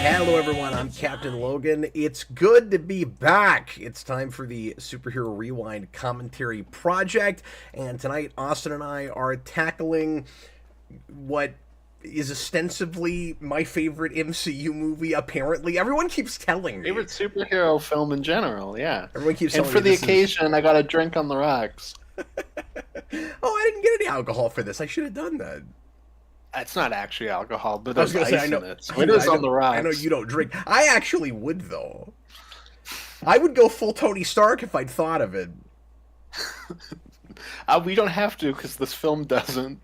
Hello everyone, I'm Captain Logan. It's good to be back. It's time for the Superhero Rewind commentary project, and tonight Austin and I are tackling what is ostensibly my favorite MCU movie, apparently. Everyone keeps telling me. Favorite superhero film in general, yeah. Everyone keeps And telling for me the occasion, I got a drink on the rocks. Oh, I didn't get any alcohol for this. I should have done that. It's not actually alcohol, but I was there's going to ice say, in it. So it is on the rocks. I know you don't drink. I actually would, though. I would go full Tony Stark if I'd thought of it. We don't have to, because this film doesn't.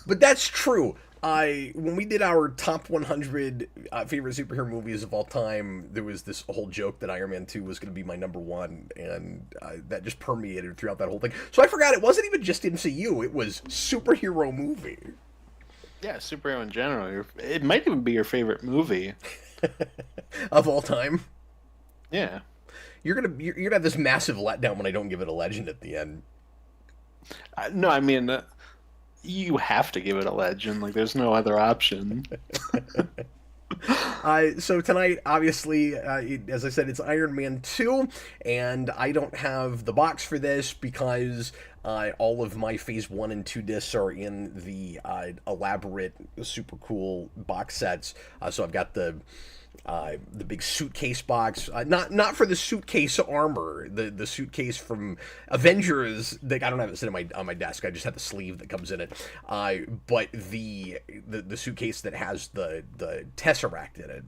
But that's true. When we did our top 100 favorite superhero movies of all time, there was this whole joke that Iron Man 2 was going to be my number one, and that just permeated throughout that whole thing. So I forgot it wasn't even just MCU, it was superhero movie. Yeah, superhero in general. It might even be your favorite movie. Of all time. Yeah. You're gonna have this massive letdown when I don't give it a legend at the end. No, I mean, you have to give it a legend. Like, there's no other option. So tonight, obviously, as I said, it's Iron Man 2, and I don't have the box for this because all of my Phase 1 and 2 discs are in the elaborate, super cool box sets. So I've got the big suitcase box, not for the suitcase armor, the suitcase from Avengers. That I don't have it sitting on my desk. I just have the sleeve that comes in it. But the suitcase that has the Tesseract in it.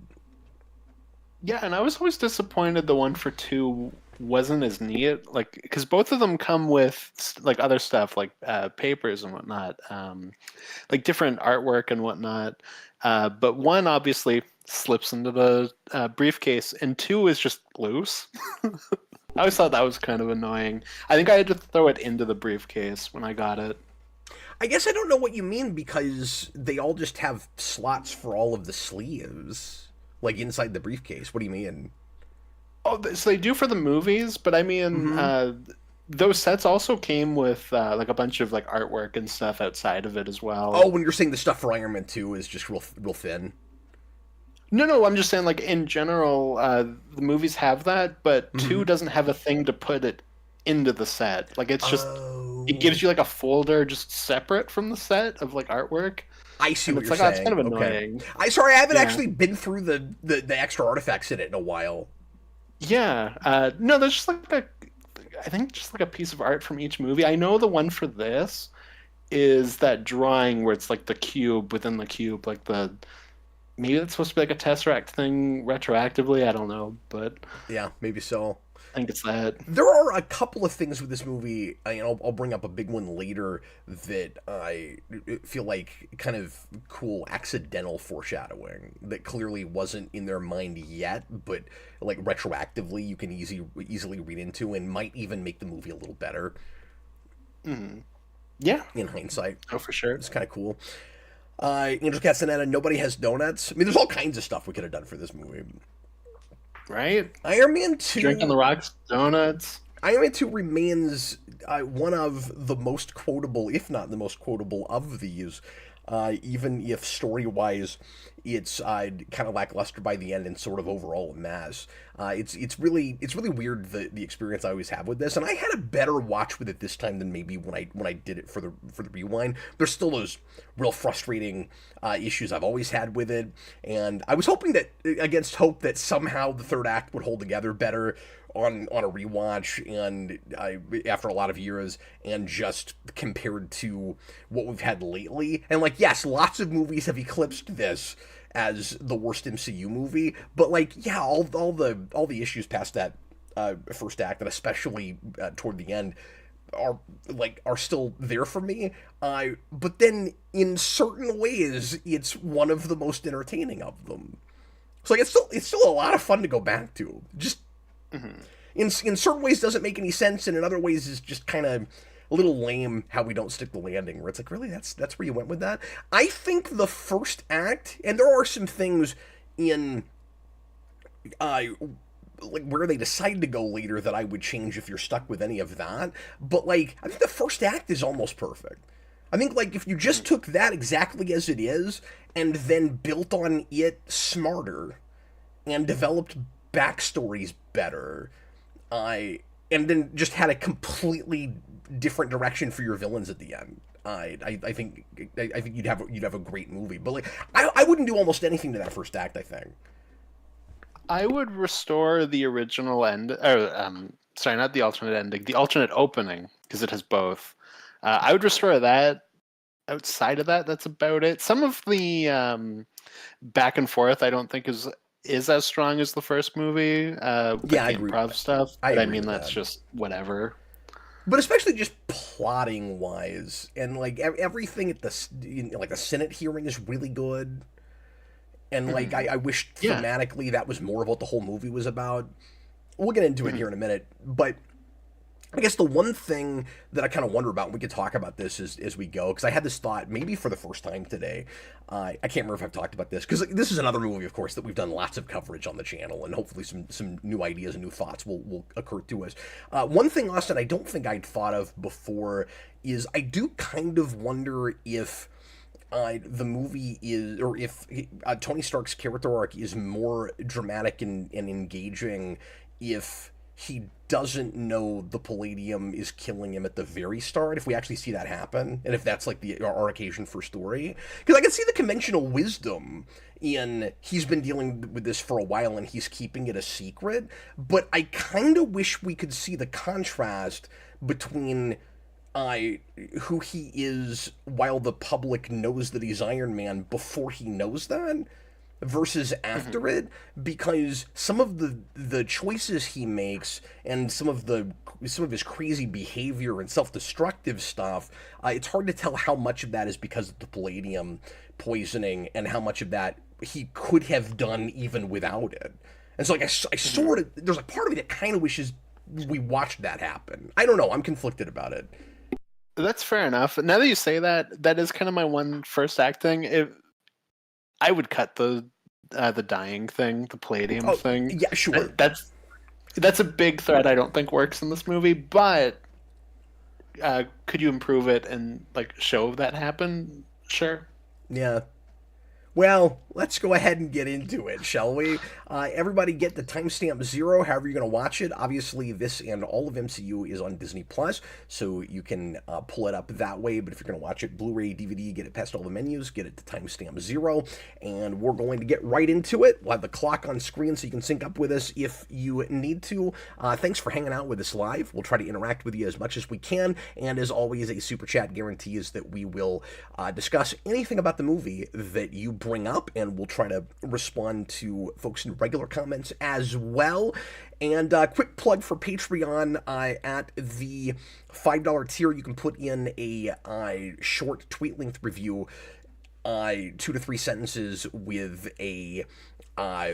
Yeah, and I was always disappointed the one for 2 wasn't as neat, like, because both of them come with like other stuff, like papers and whatnot, like different artwork and whatnot. But one obviously slips into the briefcase, and 2 is just loose. I always thought that was kind of annoying. I think I had to throw it into the briefcase when I got it. I guess I don't know what you mean, because they all just have slots for all of the sleeves, like inside the briefcase. What do you mean? Oh, so they do for the movies, but I mean, those sets also came with like a bunch of like artwork and stuff outside of it as well. Oh, when you're saying the stuff for Iron Man 2 is just real thin. No, I'm just saying, like, in general, the movies have that, but 2 doesn't have a thing to put it into the set. Like, it's just, it gives you like a folder just separate from the set of like artwork. I see what you're like, saying. Oh, it's kind of annoying. Okay. I haven't actually been through the extra artifacts in it in a while. Yeah, no, there's just like I think just like a piece of art from each movie. I know the one for this is that drawing where it's like the cube within the cube, like maybe that's supposed to be like a Tesseract thing retroactively. I don't know, but yeah, maybe so. I think it's that. There are a couple of things with this movie, and I'll bring up a big one later, that I feel like kind of cool accidental foreshadowing that clearly wasn't in their mind yet, but like retroactively you can easily read into and might even make the movie a little better. Yeah. In hindsight. Oh, for sure. It's kind of cool. Angel Castaneda, Nobody Has Donuts. I mean, there's all kinds of stuff we could have done for this movie. Right? Iron Man 2... Drink on the rocks, donuts. Iron Man 2 remains one of the most quotable, if not the most quotable of these, even if story-wise it's kind of lackluster by the end and sort of overall a mess. It's really weird, the experience I always have with this, and I had a better watch with it this time than maybe when I did it for the rewind. There's still those real frustrating issues I've always had with it, and I was hoping that, against hope, that somehow the third act would hold together better on a rewatch, and after a lot of years, and just compared to what we've had lately. And like, yes, lots of movies have eclipsed this as the worst MCU movie, but like, yeah, all the issues past that first act, and especially toward the end, are still there for me. But then in certain ways, it's one of the most entertaining of them. So like, it's still a lot of fun to go back to. Just in certain ways doesn't make any sense, and in other ways is just kind of a little lame how we don't stick the landing, where it's like, really, that's where you went with that? I think the first act, and there are some things in like where they decide to go later that I would change if you're stuck with any of that, but like, I think the first act is almost perfect. I think, like, if you just took that exactly as it is and then built on it smarter, and developed backstories better. I and then just had a completely different direction for your villains at the end. I think you'd have a great movie, but like I wouldn't do almost anything to that first act. I think. I would restore the original end, or sorry, not the alternate ending, the alternate opening, because it has both. I would restore that. Outside of that, that's about it. Some of the back and forth, I don't think is as strong as the first movie, with Yeah, like I the agree. improv stuff. I But I agree mean, with that's that. just whatever. But especially just plotting wise, and like everything at like the Senate hearing is really good. And like Hmm. I wish Yeah. thematically that was more of what the whole movie was about. We'll get into it Hmm. here in a minute, but I guess the one thing that I kind of wonder about, and we could talk about this as we go, because I had this thought maybe for the first time today. I can't remember if I've talked about this, because this is another movie, of course, that we've done lots of coverage on the channel, and hopefully some new ideas and new thoughts will occur to us. One thing, Austin, I don't think I'd thought of before is I do kind of wonder if the movie is, or if Tony Stark's character arc is more dramatic and engaging if he doesn't know the palladium is killing him at the very start, if we actually see that happen, and if that's like our occasion for story. Because I can see the conventional wisdom in he's been dealing with this for a while and he's keeping it a secret, but I kind of wish we could see the contrast between I who he is while the public knows that he's Iron Man before he knows that versus Hmm. after it, because some of the choices he makes and some of his crazy behavior and self-destructive stuff, it's hard to tell how much of that is because of the palladium poisoning and how much of that he could have done even without it. And so like I Hmm. sort of, there's a part of me that kind of wishes we watched that happen. I don't know, I'm conflicted about it. That's fair enough. Now that you say that, that is kind of my one first act thing. I would cut the dying thing, the palladium Oh, thing. yeah, sure. That's a big threat I don't think works in this movie, but could you improve it and like show that happen? Sure. Yeah. Well, let's go ahead and get into it, shall we? Everybody get the timestamp 0, however you're going to watch it. Obviously, this and all of MCU is on Disney Plus, so you can pull it up that way. But if you're going to watch it Blu-ray, DVD, get it past all the menus, get it to timestamp 0, and we're going to get right into it. We'll have the clock on screen so you can sync up with us if you need to. Thanks for hanging out with us live. We'll try to interact with you as much as we can, and as always, a super chat guarantees that we will discuss anything about the movie that you bring up, and we'll try to respond to folks in regular comments as well. And quick plug for Patreon, at the $5 tier, you can put in a short tweet length review, 2 to 3 sentences with a uh,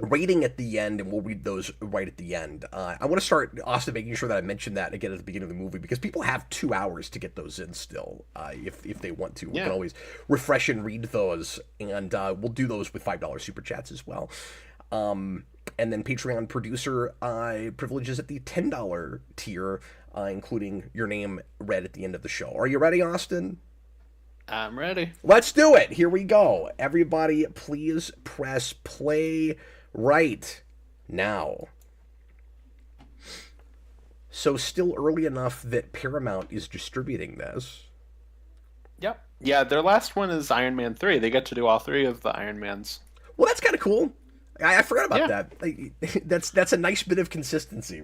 rating at the end, and we'll read those right at the end. I want to start, Austin, making sure that I mention that again at the beginning of the movie, because people have 2 hours to get those in still, if they want to. We can Yeah. always refresh and read those, and we'll do those with $5 super chats as well. And then Patreon producer privileges at the $10 tier, including your name read at the end of the show. Are you ready, Austin? I'm ready. Let's do it. Here we go. Everybody, please press play right now. So, still early enough that Paramount is distributing this. Yep. Yeah, their last one is Iron Man 3. They get to do all three of the Iron Mans. Well, that's kind of cool. I forgot about Yeah. that. That's a nice bit of consistency.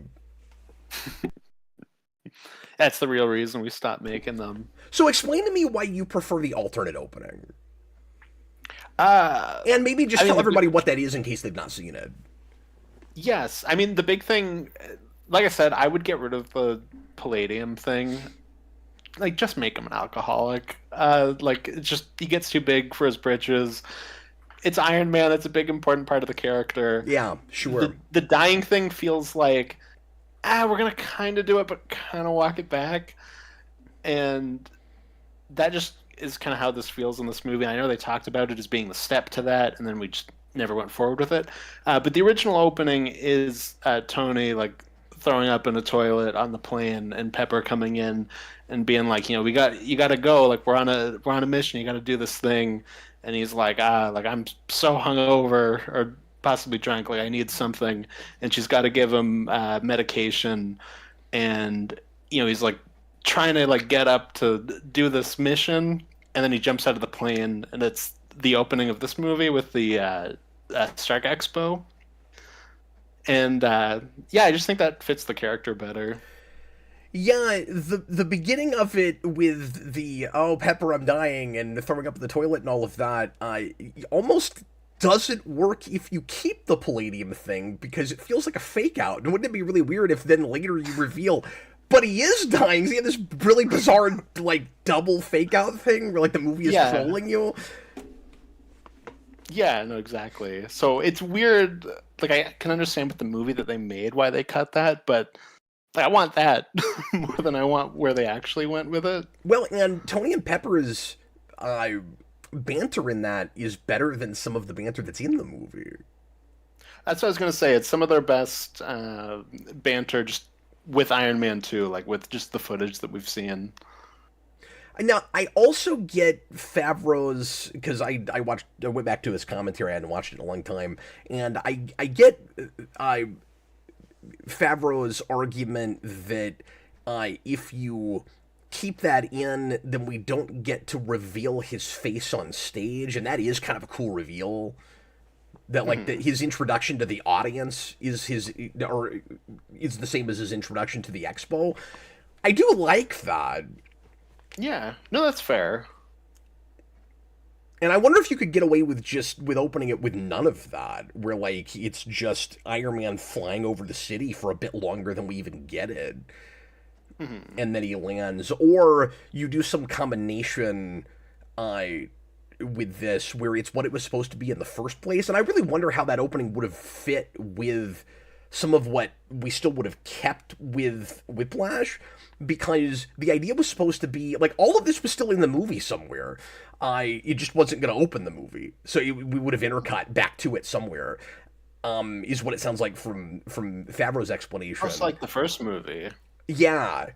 That's the real reason we stopped making them. So, explain to me why you prefer the alternate opening, Uh and maybe just I mean tell the everybody what that is in case they've not seen it. yes, I mean the big thing, like I said, I would get rid of the palladium thing. Like just make him an alcoholic. Like it's just he gets too big for his britches. It's Iron Man, it's a big important part of the character. Yeah, sure. The dying thing feels like we're gonna kind of do it, but kind of walk it back, and that just is kind of how this feels in this movie. I know they talked about it as being the step to that, and then we just never went forward with it. But the original opening is Tony like throwing up in a toilet on the plane, and Pepper coming in and being like, you got to go. Like we're on a mission. You got to do this thing. And he's like, like I'm so hungover, or possibly drunk. Like, I need something, and she's got to give him medication, and he's like trying to like get up to do this mission, and then he jumps out of the plane, and it's the opening of this movie with the Stark Expo, and yeah, I just think that fits the character better. Yeah, the beginning of it with the "oh Pepper, I'm dying" and throwing up the toilet and all of that, almost doesn't work if you keep the palladium thing because it feels like a fake out. And wouldn't it be really weird if then later you reveal, but he is dying? So you have this really bizarre like double fake out thing where like the movie is trolling you. Yeah, no, exactly. So it's weird. Like, I can understand with the movie that they made why they cut that, but like, I want that more than I want where they actually went with it. Well, and Tony and Pepper's banter in that is better than some of the banter that's in the movie. That's what I was gonna say. It's some of their best banter just with Iron Man 2, like with just the footage that we've seen. Now, I also get Favreau's, because I went back to his commentary, I hadn't watched it in a long time, and I get Favreau's argument that if you keep that in, then we don't get to reveal his face on stage, and that is kind of a cool reveal. That like his introduction to the audience is the same as his introduction to the expo. I do like that. Yeah, no, that's fair. And I wonder if you could get away with opening it with none of that, where like it's just Iron Man flying over the city for a bit longer than we even get it, and then he lands, or you do some combination with this where it's what it was supposed to be in the first place. And I really wonder how that opening would have fit with some of what we still would have kept with Whiplash, because the idea was supposed to be like all of this was still in the movie somewhere. It just wasn't going to open the movie, so we would have intercut back to it somewhere. Is what it sounds like from Favreau's explanation. Just like the first movie. Yeah.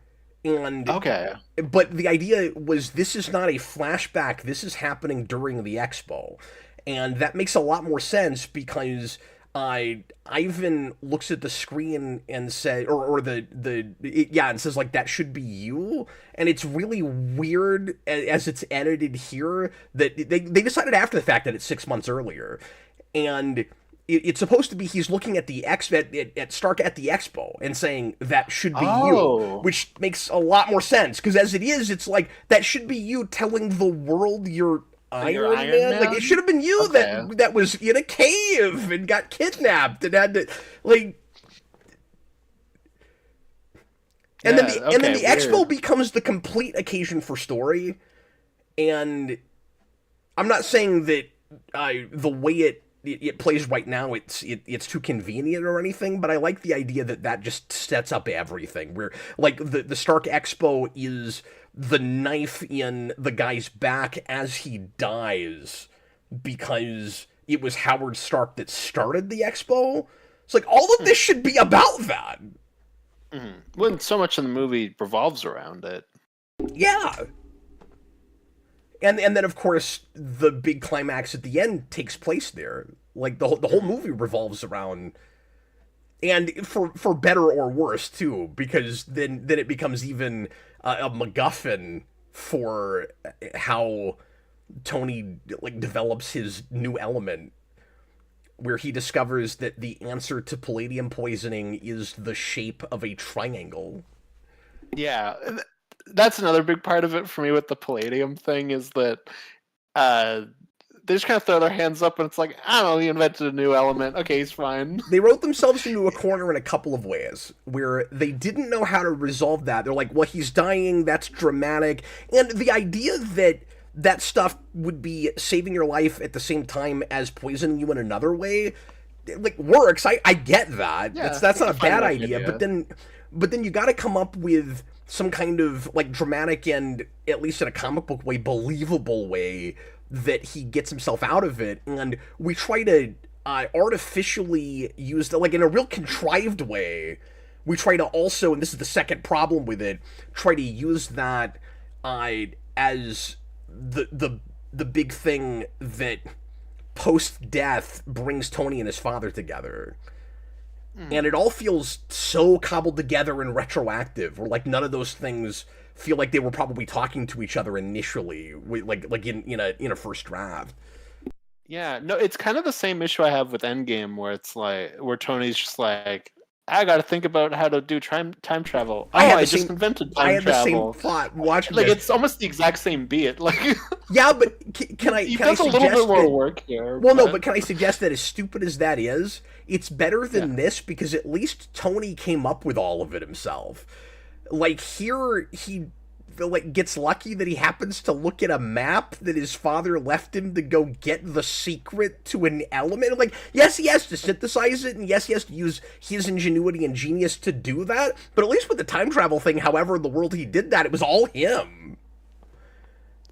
And okay, but the idea was this is not a flashback. This is happening during the expo, and that makes a lot more sense because Ivan looks at the screen and says, and says like that should be you, and it's really weird as it's edited here that they decided after the fact that it's 6 months earlier, and it's supposed to be he's looking at the at Stark at the expo and saying that should be you, which makes a lot more sense because as it is, it's like that should be you telling the world you're Iron Man. Like it should have been you that was in a cave and got kidnapped and had to like. And then the expo becomes the complete occasion for story, and I'm not saying that the way it plays right now it's too convenient or anything, but I like the idea that just sets up everything where like the Stark Expo is the knife in the guy's back as he dies because it was Howard Stark that started the expo. It's like all of this should be about that. When so much of the movie revolves around it. Yeah. And then of course the big climax at the end takes place there. Like the whole movie revolves around, and for better or worse too, because then it becomes even a MacGuffin for how Tony like develops his new element, where he discovers that the answer to palladium poisoning is the shape of a triangle. Yeah, that's another big part of it for me with the palladium thing is that they just kind of throw their hands up and it's like, I don't know, he invented a new element. Okay, he's fine. They wrote themselves into a corner in a couple of ways where they didn't know how to resolve that. They're like, well, he's dying, that's dramatic. And the idea that stuff would be saving your life at the same time as poisoning you in another way, like, works. I get that. Yeah, that's not a bad idea. But then you got to come up with some kind of like dramatic and, at least in a comic book way, believable way that he gets himself out of it. And we try to artificially use that, like in a real contrived way. We try to also, and this is the second problem with it, try to use that as the big thing that post-death brings Tony and his father together. Mm. And it all feels so cobbled together and retroactive, where like none of those things feel like they were probably talking to each other initially, like in a first draft. Yeah, no, it's kind of the same issue I have with Endgame, where it's like where Tony's just like, I got to think about how to do time travel. Oh, I just invented I time had the same travel. thought watching Like this. it's almost the exact same beat. Like Yeah, but can I he can I does a little bit suggest more that? work here. Well, no, but can I suggest that as stupid as that is, it's better than Yeah. this because at least Tony came up with all of it himself. Like here, he like gets lucky that he happens to look at a map that his father left him to go get the secret to an element. Like, yes, he has to synthesize it, and yes, he has to use his ingenuity and genius to do that. But at least with the time travel thing, however, in the world he did that, it was all him.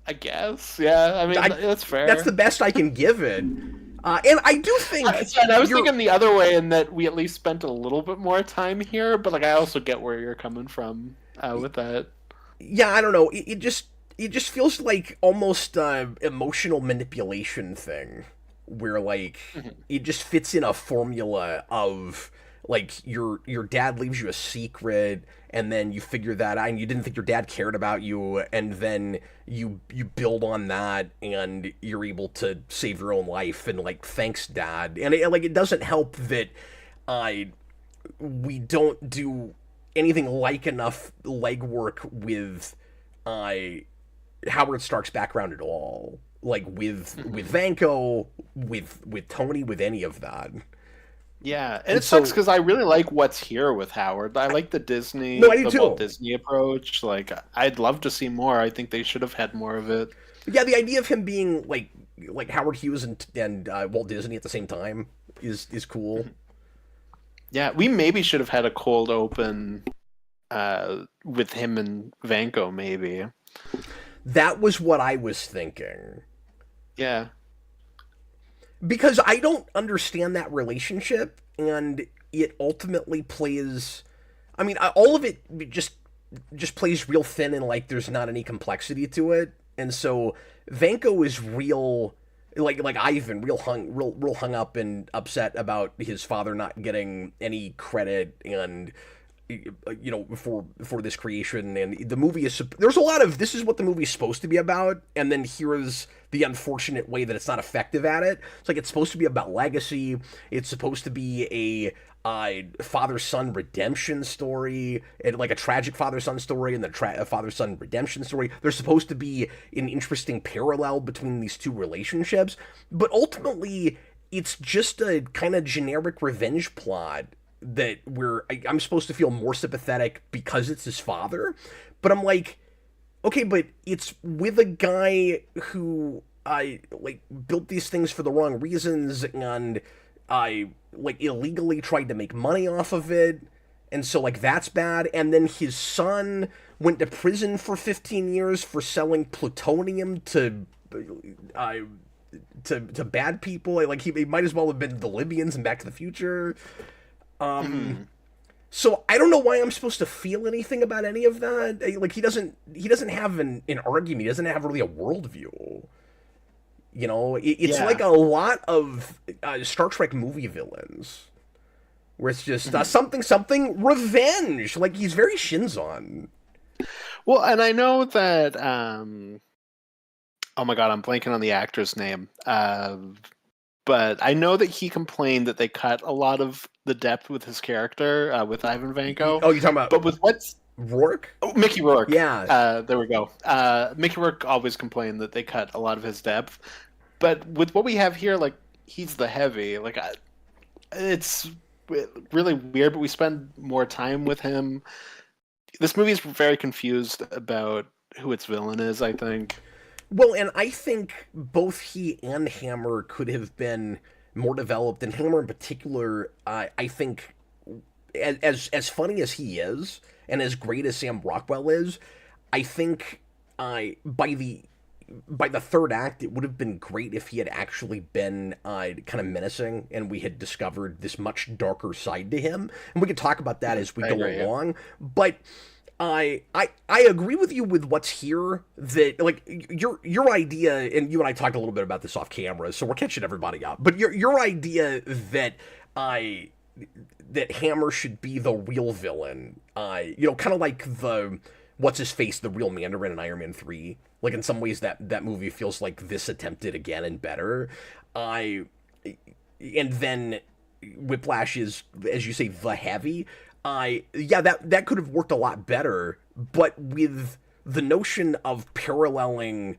I guess. Yeah. I mean, that's fair. That's the best I can give it. And I do think. And I was thinking the other way in that we at least spent a little bit more time here, but like I also get where you're coming from with that. Yeah, I don't know. It just feels like almost emotional manipulation thing, where like it just fits in a formula of like your dad leaves you a secret, and then you figure that out, and you didn't think your dad cared about you, and then you build on that, and you're able to save your own life, and like thanks dad, and it doesn't help that we don't do anything like enough legwork with Howard Stark's background at all. Like with Vanko, with Tony, with any of that. Yeah, and it sucks because I really like what's here with Howard. I like the Disney, No, I do the too. Walt Disney approach. Like, I'd love to see more. I think they should have had more of it. Yeah, the idea of him being like Howard Hughes and Walt Disney at the same time is cool. Yeah, we maybe should have had a cold open with him and Vanko, maybe. That was what I was thinking. Yeah. Because I don't understand that relationship, and it ultimately plays. I mean, all of it just plays real thin, and like there's not any complexity to it, and so Vanko is real, like Ivan, real hung up and upset about his father not getting any credit, and for this creation. And the movie is, there's a lot of, this is what the movie is supposed to be about, and then here's the unfortunate way that it's not effective at it. It's like it's supposed to be about legacy, it's supposed to be a father-son redemption story, and like a tragic father-son story, and the father-son redemption story. There's supposed to be an interesting parallel between these two relationships, but ultimately it's just a kind of generic revenge plot that I'm supposed to feel more sympathetic because it's his father, but I'm like, okay, but it's with a guy who built these things for the wrong reasons, and illegally tried to make money off of it, and so like that's bad. And then his son went to prison for 15 years for selling plutonium to bad people. Like he might as well have been the Libyans in Back to the Future. So I don't know why I'm supposed to feel anything about any of that. Like he doesn't have an argument. He doesn't have really a worldview. It's like a lot of Star Trek movie villains, where it's just something revenge. Like he's very Shinzon. Well, and I know that. Oh my god, I'm blanking on the actor's name. But I know that he complained that they cut a lot of the depth with his character, with Ivan Vanko. Oh, you're talking about... But with what's... Rourke? Oh, Mickey Rourke. Yeah. There we go. Mickey Rourke always complained that they cut a lot of his depth. But with what we have here, like, he's the heavy. Like, it's really weird, but we spend more time with him. This movie is very confused about who its villain is, I think. Well, and I think both he and Hammer could have been more developed, and Hammer in particular, I think, as funny as he is, and as great as Sam Rockwell is, I think by the third act, it would have been great if he had actually been kind of menacing, and we had discovered this much darker side to him. And we could talk about that as we go along, but I agree with you with what's here. That like your idea, and you and I talked a little bit about this off camera, so we're catching everybody up. But your idea that I that Hammer should be the real villain, kind of like the what's his face, the real Mandarin in Iron Man 3. Like in some ways that movie feels like this attempted again and better. I and then Whiplash is, as you say, the heavy. That could have worked a lot better, but with the notion of paralleling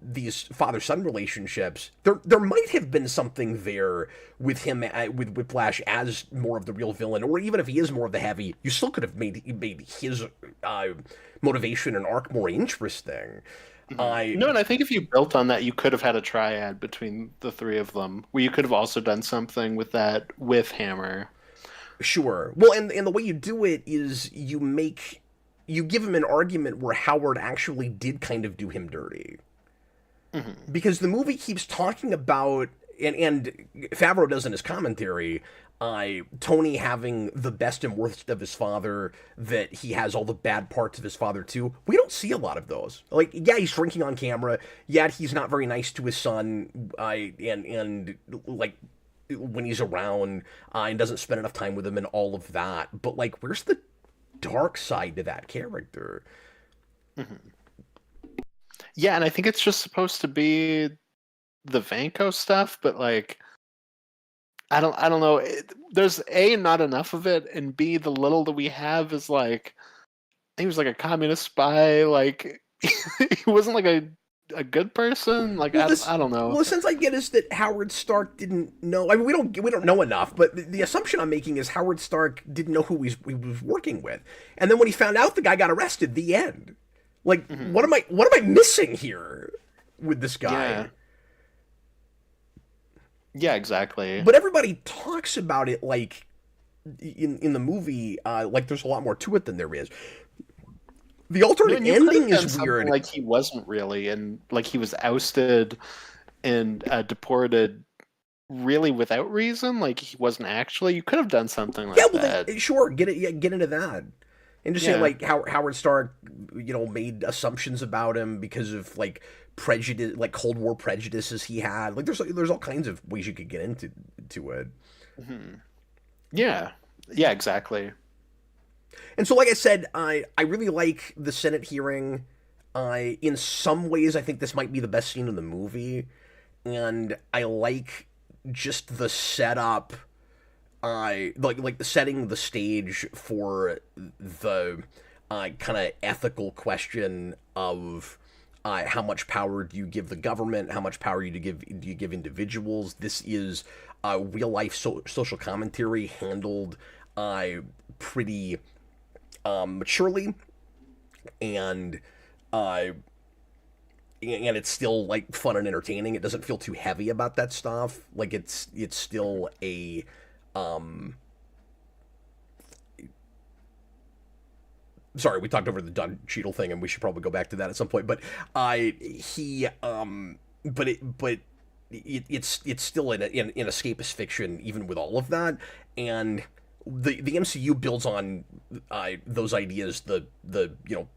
these father-son relationships, there might have been something there with him, with Whiplash as more of the real villain, or even if he is more of the heavy, you still could have made his motivation and arc more interesting. No, and I think if you built on that, you could have had a triad between the three of them, where you could have also done something with that with Hammer. Sure. Well, and the way you do it is you give him an argument where Howard actually did kind of do him dirty. Mm-hmm. Because the movie keeps talking about, and Favreau does in his commentary, Tony having the best and worst of his father, that he has all the bad parts of his father too. We don't see a lot of those. Like, yeah, he's drinking on camera. Yeah, he's not very nice to his son. And like, when he's around, and doesn't spend enough time with him and all of that. But like, where's the dark side to that character? Mm-hmm. Yeah, and I think it's just supposed to be the Vanko stuff, but like, I don't know. There's A, not enough of it, and B, the little that we have is like, he was like a communist spy. Like, he wasn't like a good person. Like, well, I don't know. Well, the sense I get is that Howard Stark didn't know. I mean, we don't know enough, but the assumption I'm making is Howard Stark didn't know who he was working with, and then when he found out, the guy got arrested. The end. Like, mm-hmm. What am I missing here with this guy? Yeah, exactly. But everybody talks about it like in the movie, like there's a lot more to it than there is. The alternate ending is weird. Like he wasn't really, and like he was ousted and deported really without reason. Like he wasn't actually. You could have done something like that. Then, sure, get into that. And just say like how Howard Stark, made assumptions about him because of like prejudice, like Cold War prejudices he had. Like there's all kinds of ways you could get into it. Mm-hmm. Yeah, exactly. And so, like I said, I really like the Senate hearing. In some ways, I think this might be the best scene in the movie, and I like just the setup. Like the setting the stage for the kind of ethical question of how much power do you give the government, how much power do you give individuals. This is real life social commentary handled pretty maturely, and it's still like fun and entertaining. It doesn't feel too heavy about that stuff. Like it's still a sorry, we talked over the Don Cheadle thing, and we should probably go back to that at some point. But it's still in escapist fiction, even with all of that, and the MCU builds on those ideas, the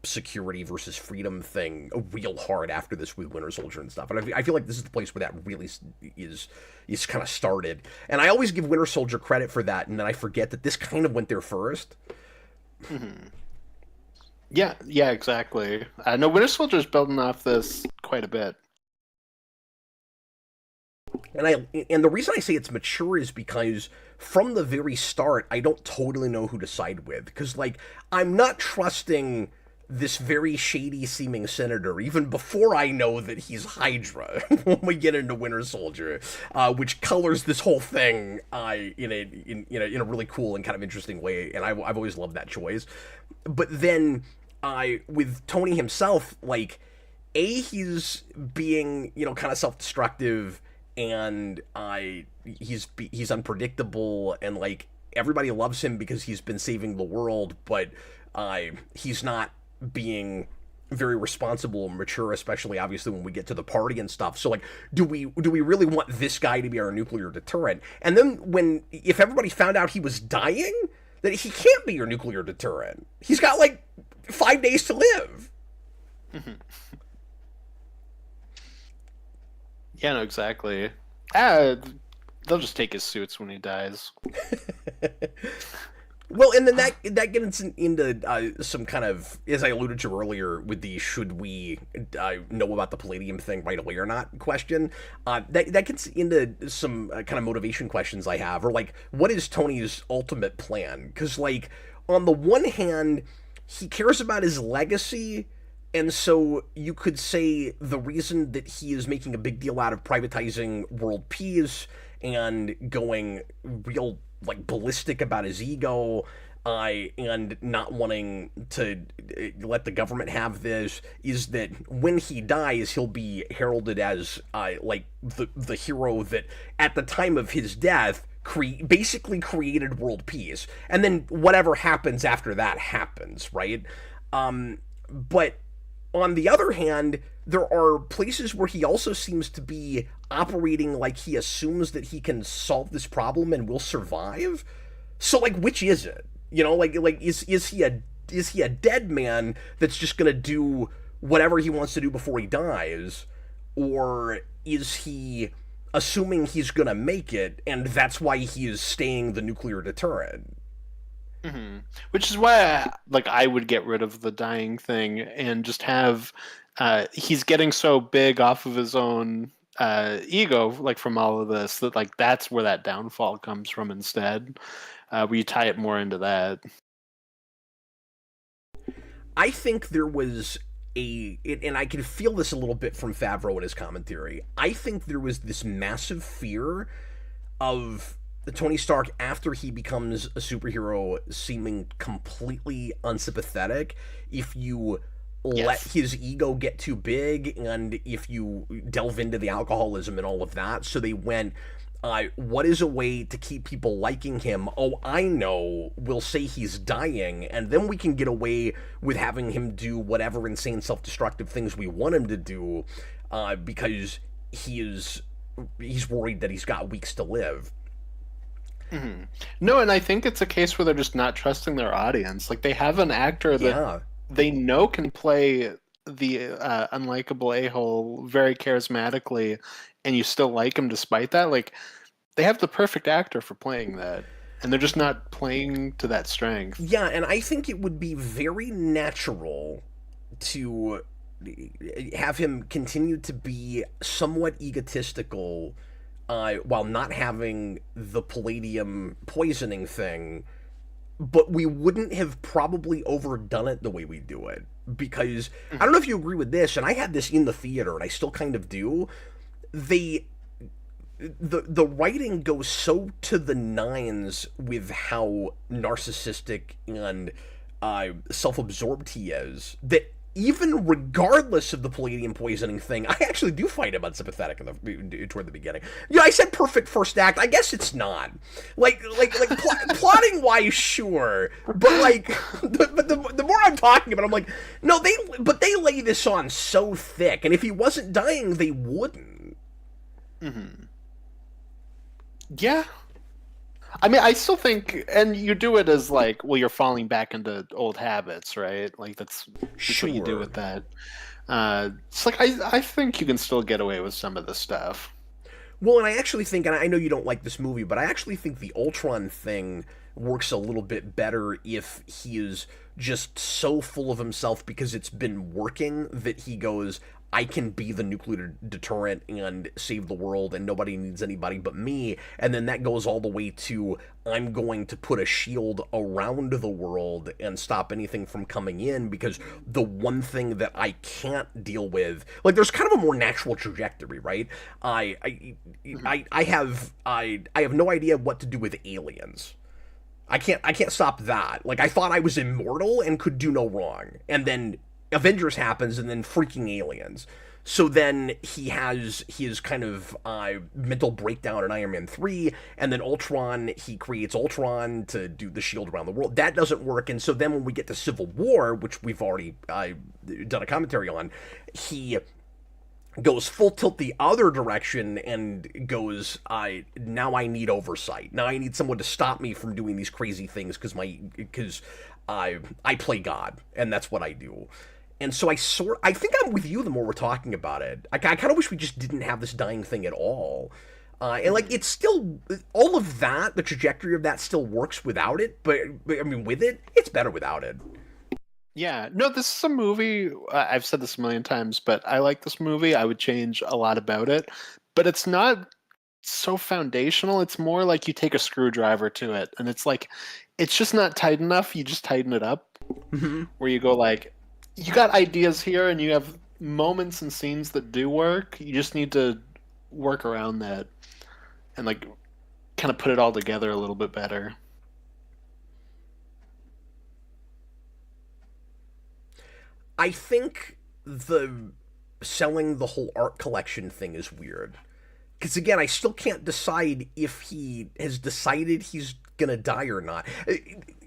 security versus freedom thing, real hard after this with Winter Soldier and stuff. And I feel like this is the place where that really is kind of started. And I always give Winter Soldier credit for that, and then I forget that this kind of went there first. Mm-hmm. Yeah, exactly. No, Winter Soldier's building off this quite a bit. And the reason I say it's mature is because from the very start, I don't totally know who to side with. Because, like, I'm not trusting this very shady-seeming senator, even before I know that he's Hydra, when we get into Winter Soldier, which colors this whole thing in a really cool and kind of interesting way, and I've always loved that choice. But then, with Tony himself, like, he's being, kind of self-destructive, and he's unpredictable, and like everybody loves him because he's been saving the world, but he's not being very responsible and mature, especially obviously when we get to the party and stuff. So like, do we really want this guy to be our nuclear deterrent? And then if everybody found out he was dying, that he can't be your nuclear deterrent. He's got like 5 days to live. Yeah, no, exactly. Ah, they'll just take his suits when he dies. Well, and then that gets into some kind of, as I alluded to earlier, with the should we know about the palladium thing right away or not question. That gets into some kind of motivation questions I have, or like, what is Tony's ultimate plan? Because like, on the one hand, he cares about his legacy. And so you could say the reason that he is making a big deal out of privatizing world peace and going real like ballistic about his ego, and not wanting to let the government have this, is that when he dies, he'll be heralded as like the hero that at the time of his death basically created world peace, and then whatever happens after that happens, right? But on the other hand, there are places where he also seems to be operating like he assumes that he can solve this problem and will survive. So, like, which is it? You know, like is he a dead man that's just gonna do whatever he wants to do before he dies, or is he assuming he's gonna make it, and that's why he is staying the nuclear deterrent? Mm-hmm. Which is why, I would get rid of the dying thing and just have. He's getting so big off of his own ego, like from all of this, that like that's where that downfall comes from instead. Where you tie it more into that. I think there was and I can feel this a little bit from Favreau in his commentary. I think there was this massive fear of Tony Stark after he becomes a superhero seeming completely unsympathetic if you let his ego get too big and if you delve into the alcoholism and all of that. So they went, what is a way to keep people liking him? Oh, I know. We'll say he's dying, and then we can get away with having him do whatever insane self-destructive things we want him to do, because he's worried that he's got weeks to live. Mm-hmm. No, and I think it's a case where they're just not trusting their audience. Like, they have an actor that they know can play the unlikable a-hole very charismatically, and you still like him despite that. Like, they have the perfect actor for playing that, and they're just not playing to that strength. Yeah, and I think it would be very natural to have him continue to be somewhat egotistical while not having the palladium poisoning thing, but we wouldn't have probably overdone it the way we do it. Because, I don't know if you agree with this, and I had this in the theater, and I still kind of do, the writing goes so to the nines with how narcissistic and self-absorbed he is, that even regardless of the palladium poisoning thing, I actually do find him unsympathetic toward the beginning. Yeah, I said perfect first act. I guess it's not. Plotting wise, sure, but like, the more I'm talking about it, I'm like, no, they lay this on so thick, and if he wasn't dying, they wouldn't. Mm-hmm. Yeah. I mean, I still think, and you do it as like, well, you're falling back into old habits, right? Like that's what you do with that. It's like I think you can still get away with some of the stuff. Well, and I actually think, and I know you don't like this movie, but I actually think the Ultron thing works a little bit better if he is just so full of himself because it's been working that he goes, I can be the nuclear deterrent and save the world, and nobody needs anybody but me. And then that goes all the way to, I'm going to put a shield around the world and stop anything from coming in, because the one thing that I can't deal with, like, there's kind of a more natural trajectory, right? I have no idea what to do with aliens. I can't stop that. Like, I thought I was immortal and could do no wrong, and then Avengers happens, and then freaking aliens. So then he has his kind of mental breakdown in Iron Man 3, and then Ultron, he creates Ultron to do the shield around the world. That doesn't work, and so then when we get to Civil War, which we've already done a commentary on, he goes full tilt the other direction and goes, now I need oversight. Now I need someone to stop me from doing these crazy things because I play God, and that's what I do. And so I think I'm with you the more we're talking about it. I kind of wish we just didn't have this dying thing at all. And like it's still all of that, the trajectory of that still works without it. But I mean, with it, it's better without it. Yeah, no, this is a movie. I've said this a million times, but I like this movie. I would change a lot about it, but it's not so foundational. It's more like you take a screwdriver to it, and it's like it's just not tight enough. You just tighten it up, where you go like, you got ideas here, and you have moments and scenes that do work. You just need to work around that and like kind of put it all together a little bit better. I think the selling the whole art collection thing is weird. Because again, I still can't decide if he has decided he's gonna die or not.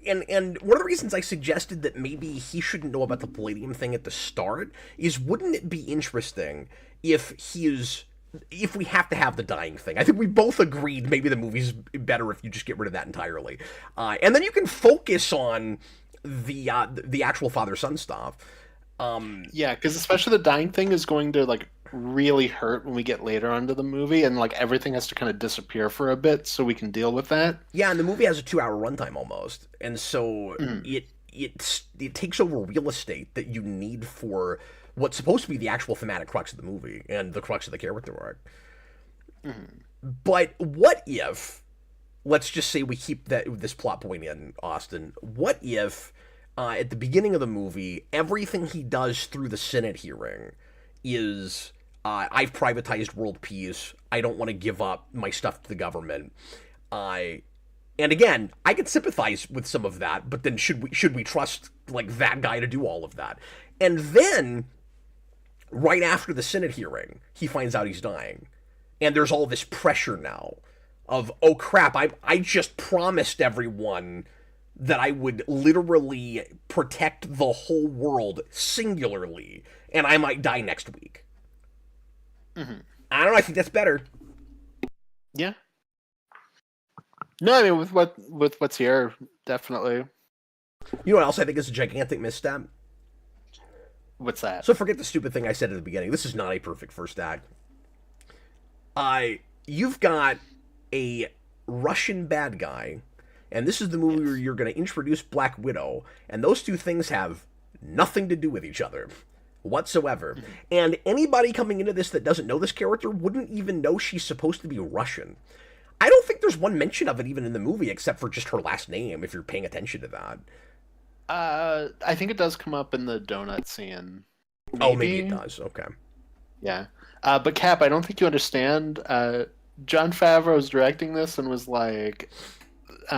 And one of the reasons I suggested that maybe he shouldn't know about the palladium thing at the start is, wouldn't it be interesting if if we have to have the dying thing? I think we both agreed maybe the movie's better if you just get rid of that entirely, and then you can focus on the actual father son stuff. Yeah, because especially the dying thing is going to like really hurt when we get later onto the movie, and like everything has to kind of disappear for a bit so we can deal with that. Yeah, and the movie has a 2 hour runtime almost, and so it takes over real estate that you need for what's supposed to be the actual thematic crux of the movie and the crux of the character arc. But what if, let's just say we keep this plot point in, Austin? What if at the beginning of the movie, everything he does through the Senate hearing is, I've privatized world peace. I don't want to give up my stuff to the government. And again, I can sympathize with some of that, but then should we trust like that guy to do all of that? And then, right after the Senate hearing, he finds out he's dying, and there's all this pressure now of, oh crap, I just promised everyone that I would literally protect the whole world singularly, and I might die next week. I don't know. I think that's better. Yeah. No, I mean with what's here, definitely. You know what else I think is a gigantic misstep? What's that? So forget the stupid thing I said at the beginning. This is not a perfect first act. You've got a Russian bad guy, and this is the movie where you're going to introduce Black Widow, and those two things have nothing to do with each other whatsoever. And anybody coming into this that doesn't know this character wouldn't even know she's supposed to be Russian. I don't think there's one mention of it even in the movie, except for just her last name, if you're paying attention to that. I think it does come up in the donut scene. Oh, maybe it does. Okay. Yeah. But Cap, I don't think you understand. Jon Favreau's directing this and was like,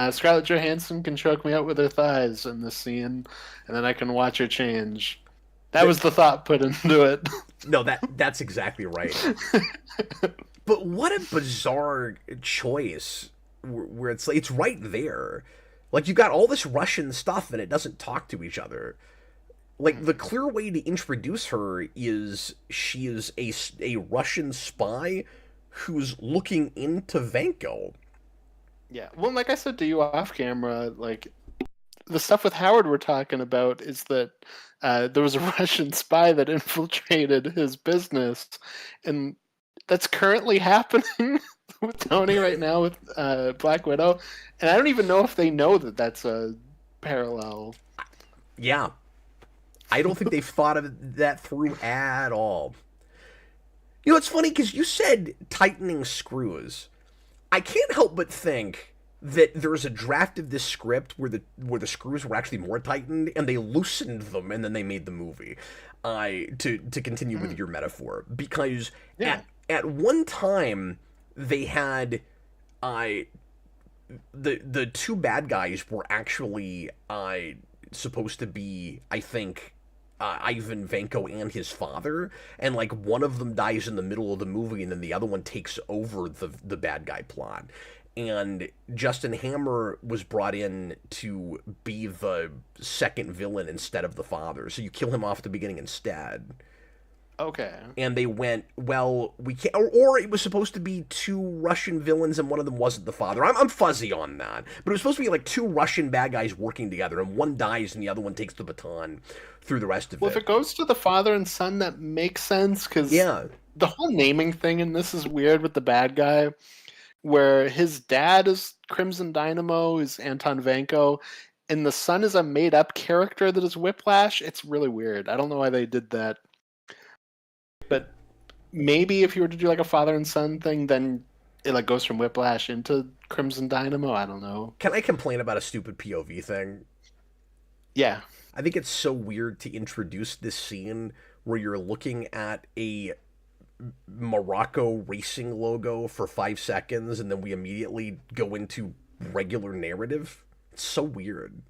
Scarlett Johansson can choke me out with her thighs in this scene, and then I can watch her change. That was the thought put into it. No, that's exactly right. But what a bizarre choice, where it's right there. Like, you got all this Russian stuff, and it doesn't talk to each other. Like, the clear way to introduce her is she is a Russian spy who's looking into Vanko. Yeah. Well, like I said to you off camera, like, the stuff with Howard we're talking about is that there was a Russian spy that infiltrated his business, and that's currently happening with Tony right now with Black Widow, and I don't even know if they know that that's a parallel. Yeah. I don't think they've thought of that through at all. You know, it's funny because you said tightening screws. I can't help but think that there's a draft of this script where the screws were actually more tightened, and they loosened them, and then they made the movie. To continue with your metaphor, because at one time they had the two bad guys were actually supposed to be, I think, Ivan Vanko and his father, and like one of them dies in the middle of the movie, and then the other one takes over the bad guy plot. And Justin Hammer was brought in to be the second villain instead of the father, so you kill him off at the beginning instead. Okay. And they went, well, we can't, or it was supposed to be two Russian villains and one of them wasn't the father. I'm fuzzy on that. But it was supposed to be like two Russian bad guys working together, and one dies and the other one takes the baton through the rest of Well, if it. it goes to the father and son, that makes sense because Yeah. the whole naming thing in this is weird with the bad guy, where his dad is Crimson Dynamo, is Anton Vanko, and the son is a made-up character that is Whiplash. It's really weird. I don't know why they did that. But maybe if you were to do like a father and son thing, then it like goes from Whiplash into Crimson Dynamo. I don't know. Can I complain about a stupid POV thing? Yeah. I think it's so weird to introduce this scene where you're looking at a Morocco racing logo for 5 seconds and then we immediately go into regular narrative. It's so weird.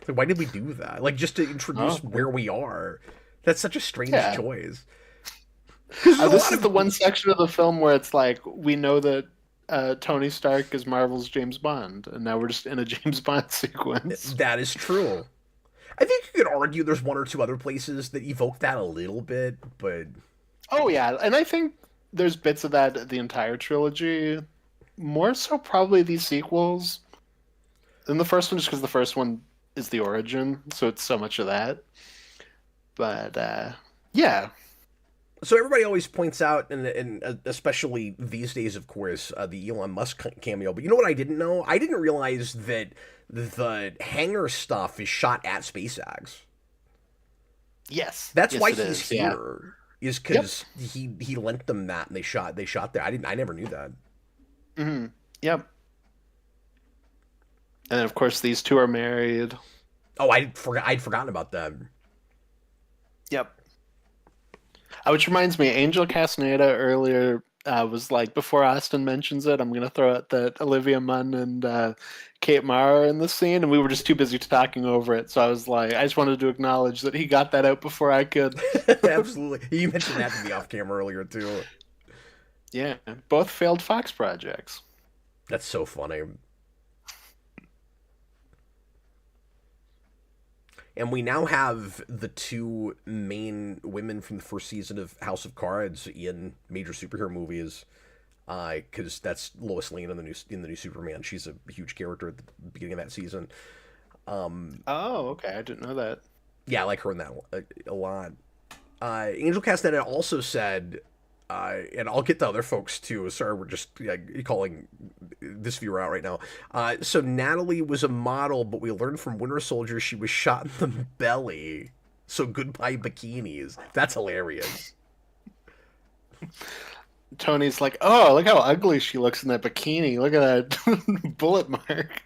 Like, why did we do that? Like, just to introduce where we are. That's such a strange choice. This is the one section of the film where it's like, we know that Tony Stark is Marvel's James Bond, and now we're just in a James Bond sequence. That is true. I think you could argue there's one or two other places that evoke that a little bit, but... Oh, yeah, and I think there's bits of that the entire trilogy. More so probably these sequels than the first one, just because the first one is the origin, so it's so much of that. But, yeah. So everybody always points out, and especially these days, of course, the Elon Musk cameo. But you know what I didn't know? I didn't realize that the hangar stuff is shot at SpaceX. Yes, that's yes, why he's here. Yeah. Is because yep. he lent them that, and they shot there. I never knew that. Mm-hmm. Yep. And then, of course, these two are married. Oh, I'd forgotten about that. Yep. Which reminds me, Angel Castaneda earlier was like, before Austin mentions it, I'm going to throw out that Olivia Munn and Kate Mara are in the scene, and we were just too busy talking over it. So I was like, I just wanted to acknowledge that he got that out before I could. Absolutely. You mentioned that to me off camera earlier, too. Yeah, both failed Fox projects. That's so funny. And we now have the two main women from the first season of House of Cards in major superhero movies, because that's Lois Lane in the new Superman. She's a huge character at the beginning of that season. Oh, okay, I didn't know that. Yeah, I like her in that a lot. Angel Castaneda also said, and I'll get to other folks too. Sorry, we're just calling this viewer out right now. So Natalie was a model, but we learned from Winter Soldier she was shot in the belly. So goodbye bikinis. That's hilarious. Tony's like, oh, look how ugly she looks in that bikini. Look at that bullet mark.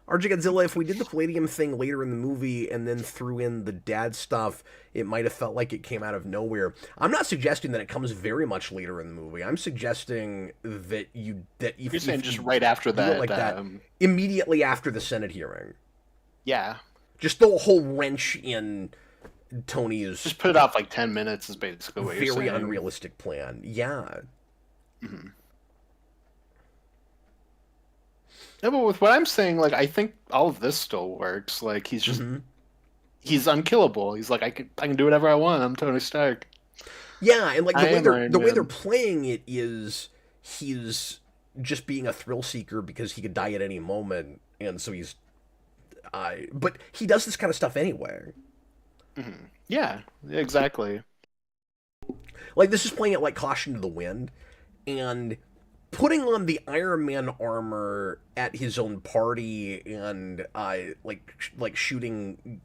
RJ Godzilla, if we did the Palladium thing later in the movie and then threw in the dad stuff, it might have felt like it came out of nowhere. I'm not suggesting that it comes very much later in the movie. I'm suggesting that you're saying just right after that, like that, immediately after the Senate hearing. Yeah, just the whole wrench in Tony's. Just put it off like 10 minutes is basically what you're saying. Very unrealistic plan. Yeah. Mm-hmm. Yeah, but with what I'm saying, like, I think all of this still works. Like, he's just he's unkillable. He's like, I can do whatever I want. I'm Tony Stark. Yeah, and like the way they're playing it is he's just being a thrill seeker because he could die at any moment, and so he's but he does this kind of stuff anyway. Mm-hmm. Yeah, exactly. Like, this is playing it like Caution to the Wind, and putting on the Iron Man armor at his own party and like shooting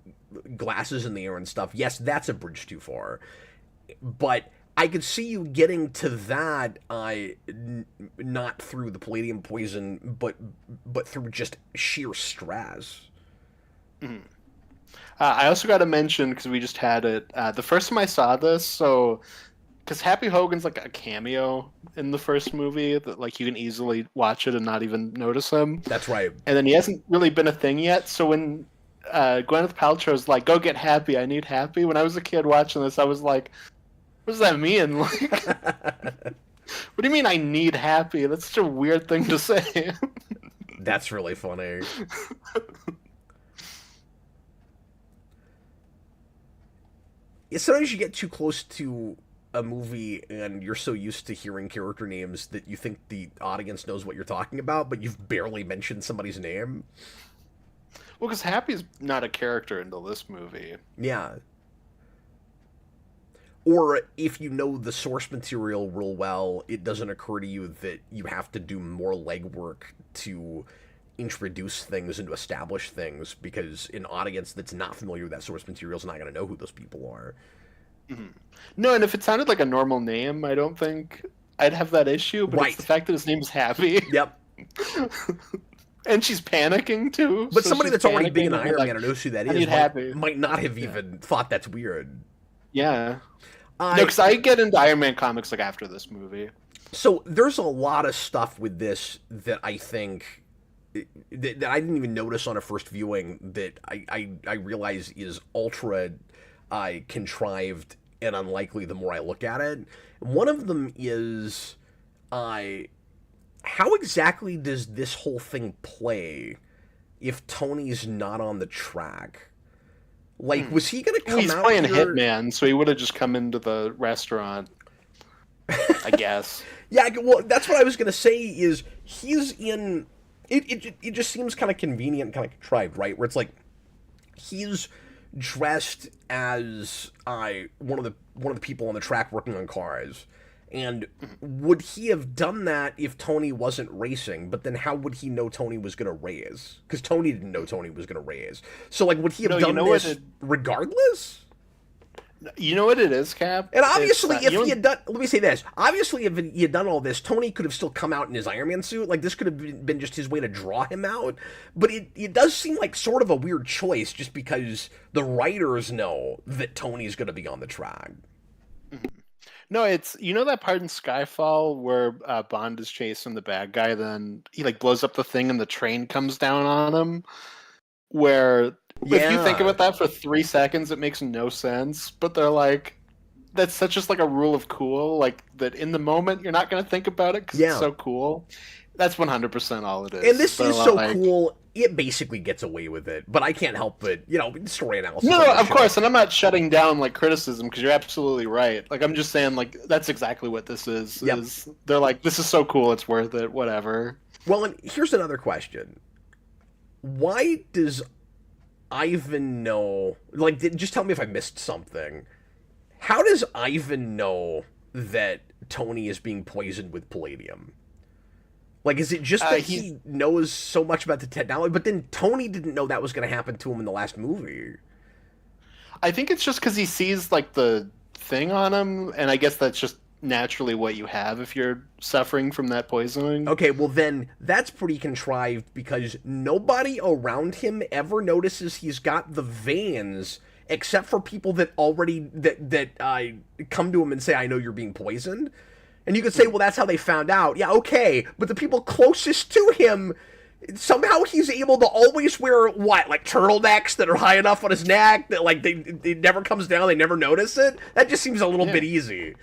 glasses in the air and stuff. Yes, that's a bridge too far. But I could see you getting to that not through the palladium poison, but through just sheer stress. Mm-hmm. I also got to mention, because we just had it, the first time I saw this, so because Happy Hogan's like a cameo in the first movie that like you can easily watch it and not even notice him. That's right. And then he hasn't really been a thing yet. So when Gwyneth Paltrow's like, "Go get Happy, I need Happy," when I was a kid watching this, I was like, "What does that mean?" Like, what do you mean I need Happy? That's such a weird thing to say. That's really funny. Sometimes you get too close to a movie and you're so used to hearing character names that you think the audience knows what you're talking about, but you've barely mentioned somebody's name. Well, because Happy's not a character until this movie. Yeah. Or if you know the source material real well, it doesn't occur to you that you have to do more legwork to introduce things and to establish things, because an audience that's not familiar with that source material is not going to know who those people are. Mm-hmm. No, and if it sounded like a normal name, I don't think I'd have that issue, but it's the fact that his name's Happy. Yep. And she's panicking, too. But so somebody that's already big in Iron Man or knows who that is might not have even thought that's weird. Yeah. No, because I get into Iron Man comics like after this movie. So there's a lot of stuff with this that I think that I didn't even notice on a first viewing that I realize is ultra contrived and unlikely the more I look at it. One of them is how exactly does this whole thing play if Tony's not on the track? Like, was he going to come out? He's playing Hitman, so he would have just come into the restaurant, I guess. Yeah, well, that's what I was going to say, is he's in... It just seems kind of convenient, kind of contrived, right? Where it's like, he's dressed as one of the people on the track working on cars. And would he have done that if Tony wasn't racing? But then how would he know Tony was going to race? Because Tony didn't know Tony was going to race. So, like, would he have done this regardless? You know what it is, Cap? And obviously, if he had done... Let me say this. Obviously, if he had done all this, Tony could have still come out in his Iron Man suit. Like, this could have been just his way to draw him out. But it does seem like sort of a weird choice, just because the writers know that Tony's going to be on the track. Mm-hmm. No, it's, you know that part in Skyfall where Bond is chasing the bad guy, then he like blows up the thing and the train comes down on him? Where if you think about that for 3 seconds, it makes no sense. But they're like, that's such just like a rule of cool, like that in the moment you're not going to think about it because it's so cool. That's 100% all it is. And this is so cool, it basically gets away with it. But I can't help but, story analysis. No, of course, and I'm not shutting down, like, criticism, because you're absolutely right. Like, I'm just saying, like, that's exactly what this is. They're like, this is so cool, it's worth it, whatever. Well, and here's another question. Why does Ivan know... Like, just tell me if I missed something. How does Ivan know that Tony is being poisoned with palladium? Like, is it just that he knows so much about the technology? But then Tony didn't know that was going to happen to him in the last movie. I think it's just because he sees, like, the thing on him, and I guess that's just naturally what you have if you're suffering from that poisoning. Okay, well then, that's pretty contrived, because nobody around him ever notices he's got the veins, except for people that already, that come to him and say, I know you're being poisoned. And you could say, well, that's how they found out. Yeah, okay, but the people closest to him, somehow he's able to always wear, what, like turtlenecks that are high enough on his neck that, like, it never comes down, they never notice it? That just seems a little bit easy.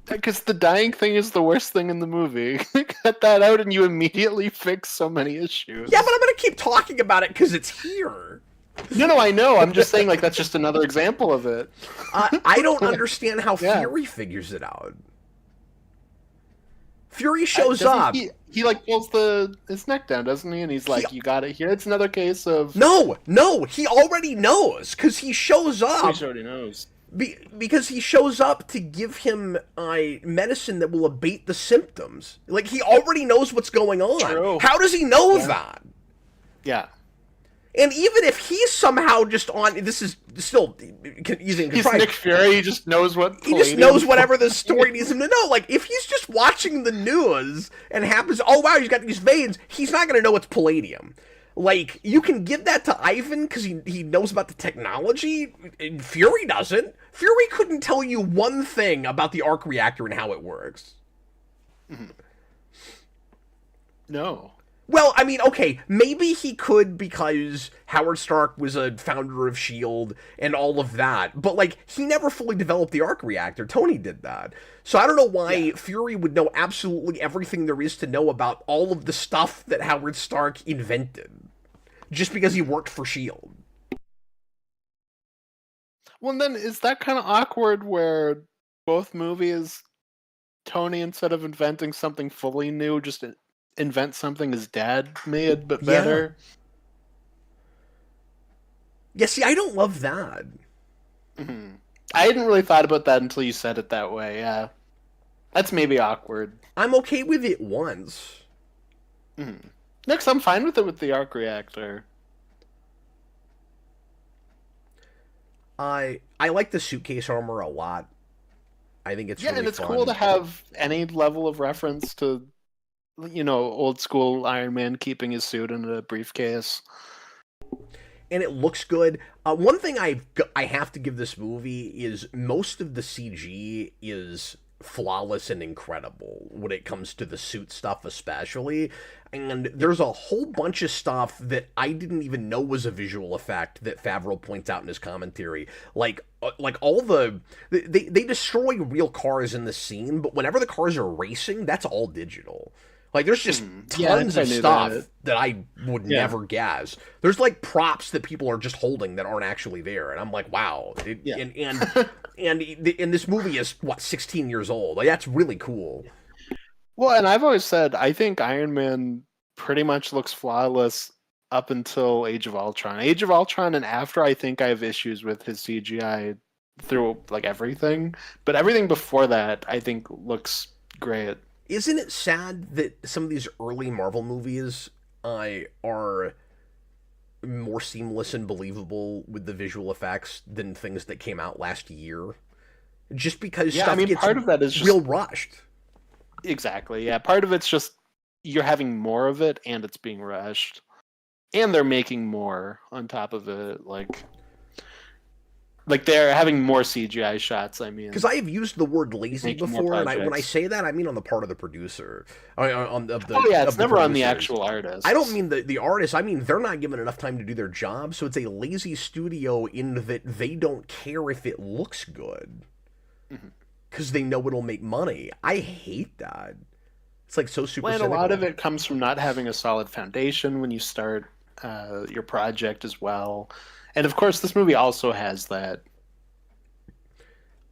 Because the dying thing is the worst thing in the movie. Cut that out and you immediately fix so many issues. Yeah, but I'm going to keep talking about it because it's here. No, I know. I'm just saying, like, that's just another example of it. I don't understand how Fury figures it out. Fury shows up. He like pulls his neck down, doesn't he? And he's like, "You got it here." It's another case of no. He already knows because he shows up. He already knows because he shows up to give him medicine that will abate the symptoms. Like he already knows what's going on. True. How does he know that? Yeah. And even if he's somehow just on, this is still using. He's Nick Fury. He just knows what. He just knows whatever the story needs him to know. Like if he's just watching the news and happens, oh wow, he's got these veins. He's not going to know it's palladium. Like you can give that to Ivan because he knows about the technology. And Fury doesn't. Fury couldn't tell you one thing about the arc reactor and how it works. Mm-hmm. No. Well, I mean, okay, maybe he could because Howard Stark was a founder of S.H.I.E.L.D. and all of that, but, like, he never fully developed the arc reactor. Tony did that. So I don't know why Fury would know absolutely everything there is to know about all of the stuff that Howard Stark invented, just because he worked for S.H.I.E.L.D. Well, then, is that kind of awkward where both movies, Tony, instead of inventing something fully new, just invent something his dad made, but Yeah. better. Yeah, see, I don't love that. Mm-hmm. I hadn't really thought about that until you said it that way, yeah. That's maybe awkward. I'm okay with it once. Mm-hmm. Next, I'm fine with it with the arc reactor. I like the suitcase armor a lot. I think it's Yeah, really and it's fun. cool to have any level of reference to, old school Iron Man keeping his suit in a briefcase. And it looks good. One thing I have to give this movie is most of the CG is flawless and incredible when it comes to the suit stuff especially, and there's a whole bunch of stuff that I didn't even know was a visual effect that Favreau points out in his commentary, like all they destroy real cars in the scene, but whenever the cars are racing, that's all digital. Like, there's just tons of stuff that I would never guess. There's, like, props that people are just holding that aren't actually there. And I'm like, wow. And this movie is, 16 years old. Like, that's really cool. Well, and I've always said, I think Iron Man pretty much looks flawless up until Age of Ultron. Age of Ultron and after, I think I have issues with his CGI through, like, everything. But everything before that, I think, looks great. Isn't it sad that some of these early Marvel movies are more seamless and believable with the visual effects than things that came out last year? Just because stuff gets part of that is just real rushed. Exactly, yeah. Part of it's just you're having more of it and it's being rushed. And they're making more on top of it, like they're having more CGI shots. I mean, because I have used the word lazy before, and when I say that, I mean on the part of the producer. It's never on the actual artist. I don't mean the artist. I mean they're not given enough time to do their job, so it's a lazy studio in that they don't care if it looks good because they know it'll make money. I hate that. It's like so super. Well, and a lot of it comes from not having a solid foundation when you start your project as well. And of course, this movie also has that.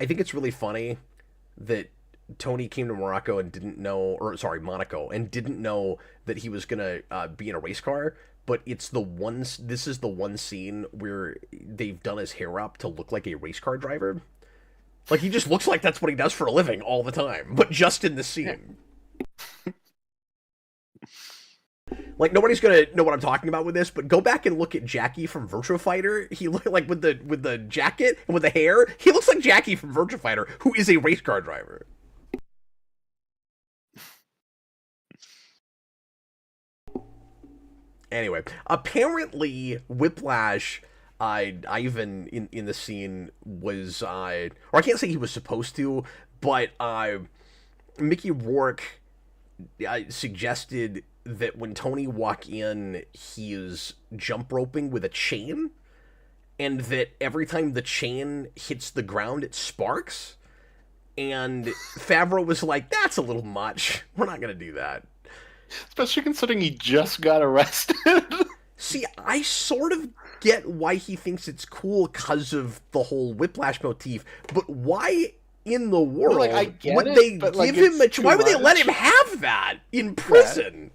I think it's really funny that Tony came to Monaco and didn't know that he was gonna be in a race car. But it's the one. This is the one scene where they've done his hair up to look like a race car driver. Like, he just looks like that's what he does for a living all the time, but just in the scene. Like, nobody's gonna know what I'm talking about with this, but go back and look at Jackie from Virtua Fighter. He looked like with the jacket and with the hair. He looks like Jackie from Virtua Fighter, who is a race car driver. Anyway, apparently Whiplash, Ivan in the scene was, or I can't say he was supposed to, but Mickey Rourke suggested that when Tony walk in, he is jump roping with a chain, and that every time the chain hits the ground, it sparks. And Favreau was like, that's a little much. We're not going to do that. Especially considering he just got arrested. See, I sort of get why he thinks it's cool because of the whole Whiplash motif, but why in the world would they give him why would they let him have that in prison? Yeah.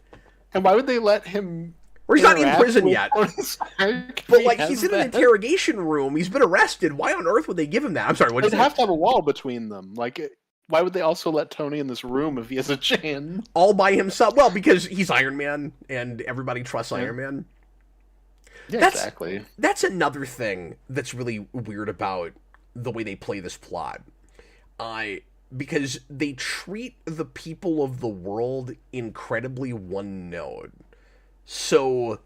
And why would they let him? Or he's not in prison yet. But like, he's in an interrogation room. He's been arrested. Why on earth would they give him that? I'm sorry. What They'd have to have a wall between them. Like, why would they also let Tony in this room if he has a chain all by himself? Well, because he's Iron Man, and everybody trusts Iron Man. Yeah, exactly. That's another thing that's really weird about the way they play this plot. Because they treat the people of the world incredibly one note. So,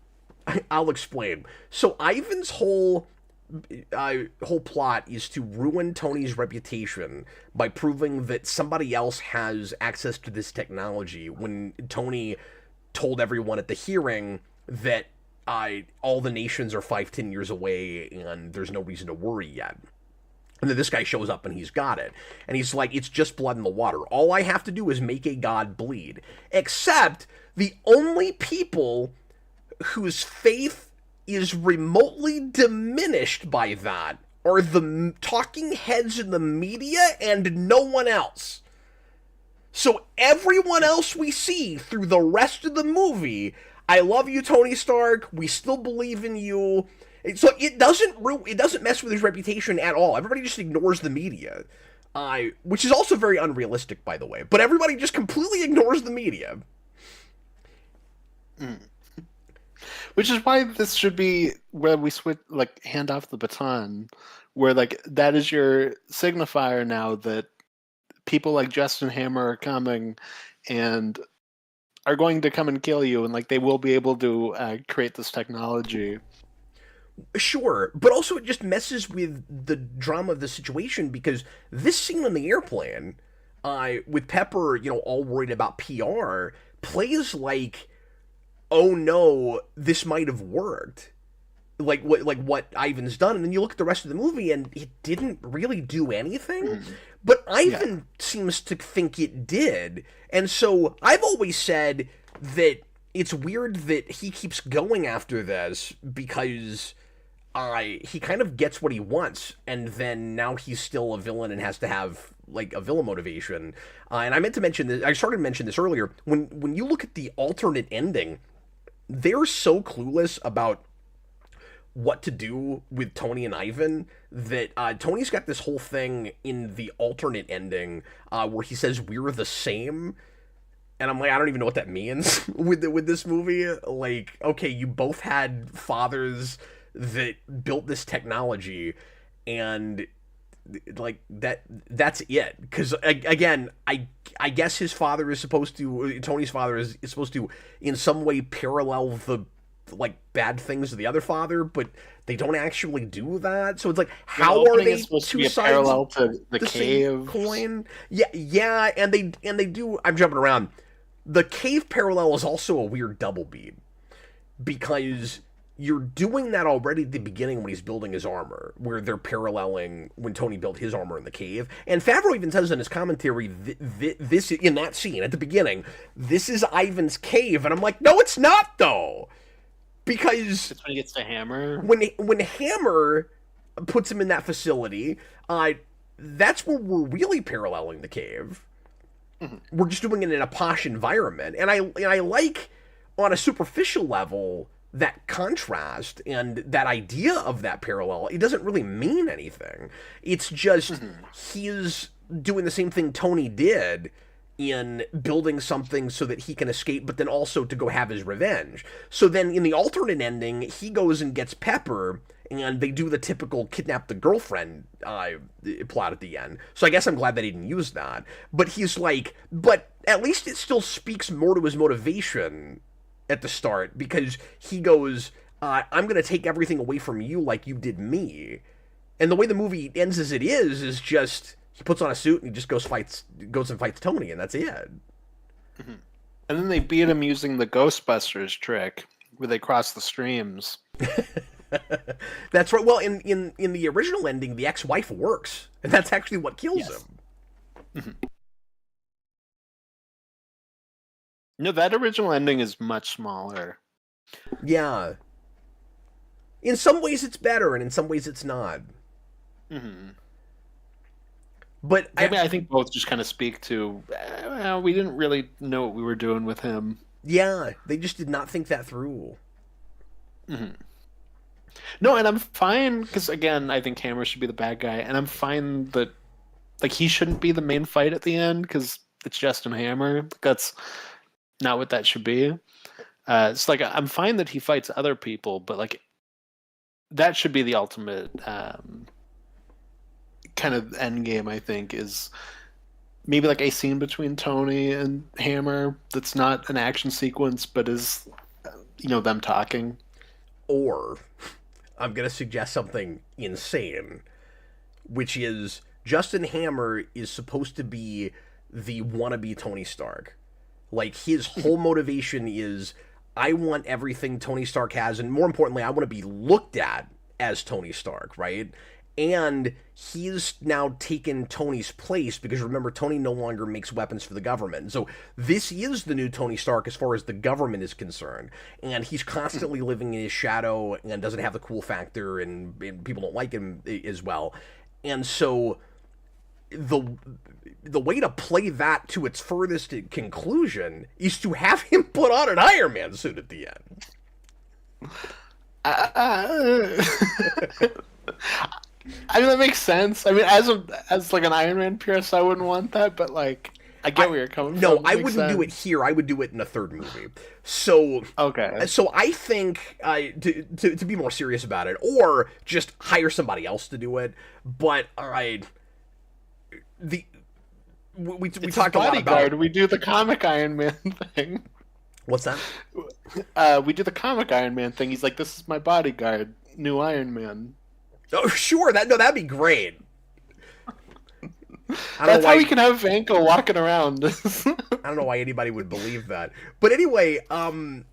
I'll explain. So, Ivan's whole plot is to ruin Tony's reputation by proving that somebody else has access to this technology when Tony told everyone at the hearing that all the nations are 5-10 years away and there's no reason to worry yet. And then this guy shows up and he's got it. And he's like, it's just blood in the water. All I have to do is make a god bleed. Except the only people whose faith is remotely diminished by that are the talking heads in the media and no one else. So everyone else we see through the rest of the movie, I love you, Tony Stark. We still believe in you. So it doesn't mess with his reputation at all. Everybody just ignores the media, which is also very unrealistic, by the way. But everybody just completely ignores the media. Which is why this should be where we switch, like, hand off the baton, where, like, that is your signifier now that people like Justin Hammer are coming and are going to come and kill you, and, like, they will be able to create this technology. Sure, but also it just messes with the drama of the situation, because this scene on the airplane, with Pepper, all worried about PR, plays like, oh no, this might have worked. Like what Ivan's done, and then you look at the rest of the movie, and it didn't really do anything. But Ivan seems to think it did, and so I've always said that it's weird that he keeps going after this, because he kind of gets what he wants, and then now he's still a villain and has to have like a villain motivation. And I meant to mention this. I started to mention this earlier. When you look at the alternate ending, they're so clueless about what to do with Tony and Ivan that Tony's got this whole thing in the alternate ending where he says we're the same, and I'm like, I don't even know what that means with this movie. Like, okay, you both had fathers that built this technology, and like that's it. Because again, I guess his father is supposed to, Tony's father is supposed to in some way parallel the like bad things of the other father, but they don't actually do that. So it's like, how are they two sides parallel to the same coin? Yeah, and they do. I'm jumping around. The cave parallel is also a weird double beat, because you're doing that already at the beginning when he's building his armor, where they're paralleling when Tony built his armor in the cave. And Favreau even says in his commentary, this in that scene at the beginning, this is Ivan's cave, and I'm like, no, it's not though. Because it's when he gets to Hammer. When Hammer puts him in that facility, that's where we're really paralleling the cave. Mm-hmm. We're just doing it in a posh environment, and I like, on a superficial level, that contrast and that idea of that parallel. It doesn't really mean anything. It's just he's doing the same thing Tony did in building something so that he can escape, but then also to go have his revenge. So then in the alternate ending, he goes and gets Pepper, and they do the typical kidnap the girlfriend plot at the end. So I guess I'm glad they didn't use that. But he's like, but at least it still speaks more to his motivation at the start, because he goes, I'm going to take everything away from you like you did me. And the way the movie ends as it is just, he puts on a suit and he just goes and fights Tony, and that's it. Mm-hmm. And then they beat him using the Ghostbusters trick, where they cross the streams. That's right. Well, in the original ending, the ex-wife works, and that's actually what kills him. Mm-hmm. No, that original ending is much smaller. Yeah. In some ways it's better, and in some ways it's not. Mm-hmm. But I think both just kind of speak to, we didn't really know what we were doing with him. Yeah, they just did not think that through. Mm-hmm. No, and I'm fine, because again, I think Hammer should be the bad guy, and I'm fine that, like, he shouldn't be the main fight at the end, because it's Justin Hammer. That's not what that should be. It's like, I'm fine that he fights other people, but like, that should be the ultimate kind of end game, I think, is maybe like a scene between Tony and Hammer that's not an action sequence, but is, them talking. Or, I'm going to suggest something insane, which is Justin Hammer is supposed to be the wannabe Tony Stark. Like, his whole motivation is, I want everything Tony Stark has, and more importantly, I want to be looked at as Tony Stark, right? and he's now taken Tony's place because remember, Tony no longer makes weapons for the government. So this is the new Tony Stark as far as the government is concerned, and he's constantly living in his shadow and doesn't have the cool factor, and people don't like him as well. And so the the way to play that to its furthest conclusion is to have him put on an Iron Man suit at the end. I mean, that makes sense. I mean, as like an Iron Man purist, I wouldn't want that, but like, I get where you're coming from. No, I wouldn't do it here. I would do it in a third movie. So okay. So I think to be more serious about it, or just hire somebody else to do it. But we talked a lot about. We do the comic Iron Man thing. What's that? We do the comic Iron Man thing. He's like, "This is my bodyguard, new Iron Man." Oh, sure. That'd be great. That's how we can have Vanko walking around. I don't know why anybody would believe that. But anyway, So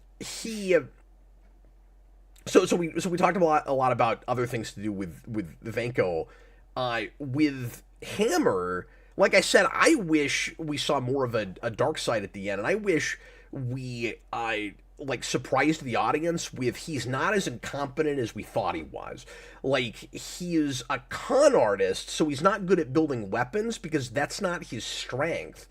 we talked a lot about other things to do with Vanko. With Hammer, like I said, I wish we saw more of a dark side at the end, and I wish we like surprised the audience with he's not as incompetent as we thought he was. Like, he is a con artist, so he's not good at building weapons because that's not his strength.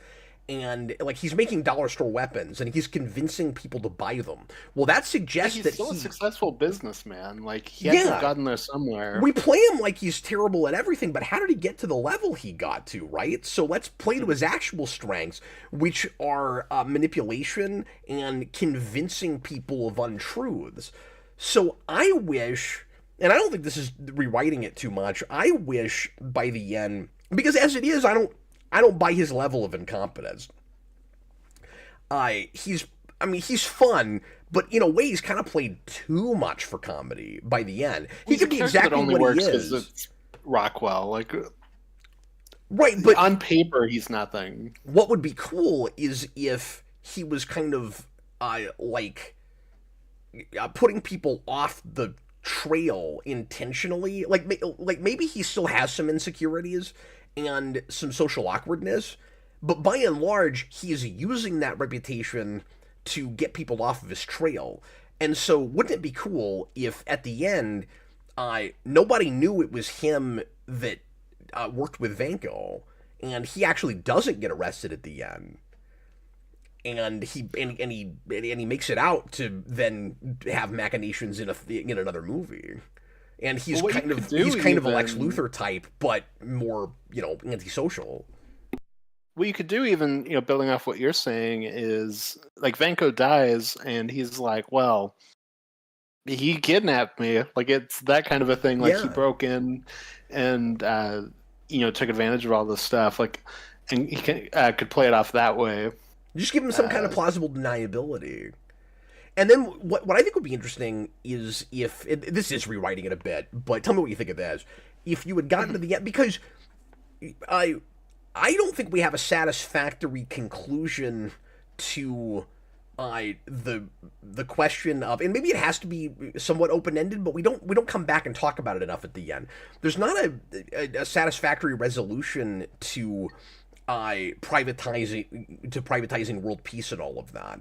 And like, he's making dollar store weapons and he's convincing people to buy them. Well, that suggests that he's a successful businessman. Like, he Yeah. has to have gotten there somewhere. We play him like he's terrible at everything, but how did he get to the level he got to, right? So let's play to his actual strengths, which are manipulation and convincing people of untruths. So I wish, and I don't think this is rewriting it too much, I wish by the end, because as it is, I don't buy his level of incompetence. He's fun, but in a way he's kind of played too much for comedy by the end. He could be exactly what he is. It's Rockwell, like, right, but on paper he's nothing. What would be cool is if he was kind of putting people off the trail intentionally. Like maybe he still has some insecurities and some social awkwardness, but by and large, he is using that reputation to get people off of his trail. And so, wouldn't it be cool if at the end, nobody knew it was him that worked with Vanko, and he actually doesn't get arrested at the end, and he makes it out to then have machinations in another movie. And he's kind of a Lex Luthor type, but more, antisocial. What you could do, even, building off what you're saying, is like Vanko dies, and he's like, "Well, he kidnapped me." Like, it's that kind of a thing. Like, he broke in and took advantage of all this stuff. Like, and he could play it off that way. Just give him some kind of plausible deniability. And then what I think would be interesting is if this is rewriting it a bit, but tell me what you think of this. If you had gotten to the end, because I don't think we have a satisfactory conclusion to the question of, and maybe it has to be somewhat open ended, but we don't come back and talk about it enough at the end. There's not a satisfactory resolution to privatizing world peace and all of that.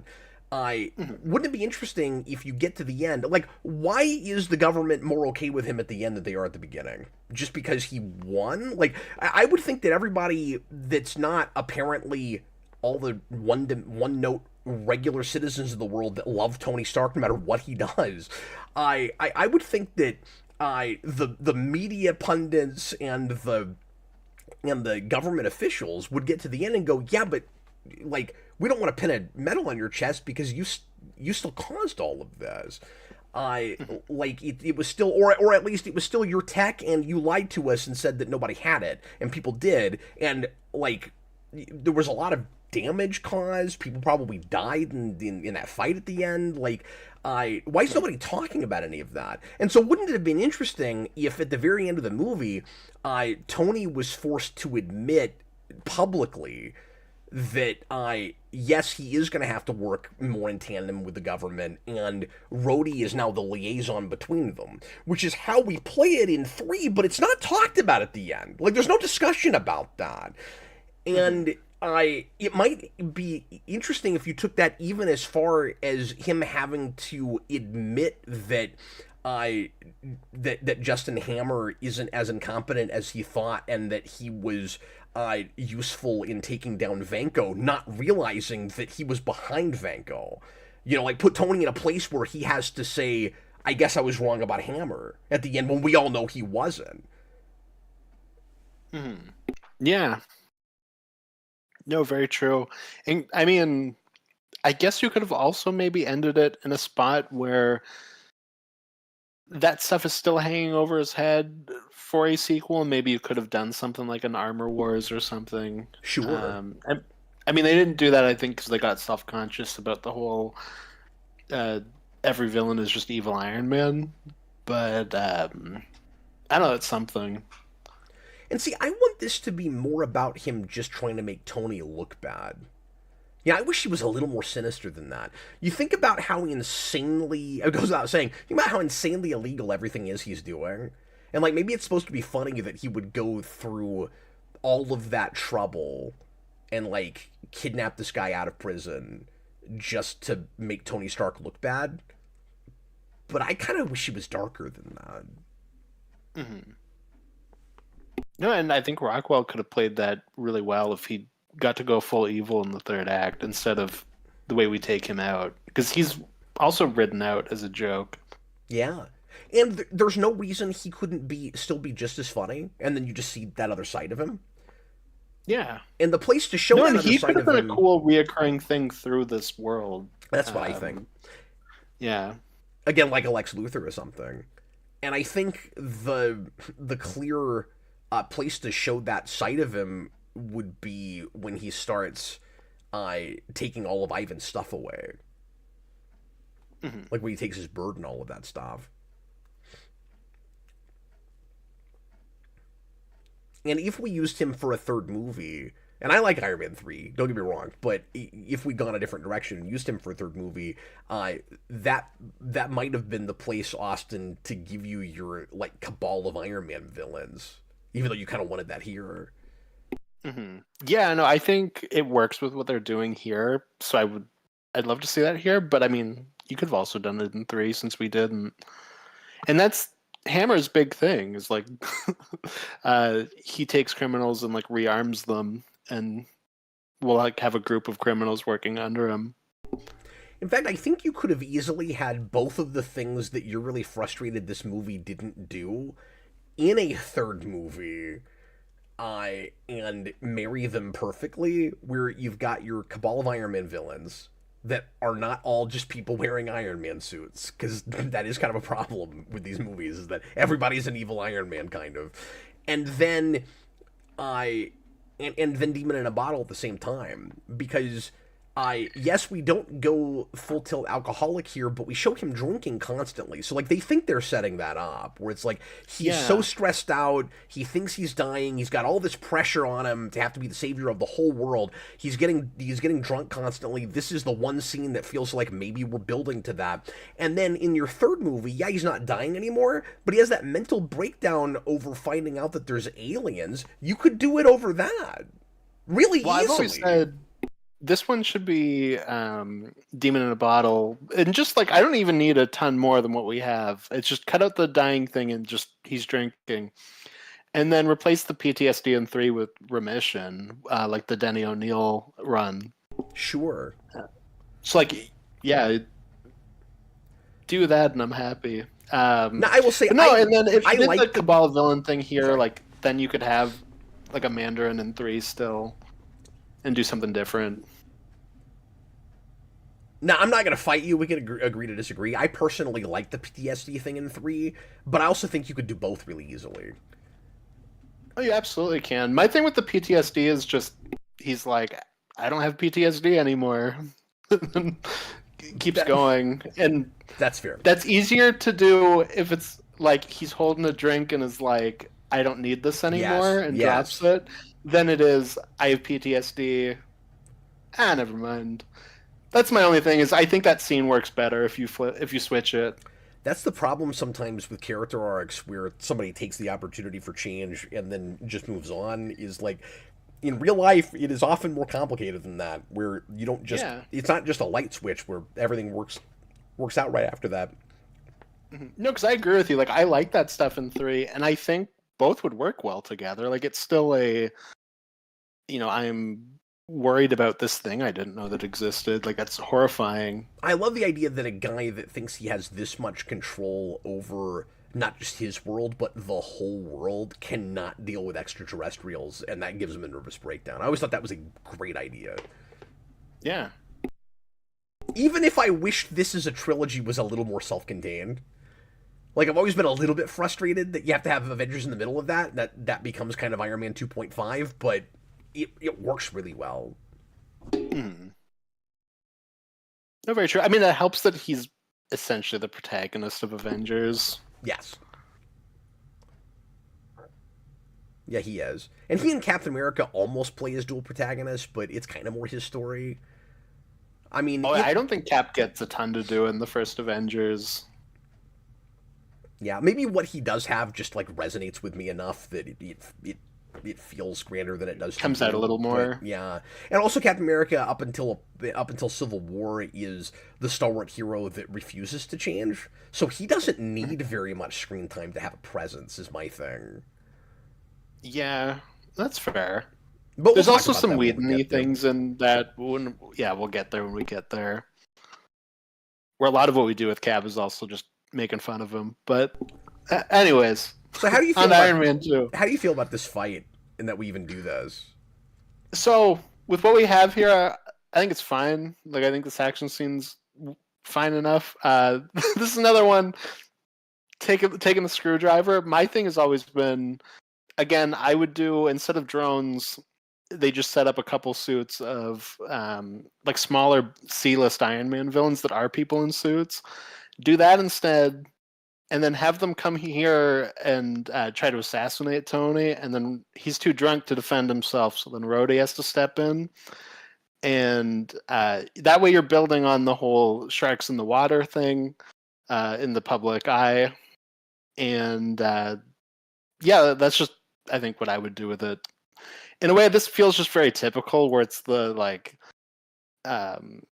Wouldn't it be interesting if you get to the end, like, why is the government more okay with him at the end than they are at the beginning? Just because he won? Like, I would think that everybody that's not apparently all the one-note regular citizens of the world that love Tony Stark no matter what he does, I would think that the media pundits and the government officials would get to the end and go, yeah, but like, we don't want to pin a medal on your chest because you still caused all of this. Like, it was still, or at least it was still your tech, and you lied to us and said that nobody had it, and people did, and like, there was a lot of damage caused. People probably died in that fight at the end. Like, why is nobody talking about any of that? And so, wouldn't it have been interesting if at the very end of the movie, Tony was forced to admit publicly that yes, he is going to have to work more in tandem with the government, and Rhodey is now the liaison between them, which is how we play it in 3, but it's not talked about at the end. Like, there's no discussion about that. And it might be interesting if you took that even as far as him having to admit that that Justin Hammer isn't as incompetent as he thought, and that he was useful in taking down Vanko, not realizing that he was behind Vanko. You know, like, put Tony in a place where he has to say, "I guess I was wrong about Hammer" at the end, when we all know he wasn't. Yeah. No, very true. And I mean, I guess you could have also maybe ended it in a spot where that stuff is still hanging over his head for a sequel. Maybe you could have done something like an Armor Wars or something. Sure. I mean, they didn't do that, I think, because they got self-conscious about the whole every villain is just evil Iron Man. But I don't know, it's something. And see, I want this to be more about him just trying to make Tony look bad. Yeah, I wish he was a little more sinister than that. You think about how insanely, it goes without saying, think about how insanely illegal everything is he's doing. And, like, maybe it's supposed to be funny that he would go through all of that trouble and, like, kidnap this guy out of prison just to make Tony Stark look bad. But I kind of wish he was darker than that. No, and I think Rockwell could have played that really well if he got to go full evil in the third act instead of the way we take him out, because he's also written out as a joke. Yeah. And there's no reason he couldn't still be just as funny, and then you just see that other side of him. Yeah. And the place to show that other he side could of have him... been a cool reoccurring thing through this world. That's what I think. Yeah. Again, like a Lex Luthor or something. And I think the clear place to show that side of him would be when he starts taking all of Ivan's stuff away. Like when he takes his bird and all of that stuff. And if we used him for a third movie, and I like Iron Man 3, don't get me wrong, but if we'd gone a different direction and used him for a third movie, that might have been the place, Austin, to give you your, like, cabal of Iron Man villains, even though you kind of wanted that here. Yeah, no, I think it works with what they're doing here, so I'd love to see that here, but I mean, you could have also done it in 3 since we didn't. And that's Hammer's big thing, is like he takes criminals and like rearms them, and we'll like have a group of criminals working under him. In fact, I think you could have easily had both of the things that you're really frustrated this movie didn't do in a third movie, and marry them perfectly, where you've got your cabal of Iron Man villains that are not all just people wearing Iron Man suits, because that is kind of a problem with these movies, is that everybody's an evil Iron Man, kind of. And then, and then Demon in a Bottle at the same time, because... yes, we don't go full tilt alcoholic here, but we show him drinking constantly. So, like, they think they're setting that up, where it's like, he's so stressed out, he thinks he's dying, he's got all this pressure on him to have to be the savior of the whole world. He's getting drunk constantly. This is the one scene that feels like maybe we're building to that. And then in your third movie, yeah, he's not dying anymore, but he has that mental breakdown over finding out that there's aliens. You could do it over that. Really easily. I've always said this one should be Demon in a Bottle. And just like, I don't even need a ton more than what we have. It's just cut out the dying thing and just he's drinking. And then replace the PTSD in 3 with Remission, like the Denny O'Neil run. Sure. So like, yeah, do that and I'm happy. Now, I will say... and then if you did the Cabal villain thing here, like, then you could have like a Mandarin in 3 still. And do something different. Now, I'm not going to fight you. We can agree to disagree. I personally like the PTSD thing in 3, but I also think you could do both really easily. Oh, you absolutely can. My thing with the PTSD is just, he's like, I don't have PTSD anymore. Keeps going. And that's fair. That's easier to do if it's like he's holding a drink and is like, I don't need this anymore, and drops it. Than it is, I have PTSD, Never mind. That's my only thing. Is I think that scene works better if you switch it. That's the problem sometimes with character arcs where somebody takes the opportunity for change and then just moves on. Is like in real life, it is often more complicated than that. Where you don't just Yeah. it's not just a light switch where everything works out right after that. No, because I agree with you. Like, I like that stuff in 3, and I think both would work well together. Like, it's still I'm worried about this thing I didn't know that existed. Like, that's horrifying. I love the idea that a guy that thinks he has this much control over not just his world, but the whole world cannot deal with extraterrestrials, and that gives him a nervous breakdown. I always thought that was a great idea. Yeah. Even if I wish This Is a Trilogy was a little more self-contained. Like, I've always been a little bit frustrated that you have to have Avengers in the middle of that becomes kind of Iron Man 2.5, but it works really well. No, very true. I mean, that helps that he's essentially the protagonist of Avengers. Yes. Yeah, he is. And he and Captain America almost play as dual protagonists, but it's kind of more his story. I mean... I don't think Cap gets a ton to do in the first Avengers. Yeah, maybe what he does have just, like, resonates with me enough that it feels grander than it does. Comes out a little more. But, yeah. And also Captain America, up until Civil War, is the stalwart hero that refuses to change. So he doesn't need very much screen time to have a presence, is my thing. Yeah, that's fair. But there's also some Whedon-y things in that. We'll get there when we get there. Where a lot of what we do with Cap is also just making fun of him. But anyways, so how do you feel on about, Iron Man 2? How do you feel about this fight and that we even do this? So with what we have here, I think it's fine. Like, I think this action scene's fine enough. This is another one. Taking the screwdriver. My thing has always been, again, I would do, instead of drones, they just set up a couple suits of like smaller C-list Iron Man villains that are people in suits. Do that instead, and then have them come here and try to assassinate Tony, and then he's too drunk to defend himself, so then Rhodey has to step in. And that way you're building on the whole sharks in the water thing in the public eye. And that's just, I think, what I would do with it. In a way, this feels just very typical, where it's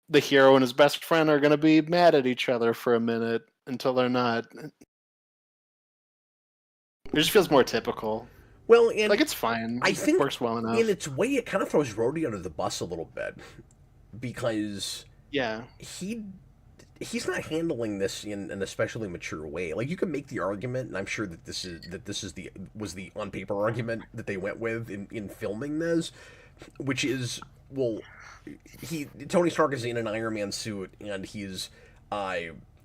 the hero and his best friend are going to be mad at each other for a minute until they're not. It just feels more typical. Well, and like, it's fine. I think it works well enough. In its way, it kind of throws Rhodey under the bus a little bit, because he's not handling this in an especially mature way. Like, you can make the argument, and I'm sure that this was the on paper argument that they went with in filming this, which is, well, Tony Stark is in an Iron Man suit, and he's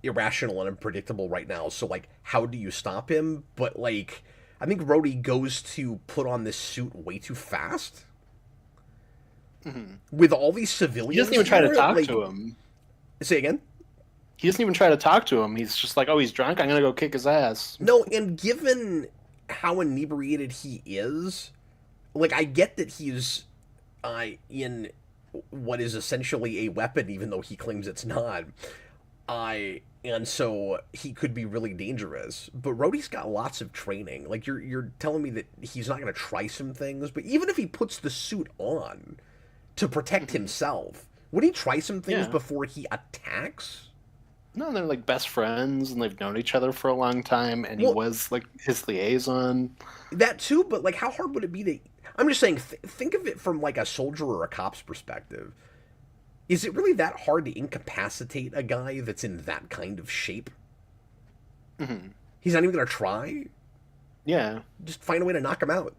irrational and unpredictable right now. So, like, how do you stop him? But, like, I think Rhodey goes to put on this suit way too fast. Mm-hmm. With all these civilians, he doesn't even try to talk to him. Say again. He doesn't even try to talk to him. He's just like, oh, he's drunk, I'm gonna go kick his ass. No, and given how inebriated he is, like, I get that he's in what is essentially a weapon, even though he claims it's not. And so he could be really dangerous. But Rhodey's got lots of training. Like, you're telling me that he's not going to try some things, but even if he puts the suit on to protect himself, would he try some things before he attacks? No, they're like best friends, and they've known each other for a long time, and he was like his liaison. That too, but like, how hard would it be to... I'm just saying, think of it from like a soldier or a cop's perspective. Is it really that hard to incapacitate a guy that's in that kind of shape? Mm-hmm. He's not even going to try? Yeah. Just find a way to knock him out.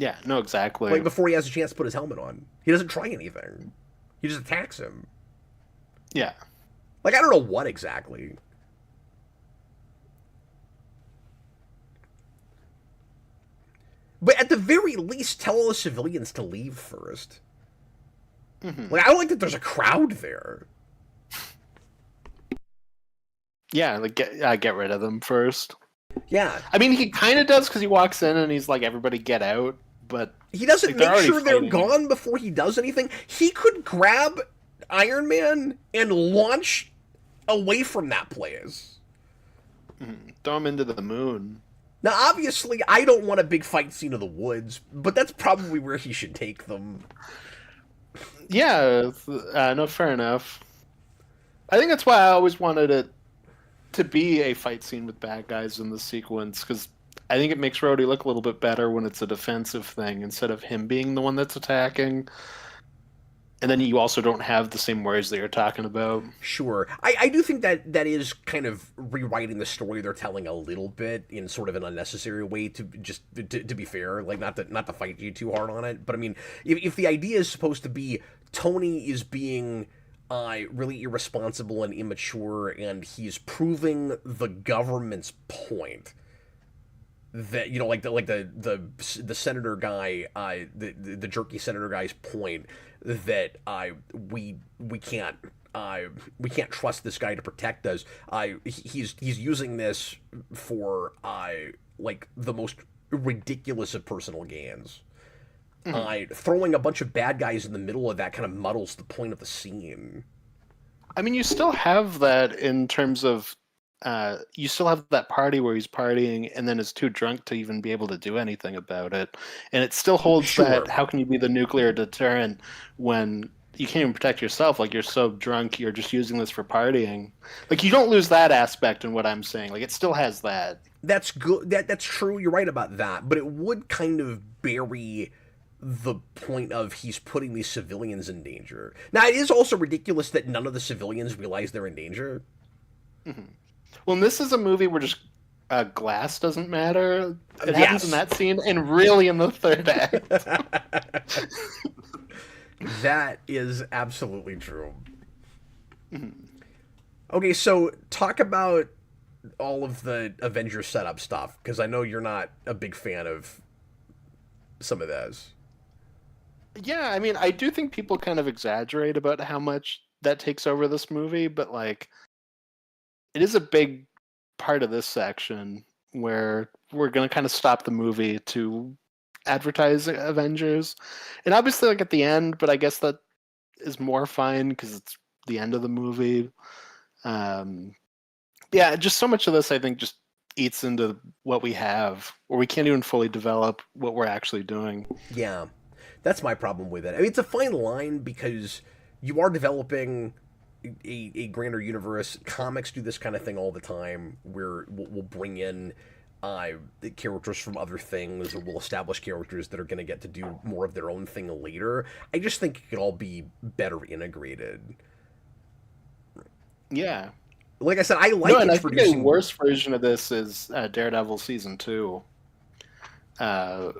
Yeah, no, exactly. Like, before he has a chance to put his helmet on. He doesn't try anything. He just attacks him. Yeah. Like, I don't know what exactly. But at the very least, tell all the civilians to leave first. Mm-hmm. Like, I don't like that there's a crowd there. Yeah, like, get rid of them first. Yeah. I mean, he kind of does, because he walks in and he's like, everybody get out. but he doesn't like they're make already sure they're fighting. gone before he does anything. He could grab Iron Man and launch away from that place. Throw him into the moon. Now, obviously, I don't want a big fight scene of the woods, but that's probably where he should take them. Yeah, no, fair enough. I think that's why I always wanted it to be a fight scene with bad guys in the sequence, because I think it makes Rhodey look a little bit better when it's a defensive thing instead of him being the one that's attacking. And then you also don't have the same worries that you're talking about. Sure. I do think that is kind of rewriting the story they're telling a little bit in sort of an unnecessary way, to just to be fair, like not to fight you too hard on it. But I mean, if the idea is supposed to be Tony is being really irresponsible and immature, and he's proving the government's point that, you know, like the senator guy, the jerky senator guy's point that we can't we can't trust this guy to protect us. He's using this for like the most ridiculous of personal gains. Throwing a bunch of bad guys in the middle of that kind of muddles the point of the scene. I mean, you still have that in terms of you still have that party where he's partying and then is too drunk to even be able to do anything about it, and it still holds Sure. that. How can you be the nuclear deterrent when you can't even protect yourself? Like, you're so drunk, you're just using this for partying. Like, you don't lose that aspect in what I'm saying. Like, it still has that. That's good. That's true. You're right about that. But it would kind of bury the point of he's putting these civilians in danger. Now, it is also ridiculous that none of the civilians realize they're in danger. Well, and this is a movie where just glass doesn't matter. It happens in that scene and really in the third act. That is absolutely true. Okay, so talk about all of the Avengers setup stuff, because I know you're not a big fan of some of those. Yeah, I mean, I do think people kind of exaggerate about how much that takes over this movie, but like, it is a big part of this section where we're going to kind of stop the movie to advertise Avengers. And obviously, like, at the end, but I guess that is more fine because it's the end of the movie. Yeah, just so much of this, I think, just eats into what we have, or we can't even fully develop what we're actually doing. Yeah, that's my problem with it. I mean, it's a fine line because you are developing a grander universe. Comics do this kind of thing all the time, where we'll bring in characters from other things, or we'll establish characters that are going to get to do more of their own thing later. I just think it could all be better integrated. Yeah. Like I said, I like and I think introducing... the worst version of this is Daredevil Season 2.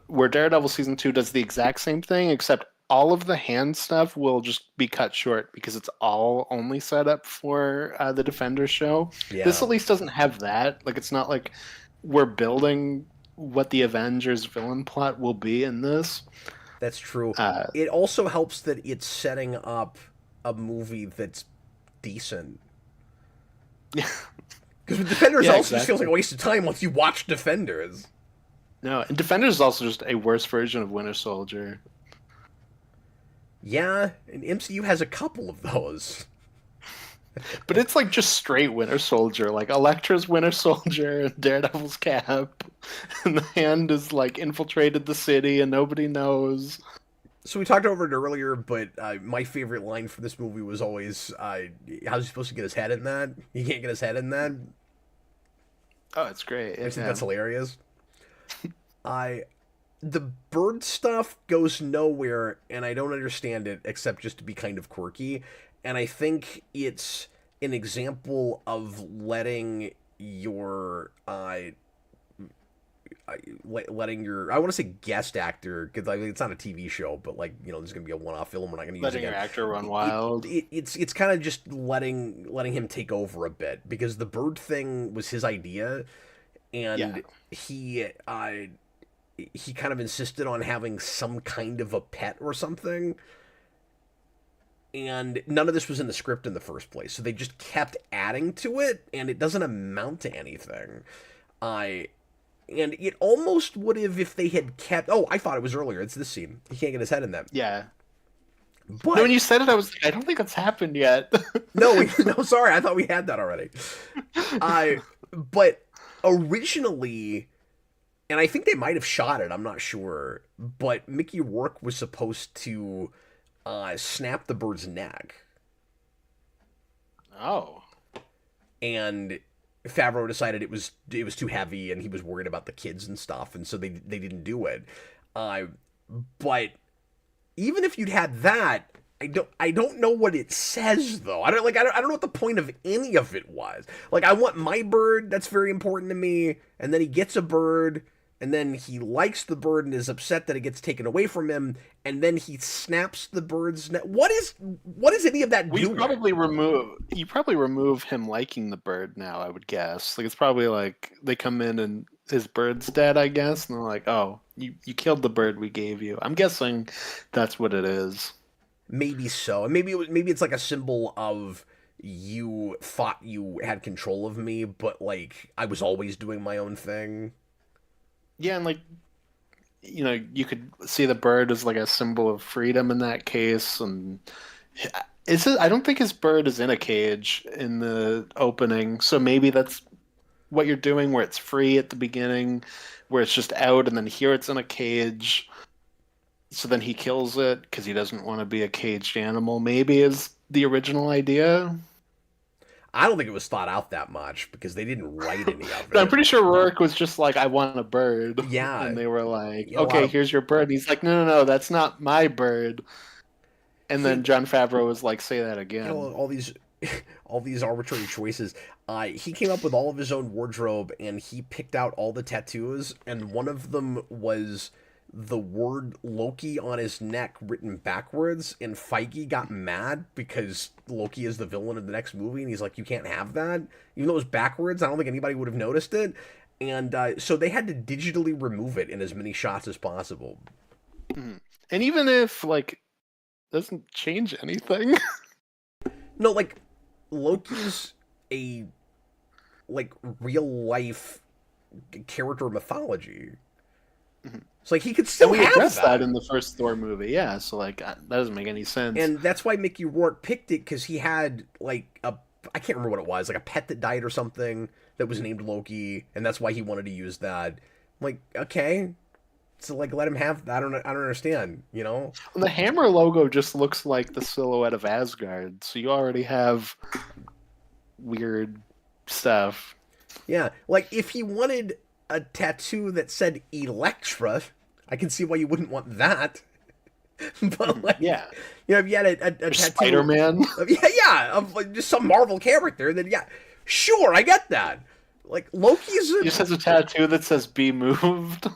Where Daredevil Season 2 does the exact same thing, except all of the hand stuff will just be cut short because it's all only set up for the Defenders show. Yeah. This at least doesn't have that. Like, it's not like we're building what the Avengers villain plot will be in this. That's true. It also helps that it's setting up a movie that's decent. Yeah. Because with Defenders also just feels like a waste of time once you watch Defenders. No, and Defenders is also just a worse version of Winter Soldier. Yeah, and MCU has a couple of those. But it's like just straight Winter Soldier, like Elektra's Winter Soldier and Daredevil's cap, and the Hand is like infiltrated the city and nobody knows. So we talked over it earlier, but my favorite line for this movie was always, how's he supposed to get his head in that? He can't get his head in that? Oh, it's great. I think that's hilarious. The bird stuff goes nowhere, and I don't understand it except just to be kind of quirky. And I think it's an example of letting your letting your, I want to say guest actor, because it's not a TV show, but like, you know, this is gonna be a one-off film. We're not gonna use letting your actor run wild. It's kind of just letting him take over a bit, because the bird thing was his idea, and he kind of insisted on having some kind of a pet or something. And none of this was in the script in the first place, so they just kept adding to it, and it doesn't amount to anything. And it almost would have if they had kept. Oh, I thought it was earlier. It's this scene. He can't get his head in that. Yeah. No, when But you said it, I was like, I don't think that's happened yet. no, no, sorry. I thought we had that already. But originally, and I think they might have shot it. I'm not sure. But Mickey Rourke was supposed to snap the bird's neck, Oh. and Favreau decided it was too heavy, and he was worried about the kids and stuff, and so they didn't do it. But even if you'd had that, I don't know what it says though. I don't know what the point of any of it was. Like, I want my bird, that's very important to me, and then he gets a bird, and then he likes the bird and is upset that it gets taken away from him, and then he snaps the bird's neck. What is any of that doing? You probably remove him liking the bird now, I would guess. Like, it's probably like they come in and his bird's dead, I guess, and they're like, "Oh, you killed the bird we gave you." I'm guessing that's what it is. Maybe so. And maybe it's like a symbol of you thought you had control of me, but like I was always doing my own thing. Yeah, and like, you could see the bird as like a symbol of freedom in that case, and I don't think his bird is in a cage in the opening, so maybe that's what you're doing, where it's free at the beginning, where it's just out, and then here it's in a cage. So then he kills it because he doesn't want to be a caged animal. Maybe is the original idea. I don't think it was thought out that much because they didn't write any of it. I'm pretty sure Rourke was just like, "I want a bird." Yeah, and they were like, you know, "Okay, here's your bird." And he's like, "No, that's not my bird." And then Jon Favreau was like, "Say that again." All these all these arbitrary choices. He came up with all of his own wardrobe, and he picked out all the tattoos, and one of them was the word Loki on his neck written backwards, and Feige got mad because Loki is the villain of the next movie, and he's like, you can't have that. Even though it was backwards, I don't think anybody would have noticed it. And so they had to digitally remove it in as many shots as possible. And even if, like, doesn't change anything. No, like, Loki's a, like, real-life character mythology. So, like, he could still and we have addressed that in the first Thor movie, yeah. So, like, that doesn't make any sense. And that's why Mickey Rourke picked it, because he had, like, I can't remember what it was, like a pet that died or something that was named Loki, and that's why he wanted to use that. I'm like, okay, so, like, let him have that. I don't understand, you know? Well, the hammer logo just looks like the silhouette of Asgard, so you already have weird stuff. Yeah, like, if he wanted a tattoo that said Electra, I can see why you wouldn't want that. But, like, yeah, you know, if you had a tattoo, Spider-Man, of like just some Marvel character, then yeah, sure, I get that. Like, Loki's he just has a tattoo that says "Be moved."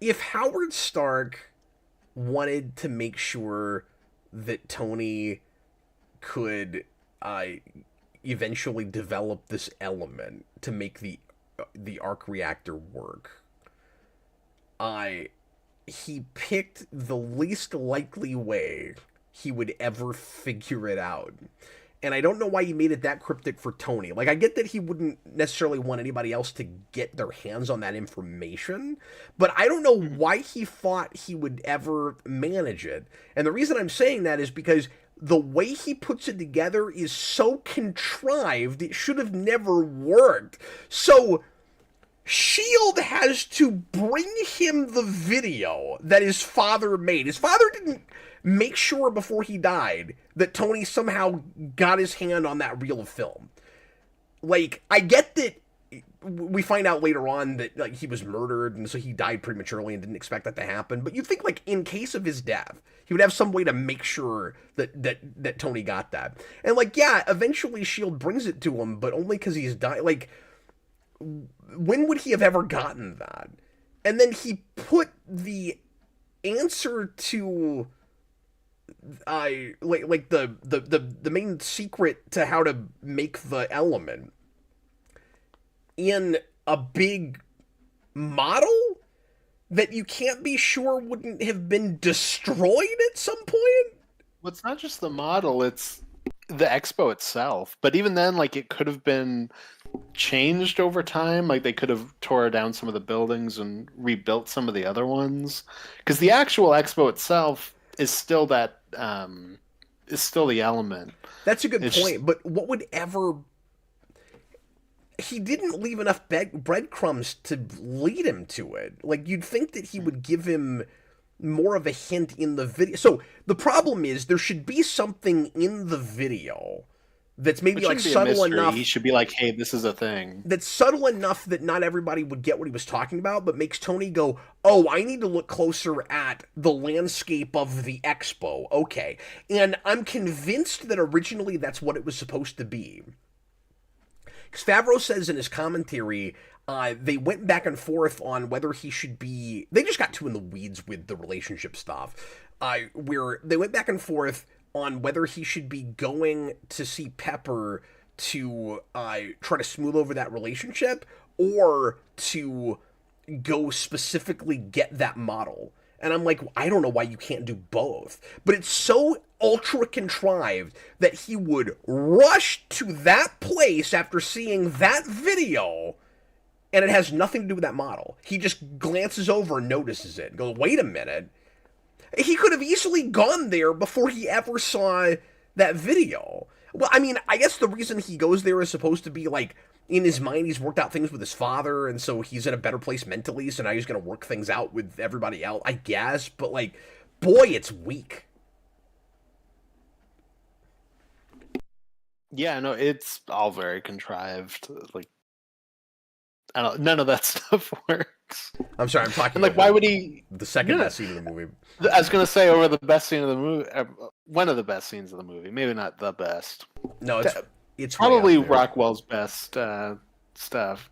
If Howard Stark wanted to make sure that Tony could eventually develop this element to make the arc reactor work, he picked the least likely way he would ever figure it out. And I don't know why he made it that cryptic for Tony. Like, I get that he wouldn't necessarily want anybody else to get their hands on that information, but I don't know why he thought he would ever manage it. And the reason I'm saying that is because the way he puts it together is so contrived, it should have never worked. So S.H.I.E.L.D. has to bring him the video that his father made. His father didn't make sure before he died that Tony somehow got his hand on that reel of film. Like, I get that we find out later on that, like, he was murdered, and so he died prematurely and didn't expect that to happen. But you'd think, like, in case of his death, he would have some way to make sure that Tony got that. And, like, yeah, eventually S.H.I.E.L.D. brings it to him, but only because he's died. Like, when would he have ever gotten that? And then he put the answer to like the main secret to how to make the element in a big model that you can't be sure wouldn't have been destroyed at some point. Well, it's not just the model, it's the expo itself. But even then, like it could have been changed over time. Like they could have tore down some of the buildings and rebuilt some of the other ones. Because the actual expo itself is still that is still the element. That's a good It's just point, but what would ever he didn't leave enough breadcrumbs to lead him to it. Like you'd think that he would give him more of a hint in the video. So the problem is there should be something in the video that's maybe it like shouldn't be a subtle mystery. enough He should be like, "Hey, this is a thing." that's subtle enough that not everybody would get what he was talking about, but makes Tony go, "Oh, I need to look closer at the landscape of the expo." Okay. And I'm convinced that originally that's what it was supposed to be. Because Favreau says in his commentary, they went back and forth on whether he should be. They just got too in the weeds with the relationship stuff. Where they went back and forth on whether he should be going to see Pepper to try to smooth over that relationship or to go specifically get that model. And I'm like, I don't know why you can't do both. But it's so ultra contrived that he would rush to that place after seeing that video, and it has nothing to do with that model. He just glances over and notices it and goes, wait a minute. He could have easily gone there before he ever saw that video. Well, I mean, I guess the reason he goes there is supposed to be like, in his mind, he's worked out things with his father, and so he's in a better place mentally, so now he's going to work things out with everybody else, I guess. But, like, boy, it's weak. Yeah, no, it's all very contrived. Like, I don't. None of that stuff works. I'm sorry, I'm talking And like, why would he? the second best scene of the movie. I was gonna say over the best scene of the movie, one of the best scenes of the movie. Maybe not the best. No, it's Probably way up there. Rockwell's best stuff.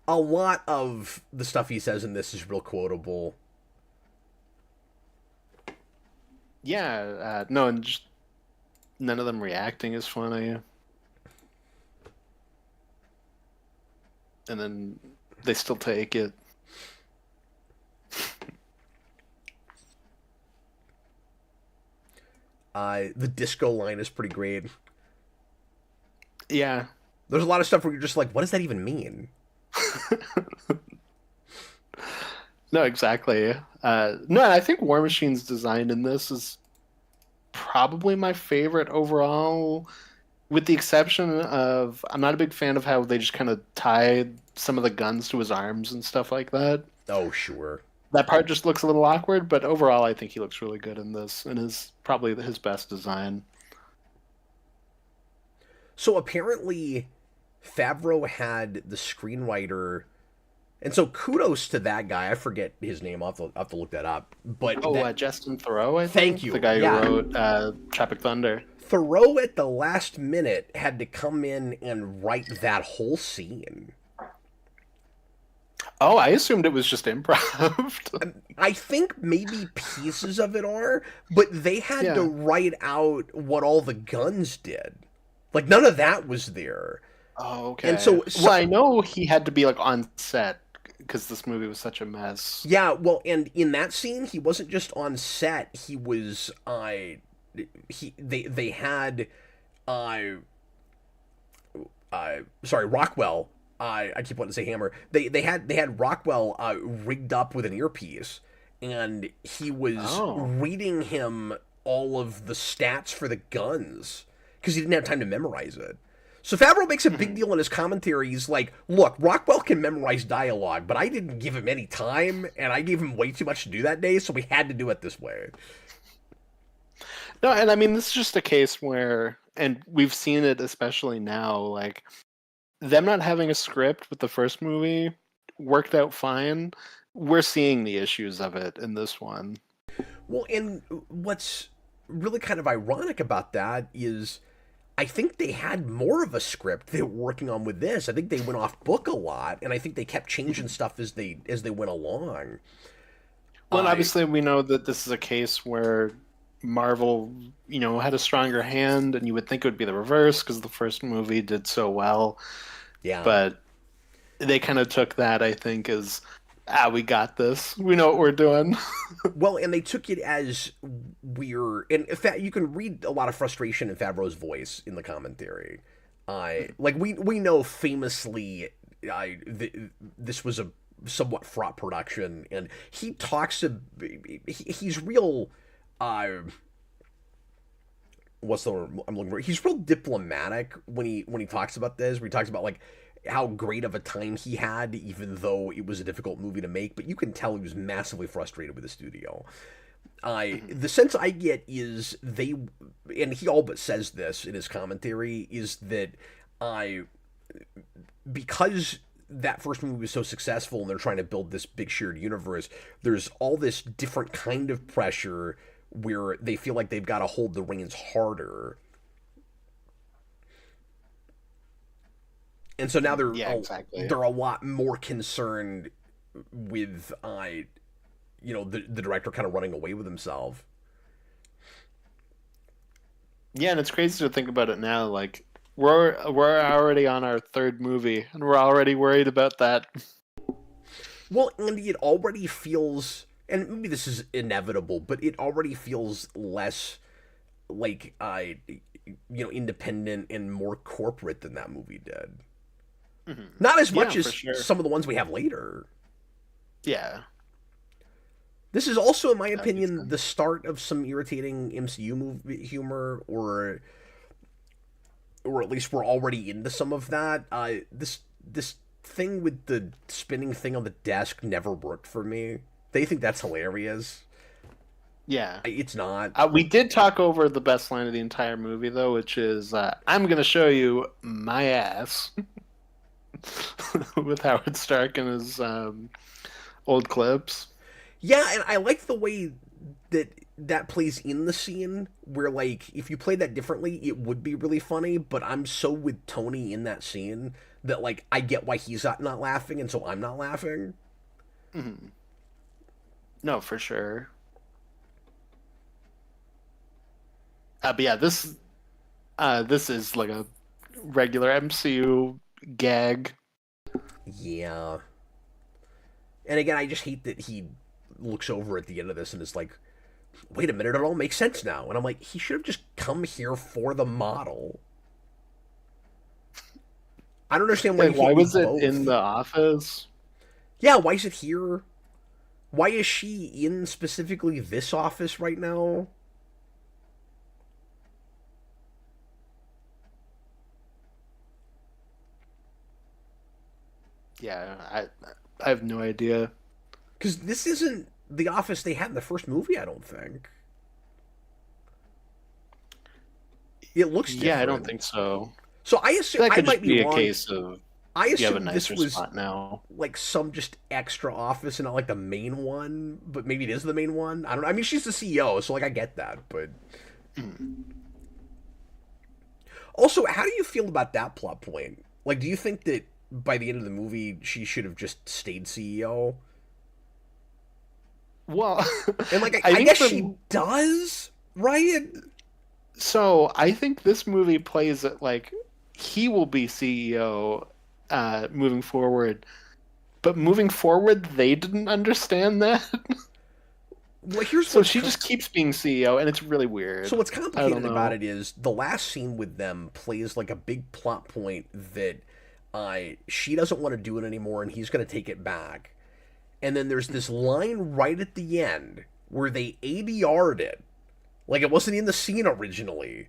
A lot of the stuff he says in this is real quotable. Yeah, no, and just none of them reacting is funny. And then they still take it. The disco line is pretty great. Yeah. There's a lot of stuff where you're just like, what does that even mean? No, exactly. No, I think War Machine's design in this is probably my favorite overall, with the exception of I'm not a big fan of how they just kind of tied some of the guns to his arms and stuff like that. Oh, sure. That part just looks a little awkward, but overall I think he looks really good in this and is probably his best design. So apparently, Favreau had the screenwriter, and so kudos to that guy. I forget his name. I'll have to look that up. But Justin Theroux, I think. Thank you. The guy who Yeah. wrote Tropic Thunder. Theroux at the last minute had to come in and write that whole scene. Oh, I assumed it was just improv. I think maybe pieces of it are, but they had to write out what all the guns did. Like, none of that was there. Oh, okay. And so well, I know he had to be like on set because this movie was such a mess. Yeah, well, and in that scene, he wasn't just on set. He was, they had, sorry, Rockwell. I keep wanting to say Hammer. They had Rockwell rigged up with an earpiece, and he was reading him all of the stats for the guns because he didn't have time to memorize it. So Favreau makes a big deal in his commentary. He's like, look, Rockwell can memorize dialogue, but I didn't give him any time, and I gave him way too much to do that day, so we had to do it this way. No, and I mean, this is just a case where, and we've seen it especially now, like, them not having a script with the first movie worked out fine. We're seeing the issues of it in this one. Well, and what's really kind of ironic about that is I think they had more of a script they were working on with this. I think they went off book a lot, and I think they kept changing stuff as they went along. Well, obviously we know that this is a case where Marvel, had a stronger hand, and you would think it would be the reverse because the first movie did so well. Yeah. But they kind of took that, I think, as We got this. We know what we're doing. Well, and they took it as we're, and in fact, you can read a lot of frustration in Favreau's voice in the commentary. Like we know famously, this was a somewhat fraught production, and he talks he's real. What's the word I'm looking for? He's real diplomatic when he talks about this. Where he talks about like how great of a time he had, even though it was a difficult movie to make. But you can tell he was massively frustrated with the studio. The sense I get is they, and he all but says this in his commentary, is that I, because that first movie was so successful and they're trying to build this big shared universe, there's all this different kind of pressure where they feel like they've got to hold the reins harder. And so now they're a lot more concerned with the director kind of running away with himself. Yeah, and it's crazy to think about it now. Like we're already on our third movie, and we're already worried about that. Well, Andy, it already feels, and maybe this is inevitable, but it already feels less like independent and more corporate than that movie did. Mm-hmm. Not as much as some of the ones we have later. Yeah. This is also, in my opinion, the start of some irritating MCU movie humor, or at least we're already into some of that. This thing with the spinning thing on the desk never worked for me. They think that's hilarious. Yeah. It's not. We did talk over the best line of the entire movie, though, which is, I'm going to show you my ass. With Howard Stark and his old clips. Yeah, and I like the way that plays in the scene, where, like, if you played that differently, it would be really funny, but I'm so with Tony in that scene that, like, I get why he's not laughing, and so I'm not laughing. Mm-hmm. No, for sure. But yeah, this is like a regular MCU gag. Yeah. And again, I just hate that he looks over at the end of this and is like, wait a minute, it all makes sense now. And I'm like, he should have just come here for the model. I don't understand why was it in the office? Yeah, why is it here? Why is she in specifically this office right now? Yeah, I have no idea. Because this isn't the office they had in the first movie, I don't think. It looks different. Yeah, I don't think so. So I assume that could I might be wrong. A case of I assume you have a nicer this was spot now. Like some just extra office and not like the main one, but maybe it is the main one. I don't know. I mean, she's the CEO, so like I get that, but also, how do you feel about that plot point? Like, do you think that by the end of the movie she should have just stayed CEO? Well, and like I guess she does, right? So I think this movie plays it like he will be CEO moving forward, but moving forward they didn't understand that. Well, so she just keeps being CEO, and it's really weird. So what's complicated about it is the last scene with them plays like a big plot point that she doesn't want to do it anymore, and he's going to take it back. And then there's this line right at the end where they ADR'd it, like it wasn't in the scene originally,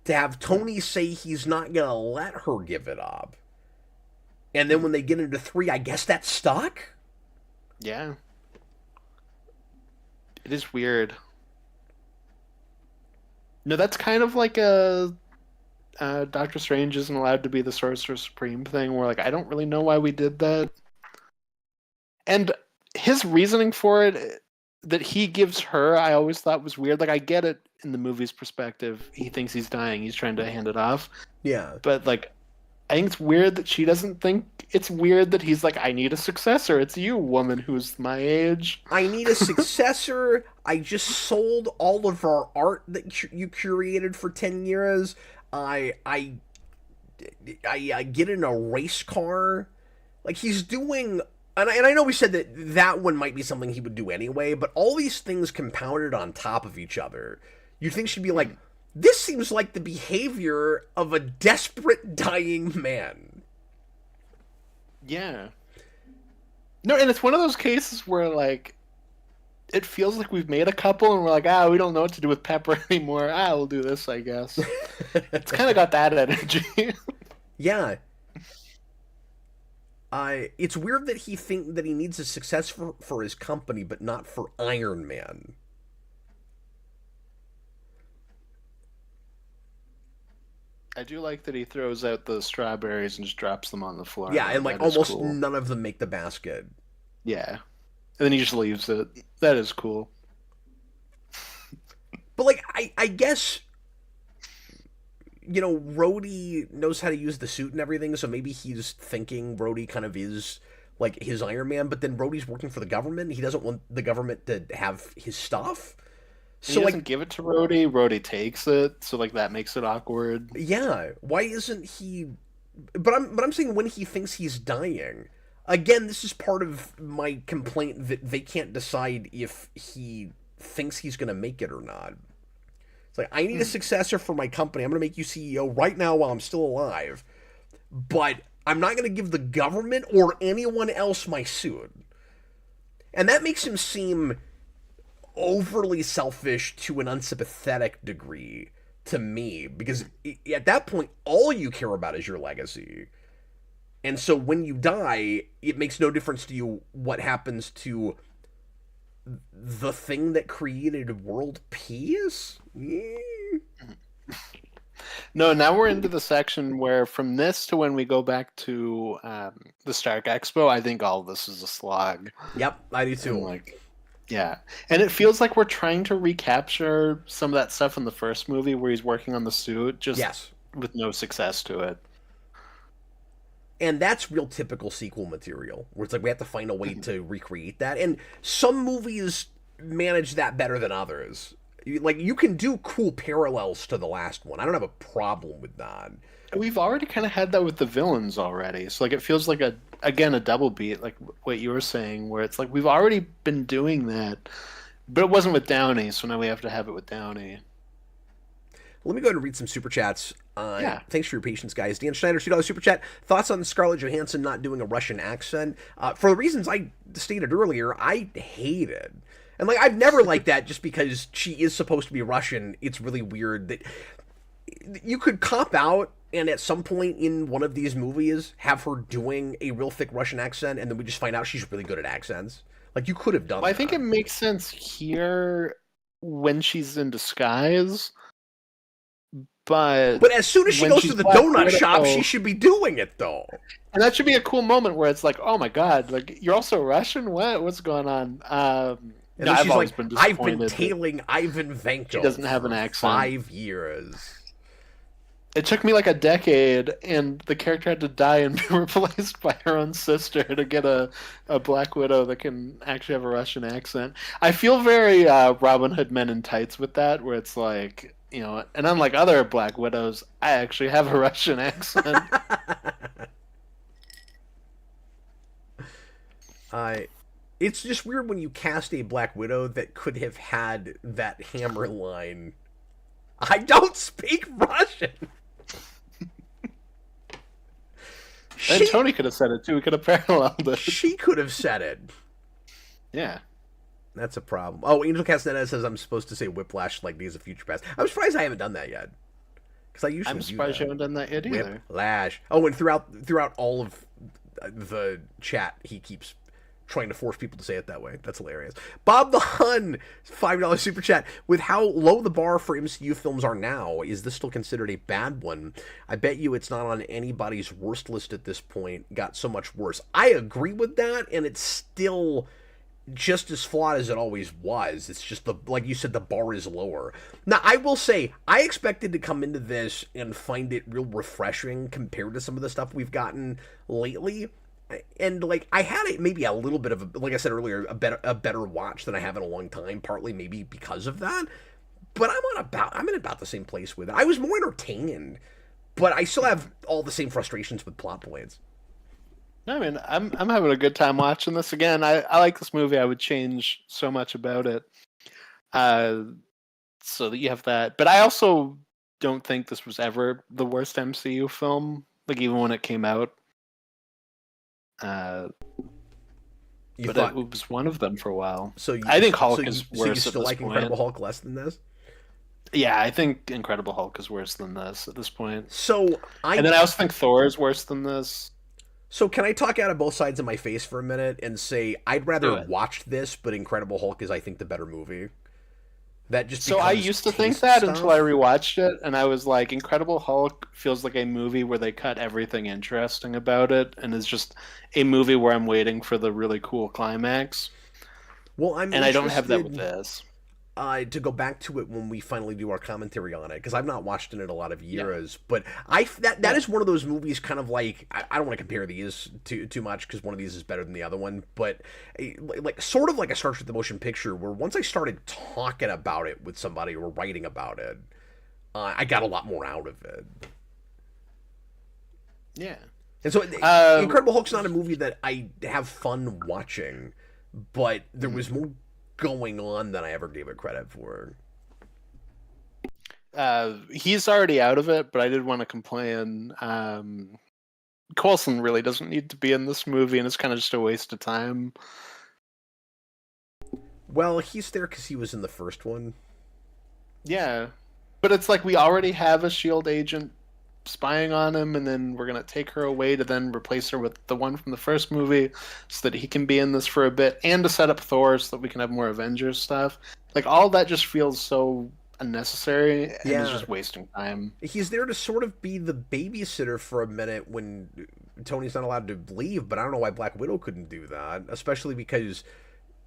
to have Tony say he's not going to let her give it up. And then when they get into 3, I guess that stuck? Yeah. It is weird. No, that's kind of like a Doctor Strange isn't allowed to be the Sorcerer Supreme thing, where like I don't really know why we did that. And his reasoning for it that he gives her, I always thought was weird. Like I get it in the movie's perspective. He thinks he's dying. He's trying to hand it off. Yeah. But like I think it's weird that she doesn't think it's weird that he's like, I need a successor. It's you, woman who's my age. I need a successor. I just sold all of our art that you curated for 10 years. I get in a race car. Like, he's doing and I know we said that that one might be something he would do anyway, but all these things compounded on top of each other, you'd think she'd be like, this seems like the behavior of a desperate, dying man. Yeah. No, and it's one of those cases where, like, it feels like we've made a couple and we're like, we don't know what to do with Pepper anymore. We'll do this, I guess. It's kind of got that energy. Yeah. It's weird that he needs a success for his company, but not for Iron Man. I do like that he throws out the strawberries and just drops them on the floor. Yeah, and like almost cool. none of them make the basket. Yeah. And then he just leaves it. That is cool. But like I guess, you know, Rhodey knows how to use the suit and everything, so maybe he's thinking Rhodey kind of is like his Iron Man, but then Rhodey's working for the government. He doesn't want the government to have his stuff. So he doesn't give it to Rhodey. Rhodey takes it, so like that makes it awkward. Yeah, why isn't he? But I'm saying when he thinks he's dying. Again, this is part of my complaint that they can't decide if he thinks he's going to make it or not. It's like, I need a successor for my company. I'm going to make you CEO right now while I'm still alive. But I'm not going to give the government or anyone else my suit. And that makes him seem overly selfish to an unsympathetic degree to me, because at that point all you care about is your legacy, and so when you die it makes no difference to you what happens to the thing that created world peace. No, now we're into the section where from this to when we go back to the Stark Expo, I think all of this is a slog. Yep, I do too. Like, yeah, and it feels like we're trying to recapture some of that stuff in the first movie where he's working on the suit, just with no success to it. And that's real typical sequel material, where it's like we have to find a way to recreate that. And some movies manage that better than others. Like, you can do cool parallels to the last one. I don't have a problem with that. We've already kind of had that with the villains already. So, like, it feels like, a double beat, like what you were saying, where it's like we've already been doing that, but it wasn't with Downey, so now we have to have it with Downey. Let me go ahead and read some super chats. Yeah. Thanks for your patience, guys. Dan Schneider, $2 super chat. Thoughts on Scarlett Johansson not doing a Russian accent? For the reasons I stated earlier, I hate it. And like, I've never liked that just because she is supposed to be Russian. It's really weird that you could cop out and at some point in one of these movies have her doing a real thick Russian accent, and then we just find out she's really good at accents. Like, you could have done that. I think it makes sense here when she's in disguise. But as soon as she goes to the donut shop, she should be doing it, though. And that should be a cool moment where it's like, oh my god, like, you're also Russian? What's going on? And no, she's like, I've been tailing Ivan Vanko. She doesn't have an accent. 5 years. It took me like a decade, and the character had to die and be replaced by her own sister to get a Black Widow that can actually have a Russian accent. I feel very Robin Hood Men in Tights with that, where it's like, you know, and unlike other Black Widows, I actually have a Russian accent. It's just weird when you cast a Black Widow that could have had that hammer line, I don't speak Russian. And Tony could have said it too. He could have paralleled it. She could have said it. Yeah. That's a problem. Oh, Angel Castaneda says I'm supposed to say Whiplash like Days of Future Past. I'm surprised I haven't done that yet. Because I usually I'm surprised you haven't done that yet either. Whiplash. Oh, and throughout all of the chat, he keeps trying to force people to say it that way. That's hilarious. Bob the Hun, $5 super chat. With how low the bar for MCU films are now, is this still considered a bad one? I bet you it's not on anybody's worst list at this point. Got so much worse. I agree with that, and it's still just as flawed as it always was. It's just, like you said, the bar is lower. Now, I will say, I expected to come into this and find it real refreshing compared to some of the stuff we've gotten lately. And like, I had maybe a little bit of like I said earlier, a better watch than I have in a long time, partly maybe because of that. But I'm in about the same place with it. I was more entertained, but I still have all the same frustrations with plot points. I mean, I'm having a good time watching this again. I like this movie. I would change so much about it. Uh, so that you have that, but I also don't think this was ever the worst MCU film. Like even when it came out, uh, You but it thought was one of them for a while. so? You I think so Hulk you is so you worse at still this like point. Incredible Hulk less than this? Yeah, I think Incredible Hulk is worse than this at this point. So And I then I also think Thor is worse than this. so can I talk out of both sides of my face for a minute and say I'd rather Do it. watch this, but Incredible Hulk is I think the better movie. That just So I becomes used to think taste that until I stuff. rewatched it, and I was like, Incredible Hulk feels like a movie where they cut everything interesting about it, and is just a movie where I'm waiting for the really cool climax. Well, I'm And I don't have that with interested this. to go back to it when we finally do our commentary on it because I've not watched it in a lot of Yeah. years. But that Yeah. is one of those movies, kind of like I don't want to compare these too much because one of these is better than the other one. But like sort of like a Star Trek: The Motion Picture, where once I started talking about it with somebody or writing about it, I got a lot more out of it. Yeah. And so, Uh, Incredible Hulk's not a movie that I have fun watching, but there was more going on than I ever gave it credit for. he's already out of it, but I did want to complain. Coulson really doesn't need to be in this movie, and it's kind of just a waste of time. Well, he's there because he was in the first one. Yeah, but it's like we already have a Shield agent spying on him, and then we're gonna take her away to then replace her with the one from the first movie, so that he can be in this for a bit, and to set up Thor so that we can have more Avengers stuff. Like all that just feels so unnecessary and is Yeah. just wasting time. He's there to sort of be the babysitter for a minute when Tony's not allowed to leave, but I don't know why Black Widow couldn't do that, especially because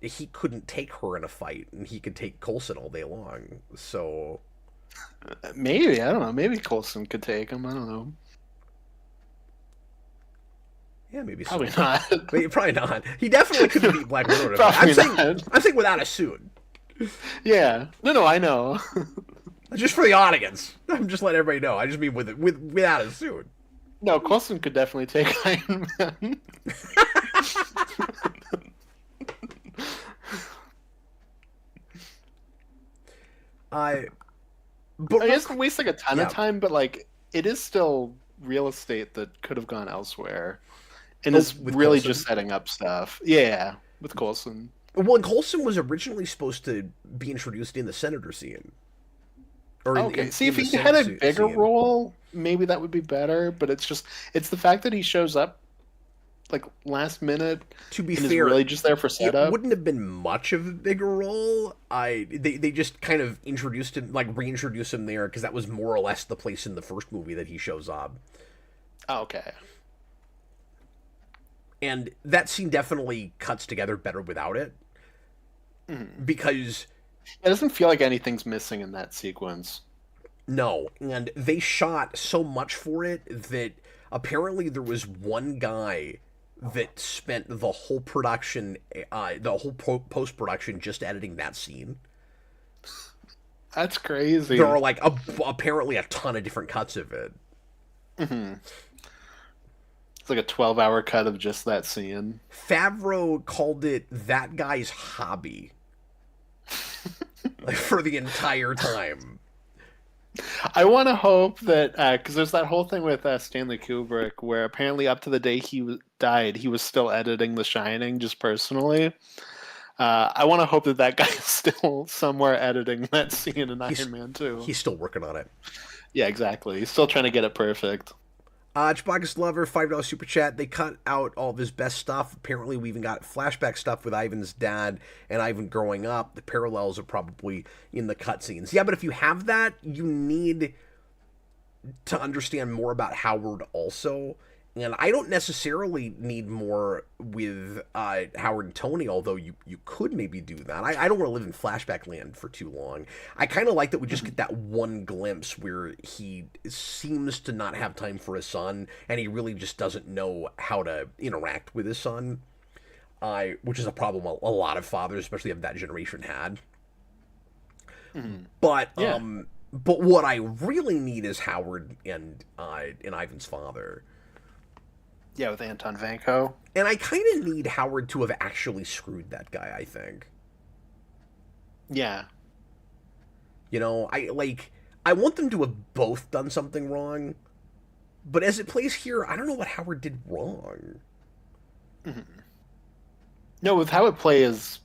he couldn't take her in a fight, and he could take Coulson all day long. So, Maybe I don't know. Maybe Coulson could take him. I don't know. yeah, maybe so. Probably not. But probably not. He definitely couldn't beat Black Widow. Probably not. I'm saying without a suit. Yeah. No, I know. Just for the audience. I'm just letting everybody know. I just mean without a suit. No, Coulson could definitely take Iron Man. I but I guess it wastes like a ton Yeah. of time, but like it is still real estate that could have gone elsewhere, and Oh, is with really Coulson? just setting up stuff. Yeah, with Coulson. Well, and Coulson was originally supposed to be introduced in the senator scene. Or Okay, see in if the he had a Senate bigger scene. role, maybe that would be better. But it's the fact that he shows up like last minute To be and is fair, really just there for it setup. wouldn't have been much of a bigger role. They just kind of introduced him, like reintroduced him there because that was more or less the place in the first movie that he shows up. Oh, okay. And that scene definitely cuts together better without it because It doesn't feel like anything's missing in that sequence. no, and they shot so much for it that apparently there was one guy that spent the whole production, the whole post production, just editing that scene. That's crazy. There are like apparently a ton of different cuts of it. It's like a 12-hour cut of just that scene. Favreau called it that guy's hobby, like for the entire time. I want to hope that because there's that whole thing with Stanley Kubrick where apparently up to the day died, he was still editing The Shining just personally. I want to hope that that guy is still somewhere editing that scene in Iron Man 2. He's still working on it. Yeah, exactly. He's still trying to get it perfect. Chewbacca's Lover, $5 super chat. They cut out all of his best stuff. Apparently, we even got flashback stuff with Ivan's dad and Ivan growing up. The parallels are probably in the cutscenes. Yeah, but if you have that, you need to understand more about Howard also. And I don't necessarily need more with Howard and Tony, although you could maybe do that. I don't want to live in flashback land for too long. I kind of like that we just get that one glimpse where he seems to not have time for his son, and he really just doesn't know how to interact with his son, which is a problem a lot of fathers, especially of that generation, had. But Yeah. but what I really need is Howard and Ivan's father. Yeah, with Anton Vanko. And I kind of need Howard to have actually screwed that guy, I think. Yeah. You know, I want them to have both done something wrong, but as it plays here, I don't know what Howard did wrong. Mm-hmm. No, with how it plays,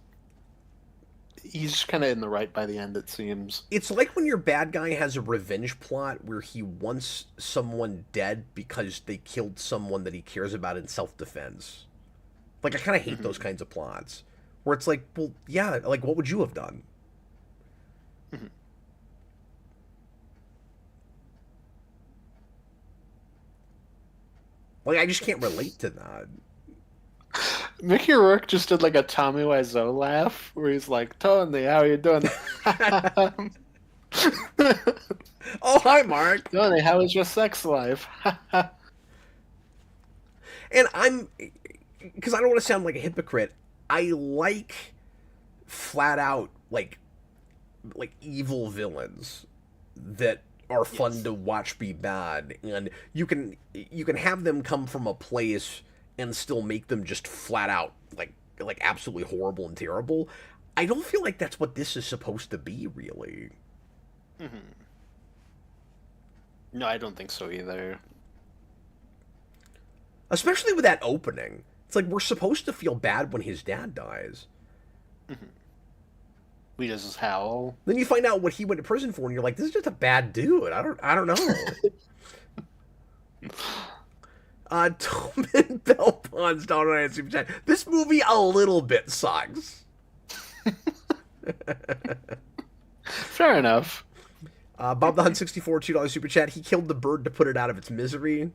he's just kind of in the right by the end, it seems. It's like when your bad guy has a revenge plot where he wants someone dead because they killed someone that he cares about in self-defense. Like, I kind of hate those kinds of plots. Where it's like, well, yeah, like, what would you have done? Mm-hmm. Like, I just can't relate to that. Mickey Rourke just did like a Tommy Wiseau laugh where he's like, Tony, how are you doing? Oh, hi, Mark. Tony, how is your sex life? And I'm, because I don't want to sound like a hypocrite, I like flat out, like evil villains that are fun to watch be bad, and you can have them come from a place and still make them just flat out like absolutely horrible and terrible. I don't feel like that's what this is supposed to be, really. Mm-hmm. No, I don't think so either. Especially with that opening. It's like we're supposed to feel bad when his dad dies. Mm-hmm. We just howl. Then you find out what he went to prison for, and you're like, "This is just a bad dude." I don't know. Tobin Belpont's $1 super chat. This movie a little bit sucks. Fair enough. Bob the Hunt 64 $2 super chat. He killed the bird to put it out of its misery.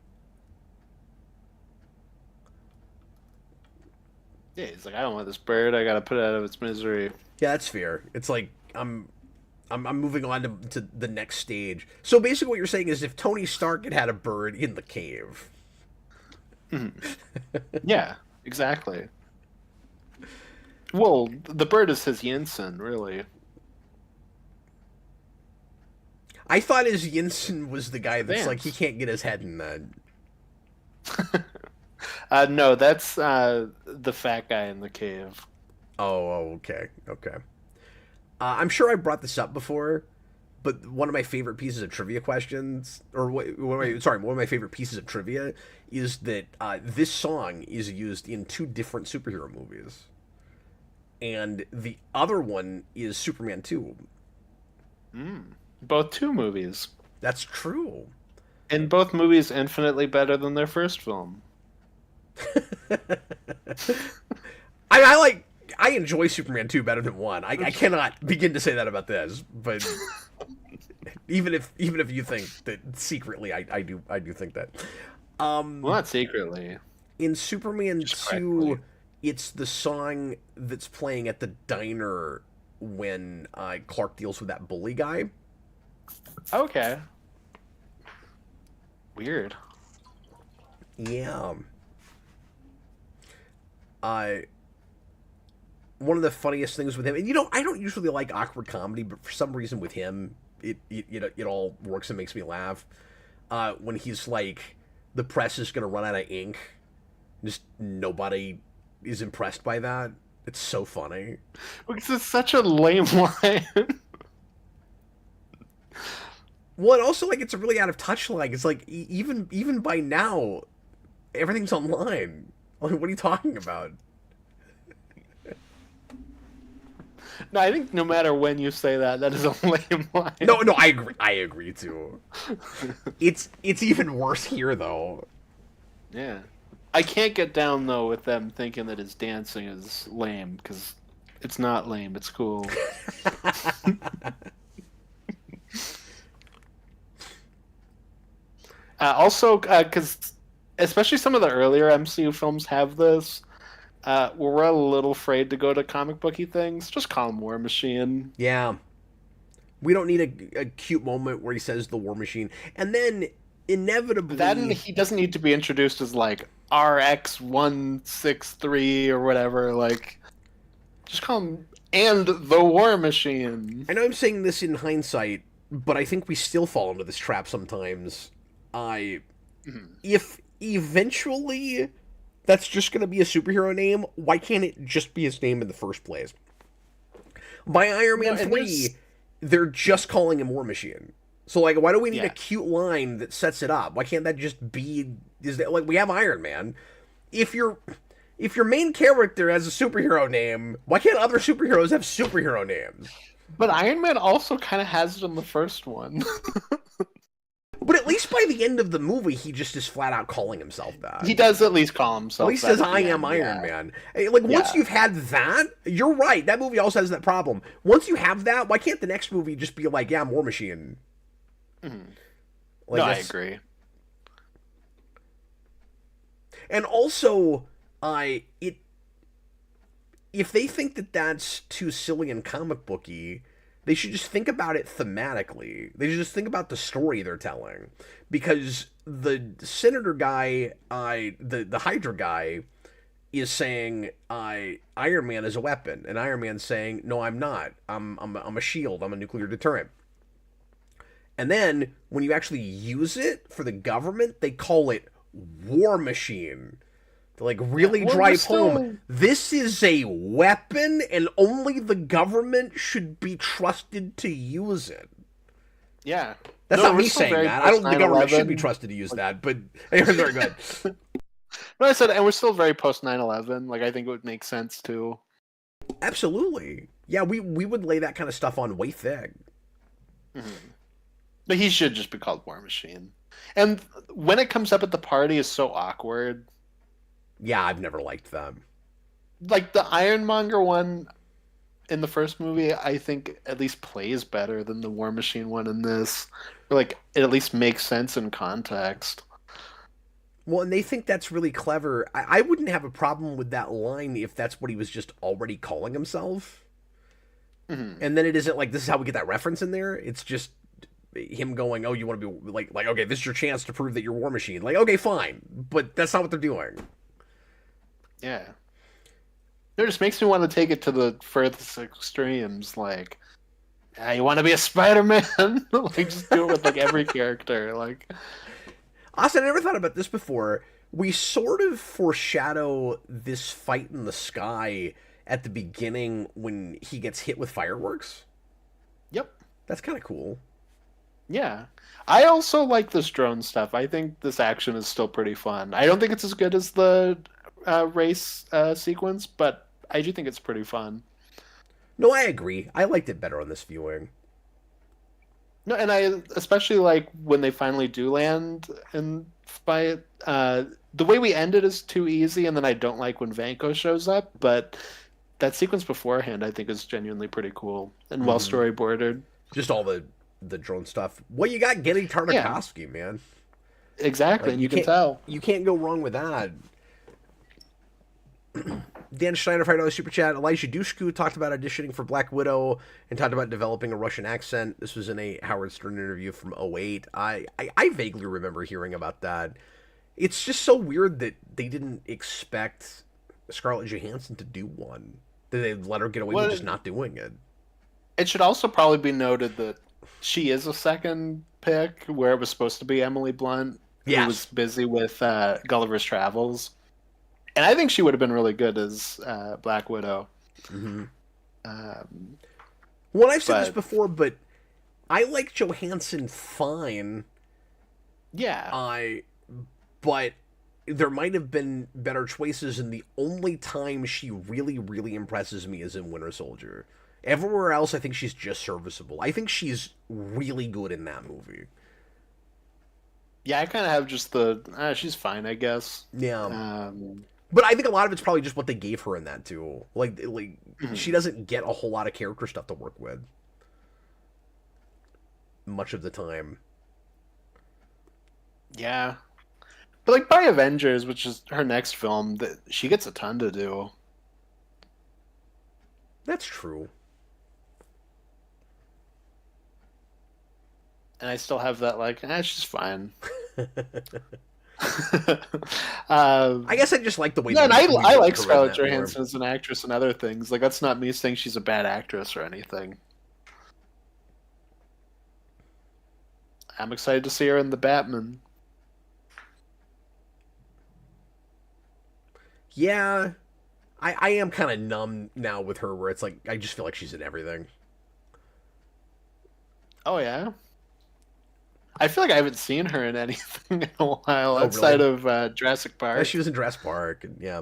Yeah, he's like, I don't want this bird. I gotta put it out of its misery. Yeah, that's fair. It's like I'm moving on to the next stage. So basically, what you're saying is, if Tony Stark had a bird in the cave. Yeah, exactly. Well, the bird is his Yinsen, really. I thought his Yinsen was the guy that's like he can't get his head in that. No, that's the fat guy in the cave. Oh, okay. I'm sure I brought this up before, but one of my favorite pieces of trivia questions, or one of my favorite pieces of trivia is that this song is used in 2 different superhero movies, and the other one is Superman 2. Both 2 movies. That's true. And both movies infinitely better than their first film. I enjoy Superman 2 better than 1. I cannot begin to say that about this, but even if you think that secretly, I do think that. Well, not secretly. In Superman 2, correctly. It's the song that's playing at the diner when Clark deals with that bully guy. Okay. Weird. Yeah. One of the funniest things with him, and I don't usually like awkward comedy, but for some reason with him, it all works and makes me laugh. When he's like, the press is gonna run out of ink, just nobody is impressed by that. It's so funny Because it's such a lame line. Well, and also like it's a really out of touch line. It's like even by now, everything's online. Like, what are you talking about? No, I think no matter when you say that, that is a lame line. No, I agree too. It's even worse here though. Yeah. I can't get down though with them thinking that his dancing is lame, because it's not lame, it's cool. Also, because especially some of the earlier MCU films have this, where we're a little afraid to go to comic booky things. Just call him War Machine. Yeah. We don't need a cute moment where he says the War Machine. And then, inevitably... Then he doesn't need to be introduced as, like, RX-163 or whatever. Like, just call him... And the War Machine. I know I'm saying this in hindsight, but I think we still fall into this trap sometimes. If eventually that's just going to be a superhero name. Why can't it just be his name in the first place? By Iron No, Man and 3, they're just calling him War Machine. So, like, why do we need a yeah. cute line that sets it up? Why can't that just be... Is that, like, we have Iron Man. If your if your main character has a superhero name, why can't other superheroes have superhero names? But Iron Man also kind of has it in the first one. But at least by the end of the movie, he just is flat out calling himself that. He does at least call At himself least that says, at I the am end, Iron yeah. Man. Like, once Yeah. you've had that, you're right. That movie also has that problem. Once you have that, why can't the next movie just be like, yeah, I'm War Machine? Mhm. Like, No, I agree. And also, I it if they think that that's too silly and comic booky, they should just think about it thematically. They should just think about the story they're telling, because the senator guy, the Hydra guy, is saying, Iron Man is a weapon, and Iron Man's saying, no, I'm not. I'm a shield. I'm a nuclear deterrent. And then when you actually use it for the government, they call it War Machine. To like really Well, we're drive still home, this is a weapon, and only the government should be trusted to use it. yeah. That's No, not we're me still saying very that. I don't think the government should be 9/11. trusted to use that, but it was very good. But I said, and we're still very post 9/11. Like, I think it would make sense too. Absolutely. Yeah, we would lay that kind of stuff on way thick. Mhm. But he should just be called War Machine. And when it comes up at the party, is so awkward. Yeah, I've never liked them. Like the Ironmonger one in the first movie, I think at least plays better than the War Machine one in this. Or like it at least makes sense in context. Well, and they think that's really clever. I wouldn't have a problem with that line if that's what he was just already calling himself. Mhm. And then it isn't like this is how we get that reference in there. It's just him going, "Oh, you want to be like okay, this is your chance to prove that you're War Machine." Like, okay, fine, but that's not what they're doing. Yeah. It just makes me want to take it to the furthest extremes. Like, you want to be a Spider-Man? Like, just do it with like every character. Like, Austin, I never thought about this before. We sort of foreshadow this fight in the sky at the beginning when he gets hit with fireworks. yep. That's kind of cool. Yeah. I also like this drone stuff. I think this action is still pretty fun. I don't think it's as good as the race sequence, but I do think it's pretty fun. No, I agree. I liked it better on this viewing. No, and I especially like when they finally do land and fight. The way we end it is too easy, and then I don't like when Vanko shows up. But that sequence beforehand, I think, is genuinely pretty cool and well Mm-hmm. storyboarded. Just all the drone stuff. Well, you got Getty Yeah, Tartakovsky, man. exactly, Like and you can tell. you can't go wrong with that. Dan Schneider, $5 super chat. Elijah Dushku talked about auditioning for Black Widow and talked about developing a Russian accent. This was in a Howard Stern interview from '08. I vaguely remember hearing about that. It's just so weird that they didn't expect Scarlett Johansson to do one. That they let her get away with Well, just not doing it. it should also probably be noted that she is a second pick, where it was supposed to be Emily Blunt, who was Yes. busy with Gulliver's Travels, and I think she would have been really good as Black Widow. Mm-hmm. Um, Well, I've said this but before, but I like Johansson fine. yeah, I, but there might have been better choices, and the only time she really impresses me is in Winter Soldier. Everywhere else, I think she's just serviceable. I think she's really good in that movie. yeah, I kind of have just the she's fine, I guess. Yeah, Um, but I think a lot of it's probably just what they gave her in that too. Like she mhm. doesn't get a whole lot of character stuff to work with much of the time. Yeah, but like by Avengers, which is her next film, that she gets a ton to do. That's true. And I still have that like, she's fine. I guess I just like the way No, and they I wrote like her in Scarlett that more. Johansson as an actress and other things. Like that's not me saying she's a bad actress or anything. I'm excited to see her in the Batman. Yeah, I am kind of numb now with her, where it's like I just feel like she's in everything. Oh yeah. I feel like I haven't seen her in anything in a while Oh, outside really? of Jurassic Yeah, she Park. was in Jurassic Park, and yeah.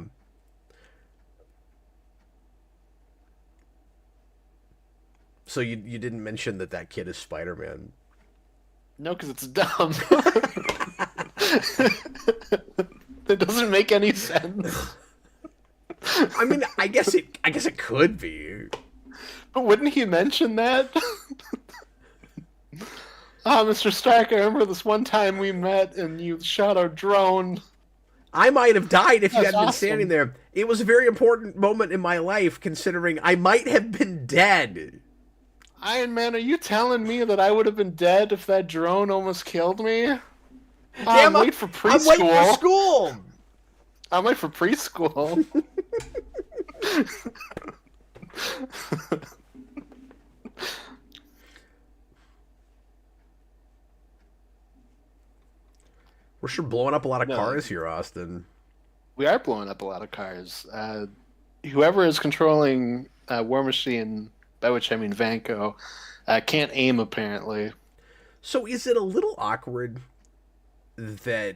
So you didn't mention that kid is Spider Man. No, because it's dumb. It doesn't make any sense. I mean, I guess it could be. But wouldn't he mention that? Ah, Mr. Stark, I remember this one time we met and you shot our drone. I might have died if you That's hadn't been standing awesome. there. It was a very important moment in my life, considering I might have been dead. Iron Man, are you telling me that I would have been dead if that drone almost killed me? Ah, I'm Damn, late for I'm late for preschool. school. I'm late for preschool. We're sure blowing up a lot of No, cars here, Austin. we are blowing up a lot of cars. Whoever is controlling War Machine, by which I mean Vanko, can't aim apparently. So is it a little awkward that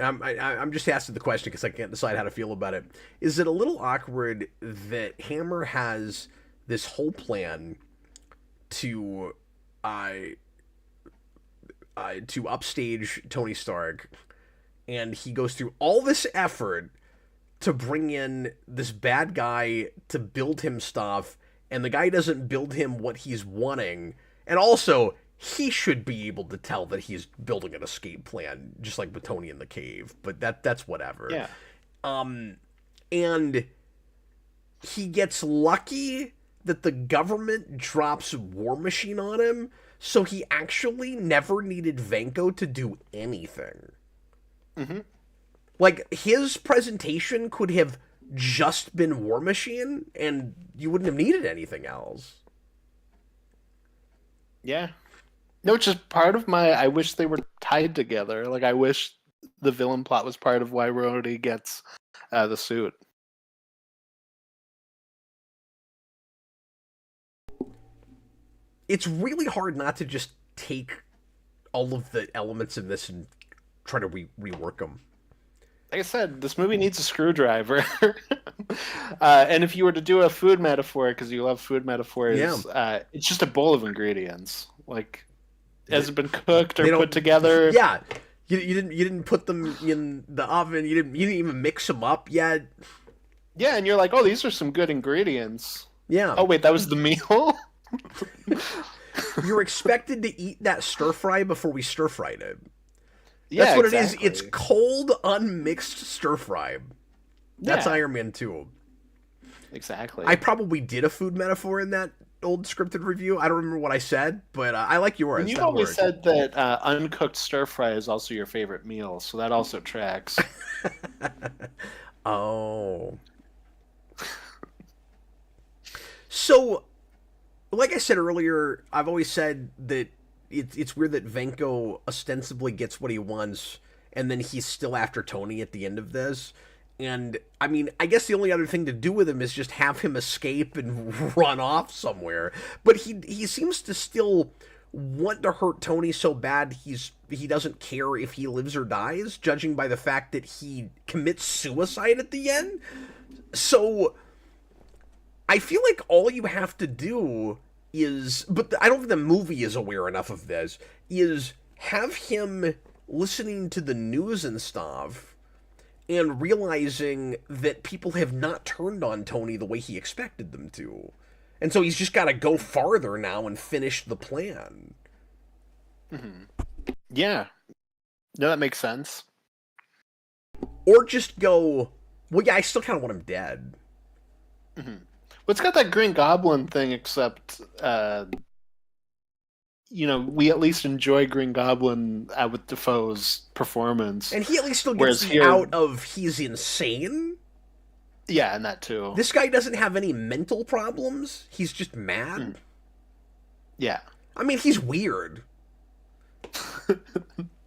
I'm just asking the question because I can't decide how to feel about it. Is it a little awkward that Hammer has this whole plan to uh, to upstage Tony Stark, and he goes through all this effort to bring in this bad guy to build him stuff, and the guy doesn't build him what he's wanting, and also he should be able to tell that he's building an escape plan, just like with Tony in the cave. But that's whatever. Yeah. And he gets lucky that the government drops War Machine on him, so he actually never needed Vanko to do anything. Mm-hmm. Like, his presentation could have just been War Machine, and you wouldn't have needed anything else. Yeah. No, it's just part of my. I wish they were tied together. Like, I wish the villain plot was part of why Rhodey gets the suit. It's really hard not to just take all of the elements of this and try to rework them. Like I said, this movie needs a screwdriver. And if you were to do a food metaphor, because you love food metaphors, it's just a bowl of ingredients. Like, has it been cooked or put together? Yeah, you didn't put them in the oven. You didn't even mix them up yet. Yeah, and you're like, oh, these are some good ingredients. Yeah. Oh wait, that was the meal. You're expected to eat that stir fry before we stir fried it. Yeah, That's what exactly. it is. It's cold, unmixed stir fry. That's Yeah. Iron Man 2. Exactly. I probably did a food metaphor in that old scripted review. I don't remember what I said, but I like yours. And you That always worked. said that uncooked stir fry is also your favorite meal, so that also tracks. Oh. So, like I said earlier, I've always said that it's weird that Venko ostensibly gets what he wants, and then he's still after Tony at the end of this. And, I mean, I guess the only other thing to do with him is just have him escape and run off somewhere. But he seems to still want to hurt Tony so bad he doesn't care if he lives or dies, judging by the fact that he commits suicide at the end. So I feel like all you have to do is, but I don't think the movie is aware enough of this, is have him listening to the news and stuff and realizing that people have not turned on Tony the way he expected them to. And so he's just got to go farther now and finish the plan. Mm-hmm. Yeah. No, that makes sense. Or just go, well, yeah, I still kind of want him dead. Mm-hmm. Well, it's got that Green Goblin thing, except, we at least enjoy Green Goblin with Defoe's performance. And he at least still gets out of he's insane. Yeah, and that too. This guy doesn't have any mental problems. He's just mad. Mm. Yeah. I mean, he's weird.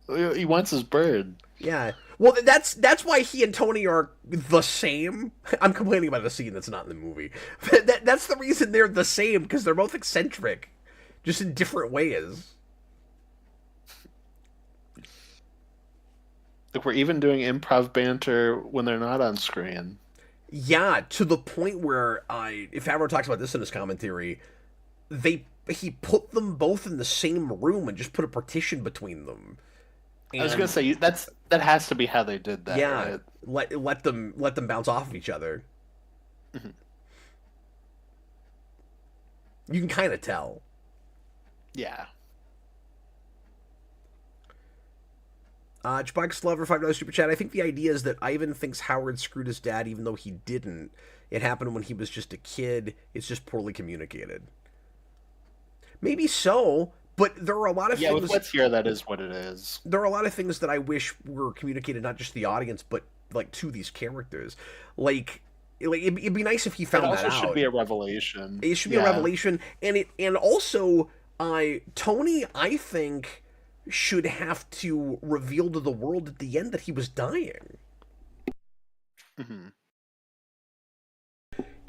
He wants his bird. Yeah. Well, that's why he and Tony are the same. I'm complaining about a scene that's not in the movie. That's the reason they're the same, because they're both eccentric, just in different ways. Like, we're even doing improv banter when they're not on screen. Yeah, to the point where if Favreau talks about this in his commentary, he put them both in the same room and just put a partition between them. And, I was gonna say that has to be how they did that. Yeah, right? let them bounce off of each other. Mm-hmm. You can kind of tell. Yeah. Chewbacca's Lover, $5 super chat. I think the idea is that Ivan thinks Howard screwed his dad even though he didn't. It happened when he was just a kid. It's just poorly communicated. Maybe so, but there are a lot of things... Yeah, with Let's Hear, that is what it is. There are a lot of things that I wish were communicated not just to the audience, but like to these characters. Like it'd be nice if he found that out. It also should be a revelation. It should be a revelation, and also Tony, I think, should have to reveal to the world at the end that he was dying. Mm-hmm.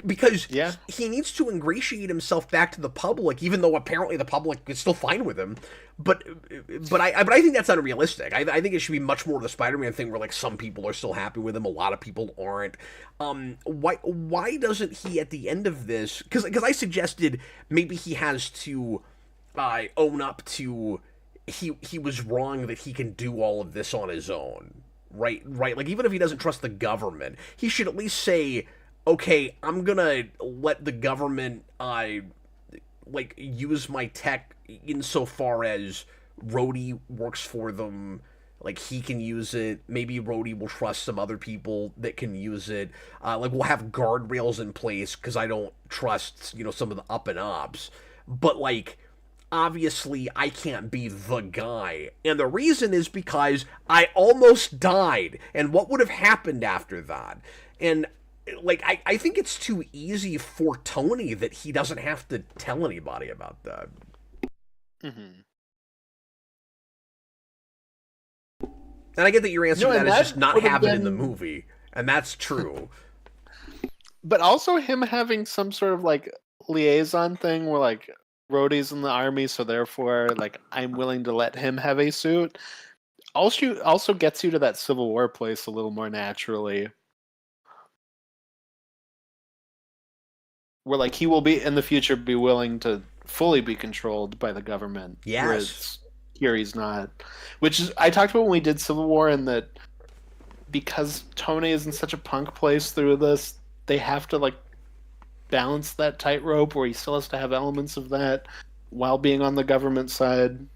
Because he needs to ingratiate himself back to the public, even though apparently the public is still fine with him. But I think that's unrealistic. I think it should be much more the Spider-Man thing, where like some people are still happy with him, a lot of people aren't. Why doesn't he at the end of this? Because I suggested maybe he has to own up to he was wrong, that he can do all of this on his own. Right. Like, even if he doesn't trust the government, he should at least say, okay, I'm gonna let the government use my tech insofar as Rhodey works for them. Like, he can use it. Maybe Rhodey will trust some other people that can use it. We'll have guardrails in place because I don't trust, some of the up and ups. But obviously I can't be the guy. And the reason is because I almost died. And what would have happened after that? And I think it's too easy for Tony that he doesn't have to tell anybody about that. Mm-hmm. And I get that your answer to that is just not have it in the movie. And that's true. But also him having some sort of liaison thing where Rhodey's in the army, so therefore I'm willing to let him have a suit. Also gets you to that Civil War place a little more naturally. Where he will be in the future be willing to fully be controlled by the government. Yes. Whereas here he's not. Which is, I talked about when we did Civil War, and that because Tony is in such a punk place through this, they have to balance that tightrope where he still has to have elements of that while being on the government side.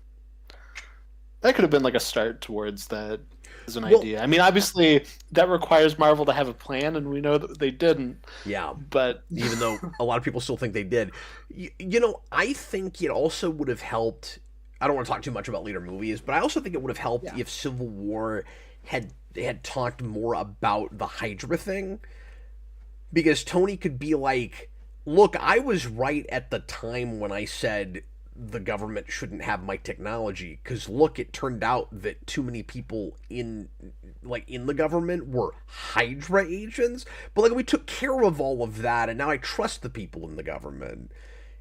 That could have been a start towards that as an idea. I mean, obviously that requires Marvel to have a plan, and we know that they didn't. Yeah, but even though a lot of people still think they did, I think it also would have helped. I don't want to talk too much about later movies, but I also think it would have helped if Civil War had talked more about the Hydra thing, because Tony could be like, "Look, I was right at the time when I said the government shouldn't have my technology, because look, it turned out that too many people in the government were Hydra agents, but we took care of all of that, and now I trust the people in the government."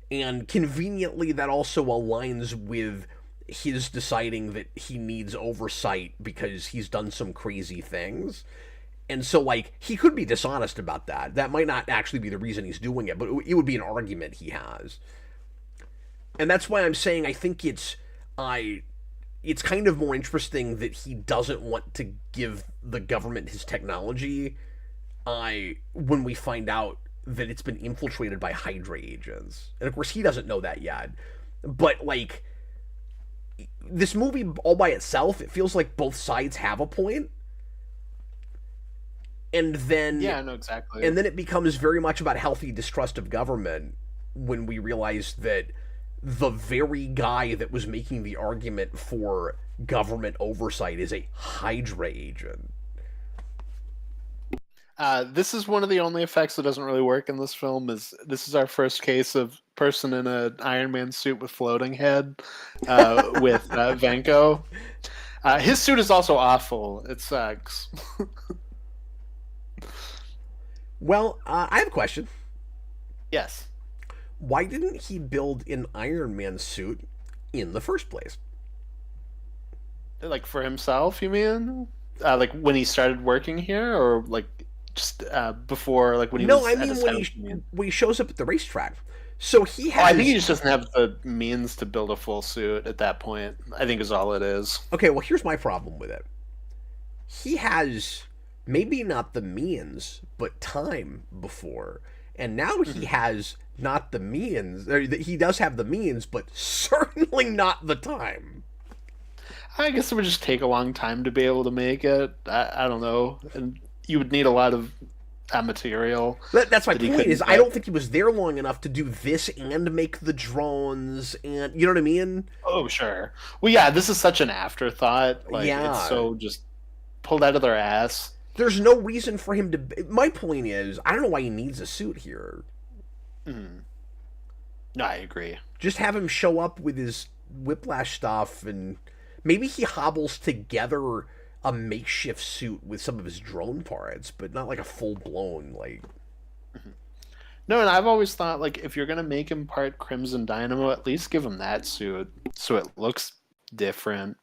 And conveniently that also aligns with his deciding that he needs oversight because he's done some crazy things. And so he could be dishonest about that. That might not actually be the reason he's doing it, but it would be an argument he has. And that's why I'm saying I think it's kind of more interesting that he doesn't want to give the government his technology when we find out that it's been infiltrated by Hydra agents. And of course he doesn't know that yet. But this movie all by itself, it feels like both sides have a point. And then yeah, I know exactly. And then it becomes very much about healthy distrust of government when we realize that the very guy that was making the argument for government oversight is a Hydra agent. This is one of the only effects that doesn't really work in this film. This is our first case of person in an Iron Man suit with floating head with Vanko. His suit is also awful. It sucks. Well, I have a question. Yes. Why didn't he build an Iron Man suit in the first place? Like for himself, you mean? Like when he started working here, or like just before, like when he No, was I at mean his when house? he You mean? when he shows up at the racetrack. So he Oh, I think he has. just doesn't have the means to build a full suit at that point. I think is all it is. Okay, well here's my problem with it. He has maybe not the means, but time before, and now he Mhm. has not the means. Or he does have the means, but certainly not the time. I guess it would just take a long time to be able to make it. I don't know, and you would need a lot of material That's my that he point. Is couldn't I get. don't think he was there long enough to do this and make the drones, and you know what I mean? Oh, sure. Well, yeah, this is such an afterthought. Like it's Yeah. so just pulled out of their ass. There's no reason for him to. My point is, I don't know why he needs a suit here. Mm. No, I agree. Just have him show up with his whiplash stuff, and maybe he hobbles together a makeshift suit with some of his drone parts, but not like a full blown like. Mhm. No, and I've always thought like if you're gonna make him part Crimson Dynamo, at least give him that suit so it looks different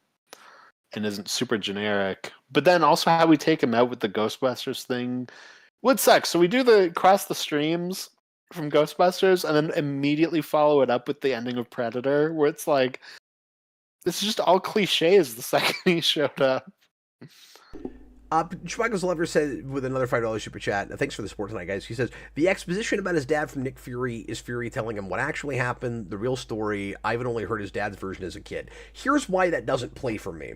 and isn't super generic. But then also how we take him out with the Ghostbusters thing would suck. So we do the cross the streams from Ghostbusters and then immediately follow it up with the ending of Predator, where it's like this is just all cliches the second he showed up. Chewbacca's Lover said with another $5 super chat. Thanks for the support tonight, guys. He says the exposition about his dad from Nick Fury is Fury telling him what actually happened, the real story. Ivan only heard his dad's version as a kid. Here's why that doesn't play for me.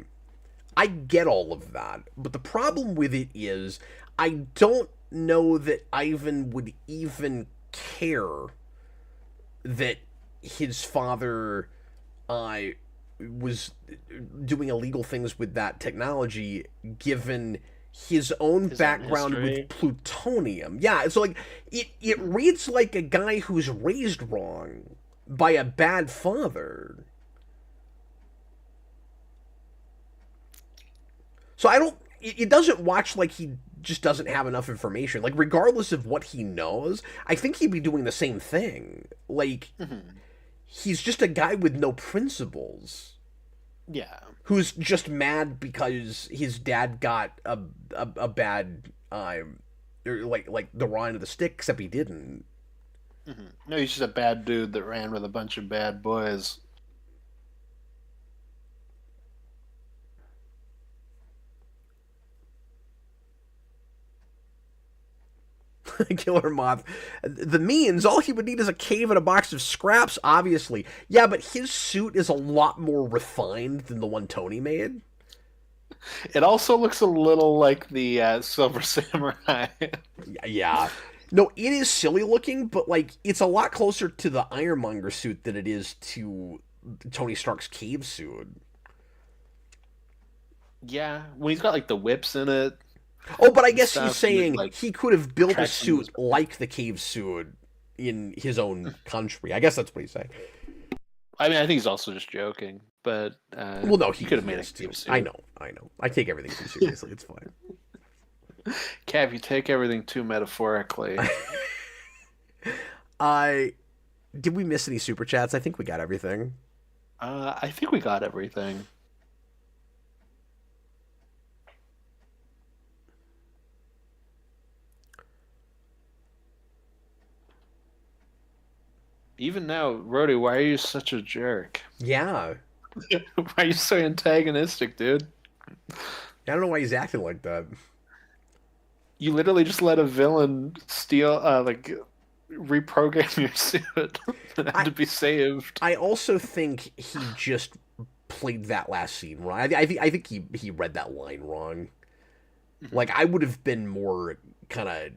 I get all of that, but the problem with it is I don't know that Ivan would even care that his father uh, was doing illegal things with that technology, given his own His own background history. with plutonium. Yeah, so like it reads like a guy who's raised wrong by a bad father. So I don't. It doesn't watch like he just doesn't have enough information. Like regardless of what he knows, I think he'd be doing the same thing. Like Mhm. he's just a guy with no principles Yeah. who's just mad because his dad got a bad or like the raw end of the stick, except he didn't. No, he's just a bad dude that ran with a bunch of bad boys. Killer Moth. The means, all he would need is a cave and a box of scraps, obviously. Yeah, but his suit is a lot more refined than the one Tony made. It also looks a little like the Silver Samurai. Yeah. No, it is silly looking, but like it's a lot closer to the Ironmonger suit than it is to Tony Stark's cave suit. Yeah, when he's got like the whips in it Oh, but I and guess he's stuff, and it, saying like he could have built a tracks him. suit like the cave suit in his own country. I guess that's what he's saying. I mean, I think he's also just joking, but Well, no, he could have made a is too. cave I suit. know, I know. I take everything too seriously. It's fine. Cav, you take everything too metaphorically. I did we miss any super chats? I think we got everything. I think we got everything. Even now, Rody, why are you such a jerk? Yeah, Why are you so antagonistic, dude? I don't know why he's acting like that. You literally just let a villain steal, like, reprogram your suit and had to be saved. I also think he just played that last scene wrong. I think he read that line wrong. Like I would have been more uh,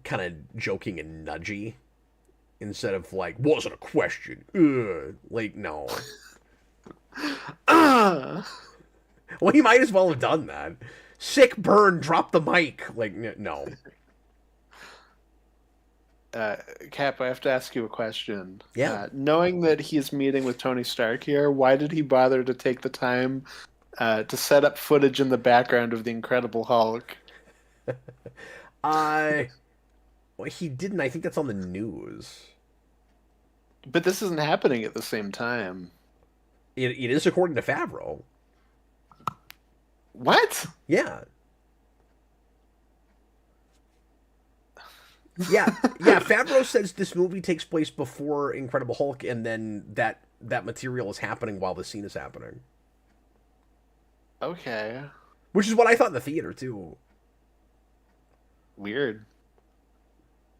kind of joking and nudgy instead of like wasn't a question. Ugh. Like no. Ah! Well, he might as well have done that. Sick burn, drop the mic. Like no. Uh, Cap, I have to ask you a question. Yeah. Knowing that he's meeting with Tony Stark here, why did he bother to take the time to set up footage in the background of the Incredible Hulk? I Well, he didn't. I think that's on the news. But this isn't happening at the same time. It is according to Favreau. What? Yeah. Yeah, yeah. Favreau says this movie takes place before Incredible Hulk, and then that material is happening while the scene is happening, Okay. which is what I thought in the theater too. Weird.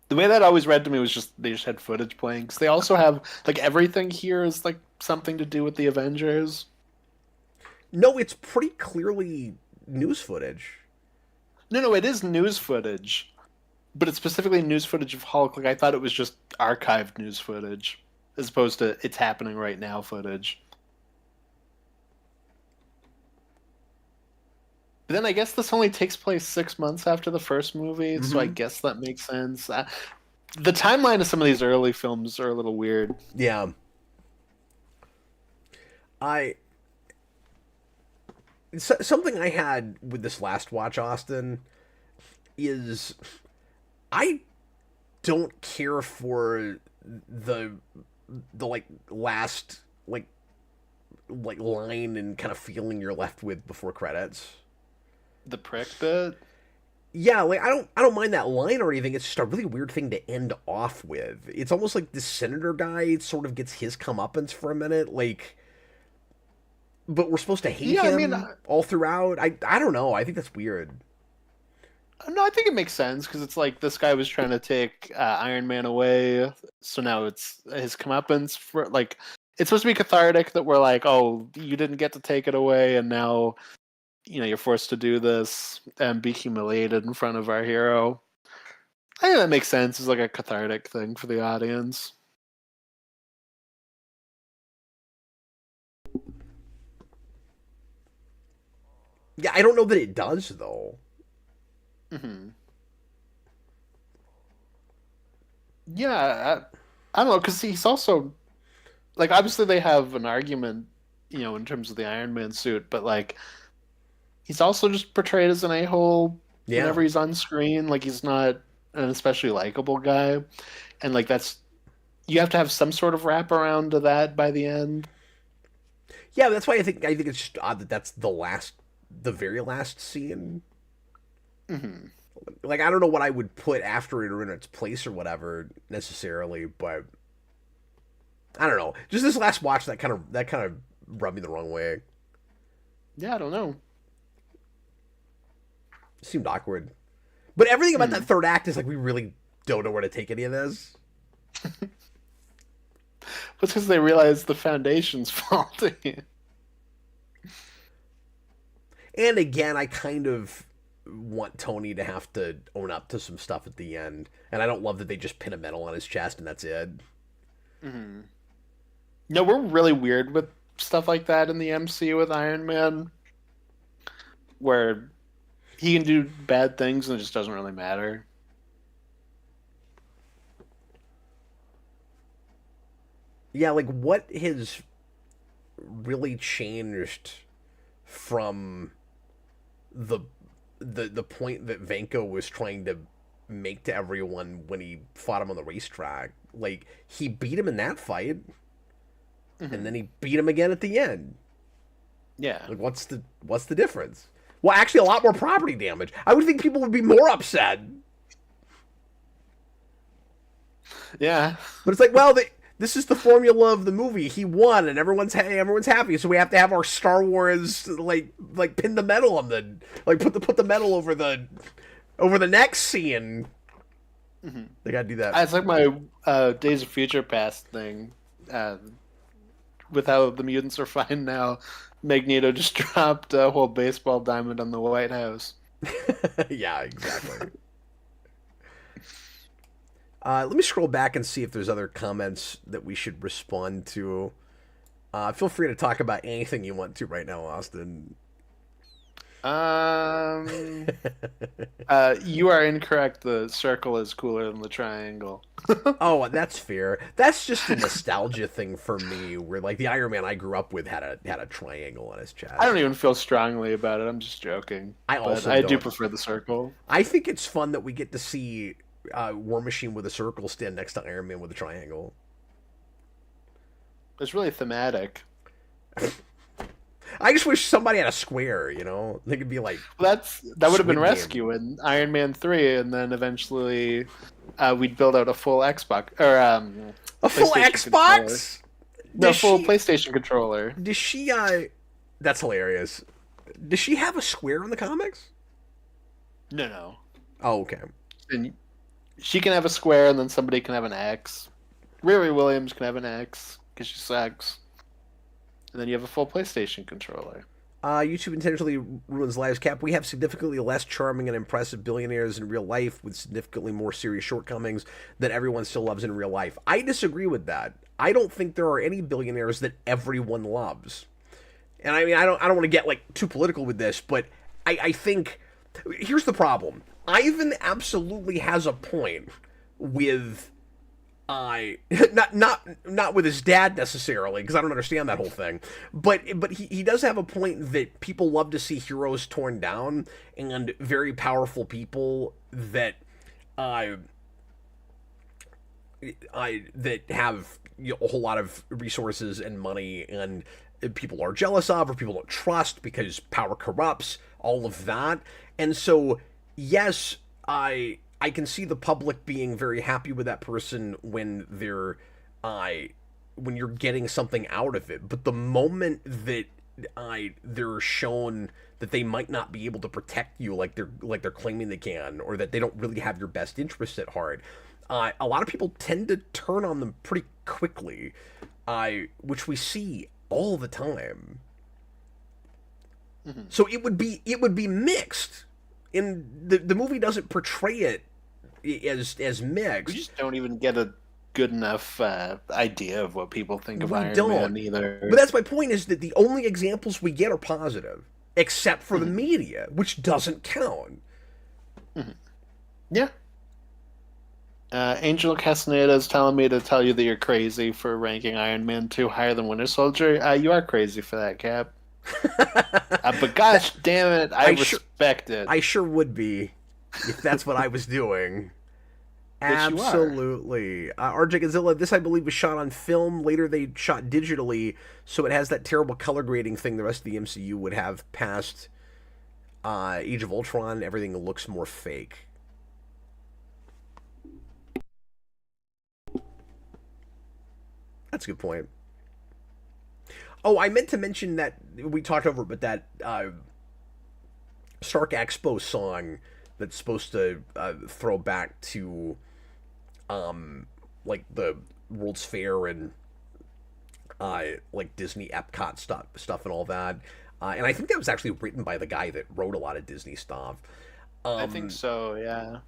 The way that always read to me was just they just had footage playing because they also have like everything here is like something to do with the Avengers. No, it's pretty clearly news footage. No, it is news footage, but it's specifically news footage of Hulk. Like I thought it was just archived news footage as opposed to it's happening right now footage. But then I guess this only takes place 6 months after the first movie, so I Hmm. guess that makes sense. The timeline of some of these early films are a little weird. Yeah, I something I had with this last watch, Austin, is I don't care for the like last like line and kind of feeling you're left with before credits. The prick bit. Yeah, like I don't mind that line or anything. It's just a really weird thing to end off with. It's almost like the senator guy sort of gets his comeuppance for a minute, like, but we're supposed to hate Yeah, I mean, him all throughout. I don't know. I think that's weird. no, I think it makes sense because it's like this guy was trying to take Iron Man away, so now it's his comeuppance for like it's supposed to be cathartic that we're like, oh, you didn't get to take it away, and now you're forced to do this and be humiliated in front of our hero. I think that makes sense. It's like a cathartic thing for the audience. Yeah, I don't know that it does though. Hmm. Yeah, I don't know because he's also like obviously they have an argument, in terms of the Iron Man suit, but like he's also just portrayed as an a-hole Yeah, whenever he's on screen. Like he's not an especially likable guy, and like that's you have to have some sort of wraparound to that by the end. yeah. That's why I think it's just odd that that's the very last scene. Hmm. Like I don't know what I would put after it or in its place or whatever necessarily, but I don't know. Just this last watch that kind of rubbed me the wrong way. Yeah, I don't know. It seemed awkward. But everything about that Hmm. third act is like we really don't know where to take any of this. It's because they realize the foundation's faulty. And again, I kind of want Tony to have to own up to some stuff at the end. And I don't love that they just pin a medal on his chest and that's it. Hmm. No, we're really weird with stuff like that in the MCU with Iron Man, where he can do bad things and it just doesn't really matter. Yeah, like what has really changed from the the point that Vanko was trying to make to everyone when he fought him on the racetrack? Like he beat him in that fight and Hmm. then he beat him again at the end. Yeah. Like what's the difference? Well, actually, a lot more property damage. I would think people would be more upset. Yeah. But it's like, well, this is the formula of the movie. He won, and everyone's happy. So we have to have our Star Wars like pin the medal on the like put the medal over the next scene. Hmm. They gotta do that. It's like my Days of Future Past thing. Uh, with how the mutants are fine now, Magneto just dropped a whole baseball diamond on the White House. Yeah, exactly. Let me scroll back and see if there's other comments that we should respond to. Feel free to talk about anything you want to right now, Austin. Um, you are incorrect. The circle is cooler than the triangle. Oh, that's fair. That's just a nostalgia thing for me, where like the Iron Man I grew up with had a triangle on his I don't chest. even feel strongly about it. I'm just joking. I But also I do don't. prefer the circle. I think it's fun that we get to see War Machine with a circle stand next to Iron Man with a triangle. It's really thematic. I just wish somebody had a square. You know, they could be like That would have been Squid Game. Rescue in Iron Man 3, and then eventually we'd build out a full Xbox or A full PlayStation controller. Xbox? No, Does full she? PlayStation controller. Does she? That's hilarious. Does she have a square in the comics? No, no. Oh, okay. And she can have a square, and then somebody can have an X. Riri Williams can have an X because she sucks. And then you have a full PlayStation controller. YouTube intentionally ruins lives. Cap, we have significantly less charming and impressive billionaires in real life with significantly more serious shortcomings that everyone still loves in real life. I disagree with that. I don't think there are any billionaires that everyone loves. And I mean, I don't want to get like too political with this, but I think here's the problem. Ivan absolutely has a point with I not with his dad necessarily, because I don't understand that whole thing, but he does have a point that people love to see heroes torn down and very powerful people that uh, that have, you know, a whole lot of resources and money, and people are jealous of, or people don't trust because power corrupts, all of that. And so yes, I can see the public being very happy with that person when they're I when you're getting something out of it. But the moment that they're shown that they might not be able to protect you like they're claiming they can, or that they don't really have your best interests at heart, a lot of people tend to turn on them pretty quickly, which we see all the time. Mm-hmm. So it would be mixed, and the movie doesn't portray it as We mixed. just don't even get a good enough idea of what people think of We Iron don't. Man either. But that's my point, is that the only examples we get are positive, except for the Mhm. media, which doesn't count. Yeah. Angel Castaneda is telling me to tell you that you're crazy for ranking Iron Man 2 higher than Winter Soldier. You are crazy for that, Cap. But gosh damn it, I respect it. I sure would be if that's what I was doing. Which you are. Absolutely. RJ Godzilla, this I believe was shot on film. Later they shot digitally, so it has that terrible color grading thing the rest of the MCU would have past Age of Ultron. Everything looks more fake. That's a good point. Oh, I meant to mention that we talked over it, but that Stark Expo song that's supposed to throw back to like the World's Fair and like Disney Epcot stuff and all that. And I think that was actually written by the guy that wrote a lot of Disney stuff. I think so, yeah.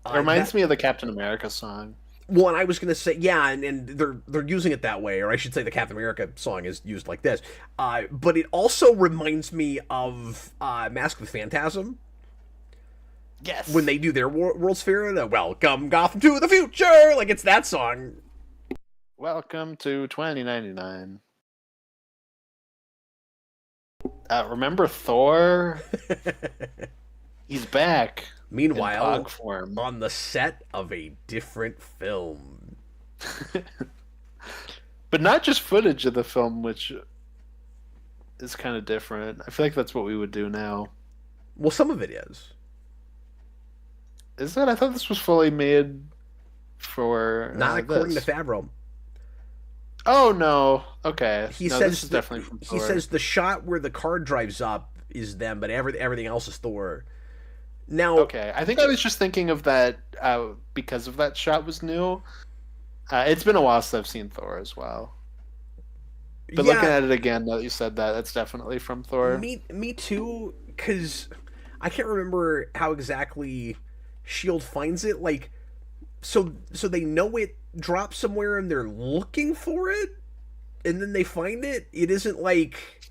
It That, reminds me of the Captain America song. Well, and I was gonna say, yeah, and they're using it that way, or I should say, the Captain America song is used like this. But it also reminds me of Mask of the Phantasm Yes. when they do their World's Fair. The Welcome Gotham to the Future, like it's that song. Welcome to 2099. Remember Thor? He's back. Meanwhile, in pog form. on the set of a different film. But not just footage of the film, which is kind of different. I feel like that's what we would do now. Well, some of it is. Is it? I thought this was fully made for Not according this. to Favreau. Oh no. Okay. He No, says this is definitely from he Thor. says the shot where the car drives up is them, but everything else is Thor. Now, Okay, I think I was just thinking of that because of that shot was new. It's been a while since I've seen Thor as well. But yeah, looking at it again, now that you said that, that's definitely from Thor. me too, because I can't remember how exactly Shield finds it. Like, so they know it drops somewhere and they're looking for it, and then they find it. It isn't like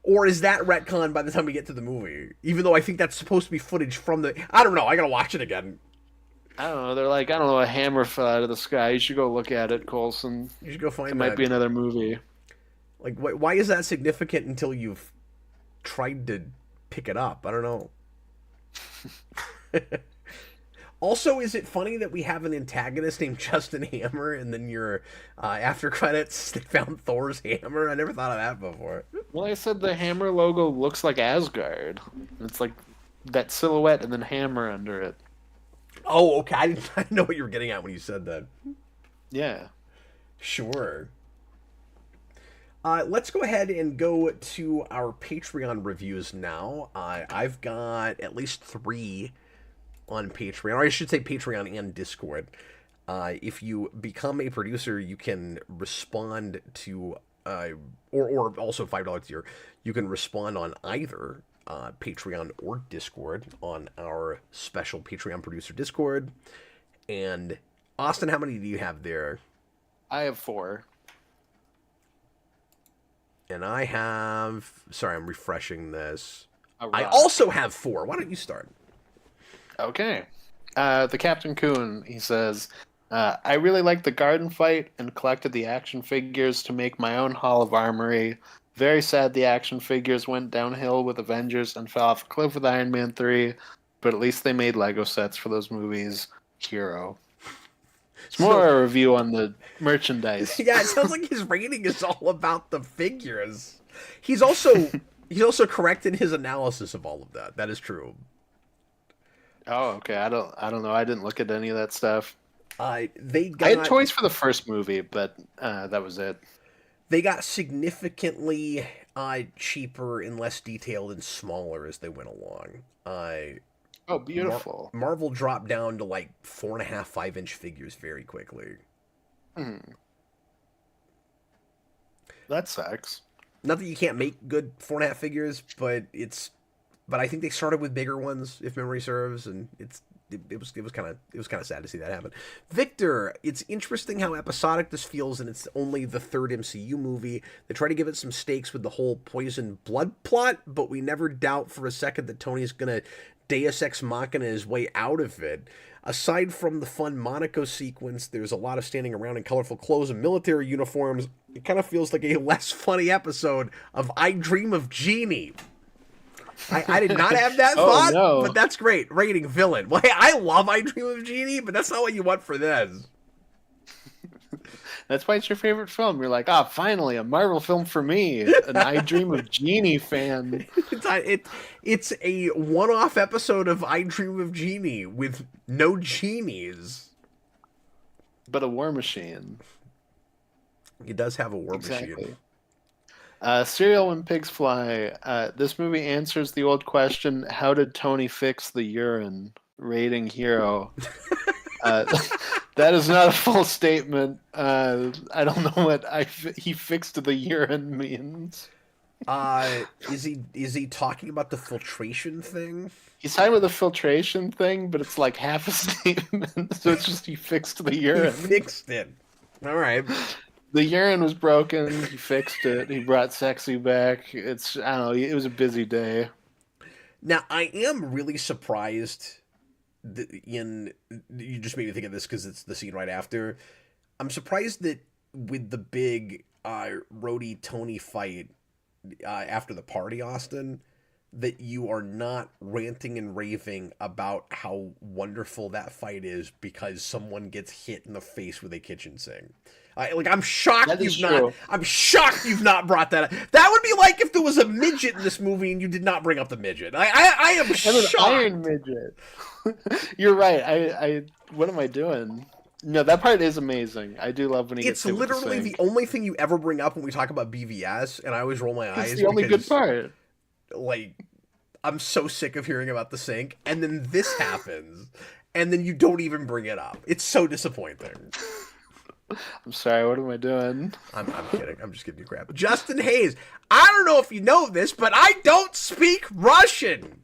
Or is that retcon by the time we get to the movie? Even though I think that's supposed to be footage from the... I don't know. I gotta watch it again. I don't know. They're like, I don't know, a hammer fell out of the sky. You should go look at it, Coulson. You should go find It that. might be another movie. Like, why is that significant until you've tried to pick it up? I don't know. Also, is it funny that we have an antagonist named Justin Hammer, and then your after credits they found Thor's hammer? I never thought of that before. Well, I said the hammer logo looks like Asgard. It's like that silhouette and then hammer under it. Oh, okay. I didn't know what you were getting at when you said that. Yeah. Sure. Let's go ahead and go to our Patreon reviews now. I've got at least 3 on Patreon, or I should say Patreon and Discord. If you become a producer, you can respond to, or also $5 tier, you can respond on either Patreon or Discord on our special Patreon producer Discord. And Austin, how many do you have there? I have 4. And I have... Sorry, I'm refreshing this. I Rock. also have 4. Why don't you start? Okay. The Captain Coon, he says, I really liked the garden fight and collected the action figures to make my own Hall of Armory. Very sad the action figures went downhill with Avengers and fell off a cliff with Iron Man 3, but at least they made Lego sets for those movies. Hero. It's more a review on the merchandise. Yeah, it sounds like his rating is all about the figures. He's also correct in his analysis of all of that. That is true. Oh, okay. I don't know. I didn't look at any of that stuff. I had toys for the first movie, but that was it. They got significantly cheaper and less detailed and smaller as they went along. Oh, beautiful. Marvel dropped down to like 4.5, 5-inch figures very quickly. That sucks. Not that you can't make good 4.5 figures, but I think they started with bigger ones, if memory serves, and it was kind of sad to see that happen. Victor, it's interesting how episodic this feels, and it's only the 3rd MCU movie. They try to give it some stakes with the whole poison blood plot, but we never doubt for a second that Tony's gonna Deus Ex Machina his way out of it. Aside from the fun Monaco sequence, there's a lot of standing around in colorful clothes and military uniforms. It kind of feels like a less funny episode of I Dream of Jeannie. I did not have that thought, but that's great. Rating villain. Well, hey, I love I Dream of Jeannie, but that's not what you want for this. That's why it's your favorite film. You're like, finally, a Marvel film for me. An I Dream of Jeannie fan. It's a one-off episode of I Dream of Jeannie with no genies. But a war machine. It does have a war machine. Cereal When Pigs Fly. This movie answers the old question, how did Tony fix the urine? Rating hero. That is not a full statement. I don't know what he fixed the urine means. Is he talking about the filtration thing? He's talking about the filtration thing, but it's like half a statement. So it's just he fixed the urine. He fixed it. All right. The urine was broken. He fixed it. He brought sexy back. I don't know. It was a busy day. Now, I am really surprised you just made me think of this because it's the scene right after. I'm surprised that with the big Rhodey Tony fight after the party, Austin, that you are not ranting and raving about how wonderful that fight is because someone gets hit in the face with a kitchen sink. I'm shocked I'm shocked you've not brought that up. That would be like if there was a midget in this movie and you did not bring up the midget. I am shocked. An iron midget. You're right. I what am I doing? No, that part is amazing. I do love when he gets hit with the sink. It's literally the only thing you ever bring up when we talk about BVS, and I always roll my eyes. It's the only good part. Like, I'm so sick of hearing about the sink, and then this happens, and then you don't even bring it up. It's so disappointing. I'm sorry, what am I doing? I'm kidding. I'm just giving you crap. Justin Hayes, I don't know if you know this, but I don't speak Russian.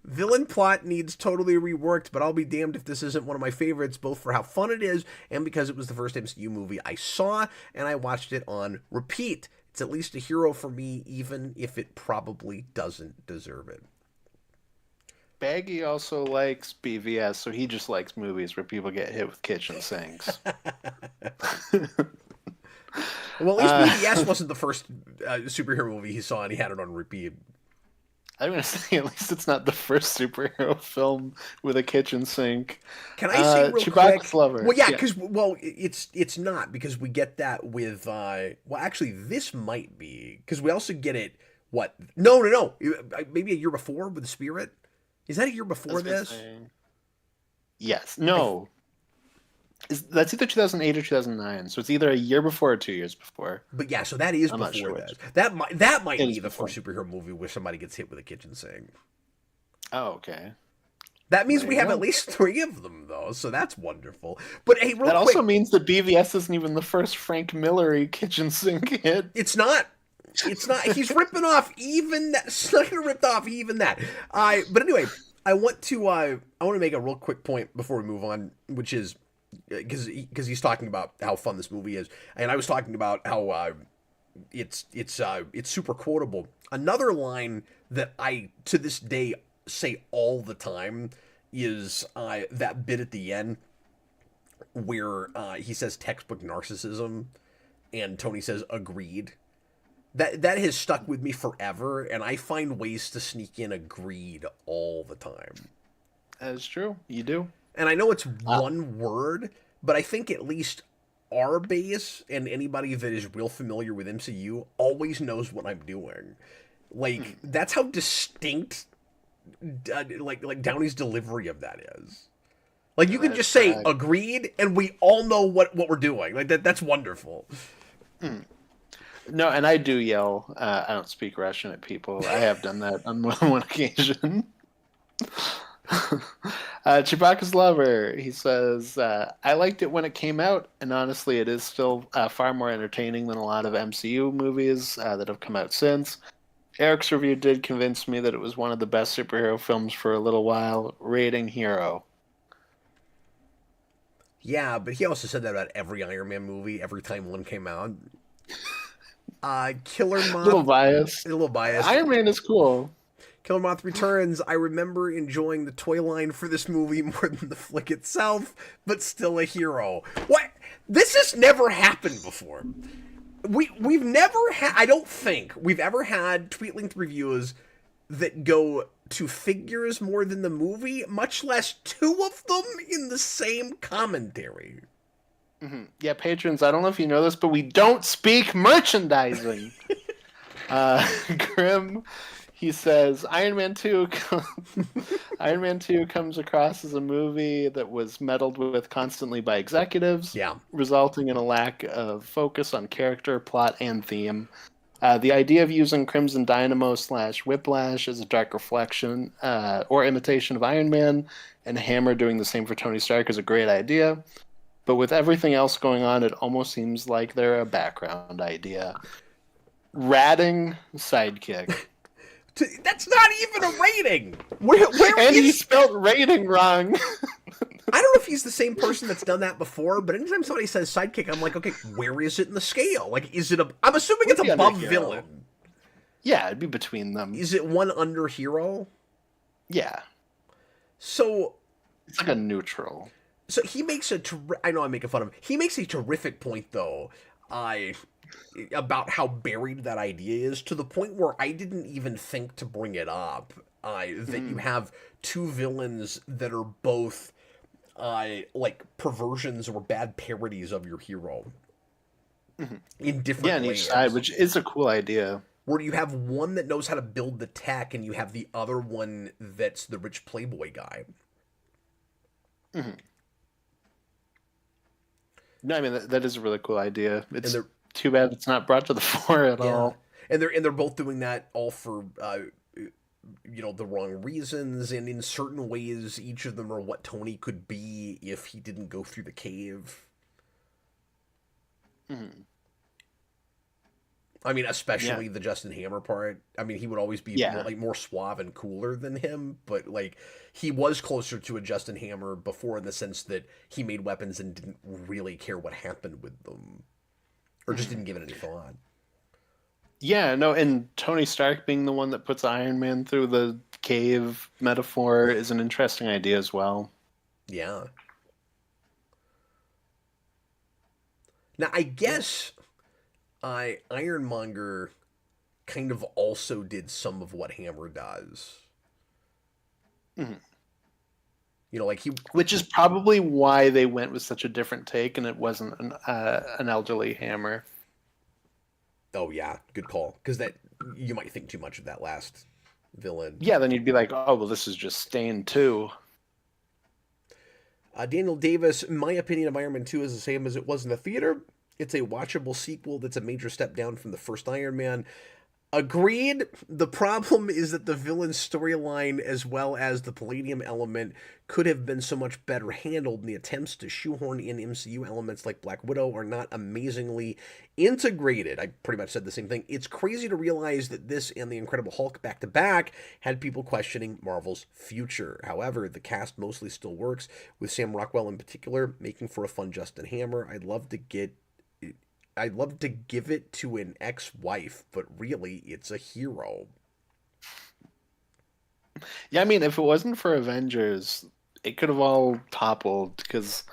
Villain plot needs totally reworked, but I'll be damned if this isn't one of my favorites, both for how fun it is and because it was the first MCU movie I saw, and I watched it on repeat. It's at least a hero for me, even if it probably doesn't deserve it. Baggy also likes BVS, so he just likes movies where people get hit with kitchen sinks. Well, at least BVS wasn't the first superhero movie he saw, and he had it on repeat. I'm gonna say at least it's not the first superhero film with a kitchen sink. Can I say real Chewbacca's quick? Lover. Well, yeah, because it's not because we get that with well, actually, this might be because we also get it. What? No. Maybe a year before with the Spirit. Is that a year before this? Yes. No. That's either 2008 or 2009. So it's either a year before or 2 years before. But yeah, so that is I'm before not sure this. That might It be is the before. first superhero movie where somebody gets hit with a kitchen sink. Oh, okay. That means There we you have go. at least 3 of them, though, so that's wonderful. But hey, real That quick, also means that BVS isn't even the first Frank Millery kitchen sink hit. it's not. It's not. He's ripping off even that. Snyder ripped off even that. But anyway, I want to make a real quick point before we move on, which is because he's talking about how fun this movie is, and I was talking about how it's super quotable. Another line that I to this day say all the time is that bit at the end where he says textbook narcissism, and Tony says agreed. That has stuck with me forever, and I find ways to sneak in agreed all the time. That is true. You do. And I know it's one word, but I think at least our base and anybody that is real familiar with MCU always knows what I'm doing. Like that's how distinct like Downey's delivery of that is. Like you can just say agreed, and we all know what we're doing. Like that's wonderful. No, and I do yell. I don't speak Russian at people. I have done that on more than one occasion. Chewbacca's Lover. He says, I liked it when it came out, and honestly, it is still far more entertaining than a lot of MCU movies that have come out since. Eric's review did convince me that it was one of the best superhero films for a little while. Rating hero. Yeah, but he also said that about every Iron Man movie every time one came out. Killer Moth. Little biased. A little biased. Iron Man is cool. Killer Moth Returns. I remember enjoying the toy line for this movie more than the flick itself, but still a hero. What? This has never happened before. We've never had. I don't think we've ever had tweet-linked reviews that go to figures more than the movie, much less 2 of them in the same commentary. Mm-hmm. Yeah, patrons, I don't know if you know this, but we don't speak merchandising. Grim, he says, Iron Man 2 comes across as a movie that was meddled with constantly by executives, resulting in a lack of focus on character, plot, and theme. The idea of using Crimson Dynamo / Whiplash as a dark reflection or imitation of Iron Man, and Hammer doing the same for Tony Stark is a great idea. But with everything else going on, it almost seems like they're a background idea. Ratting sidekick. That's not even a rating. And he spelled rating wrong. I don't know if he's the same person that's done that before, but anytime somebody says sidekick, I'm like, okay, where is it in the scale? Like, is it I'm assuming it's above villain. Yeah, it'd be between them. Is it one under hero? Yeah. So it's like a neutral. So he makes I know I'm making fun of him. He makes a terrific point, though, about how buried that idea is, to the point where I didn't even think to bring it up. That you have 2 villains that are both like perversions or bad parodies of your hero in different ways. On each side, which is a cool idea. Where you have one that knows how to build the tech, and you have the other one that's the rich playboy guy. Mm-hmm. No, I mean that is a really cool idea. It's too bad it's not brought to the fore at all. And they're both doing that all for the wrong reasons, and in certain ways, each of them are what Tony could be if he didn't go through the cave. Mm-hmm. I mean, especially the Justin Hammer part. I mean, he would always be more suave and cooler than him, but like he was closer to a Justin Hammer before, in the sense that he made weapons and didn't really care what happened with them, or just didn't give it any thought. Yeah, no, and Tony Stark being the one that puts Iron Man through the cave metaphor is an interesting idea as well. Yeah. Now I Yeah. guess Ironmonger kind of also did some of what Hammer does. Mhm. You know, like he. Which is probably why they went with such a different take, and it wasn't an elderly Hammer. Oh yeah, good call. Because that you might think too much of that last villain. Yeah, then you'd be like, oh, well, this is just Stain too. Daniel Davis, my opinion of Iron Man 2 is the same as it was in the theater. It's a watchable sequel that's a major step down from the first Iron Man. Agreed. The problem is that the villain's storyline, as well as the Palladium element, could have been so much better handled, and the attempts to shoehorn in MCU elements like Black Widow are not amazingly integrated. I pretty much said the same thing. It's crazy to realize that this and the Incredible Hulk back to back had people questioning Marvel's future. However, the cast mostly still works, with Sam Rockwell in particular making for a fun Justin Hammer. I'd love to give it to an ex-wife, but really, it's a hero. Yeah, I mean, if it wasn't for Avengers, it could have all toppled because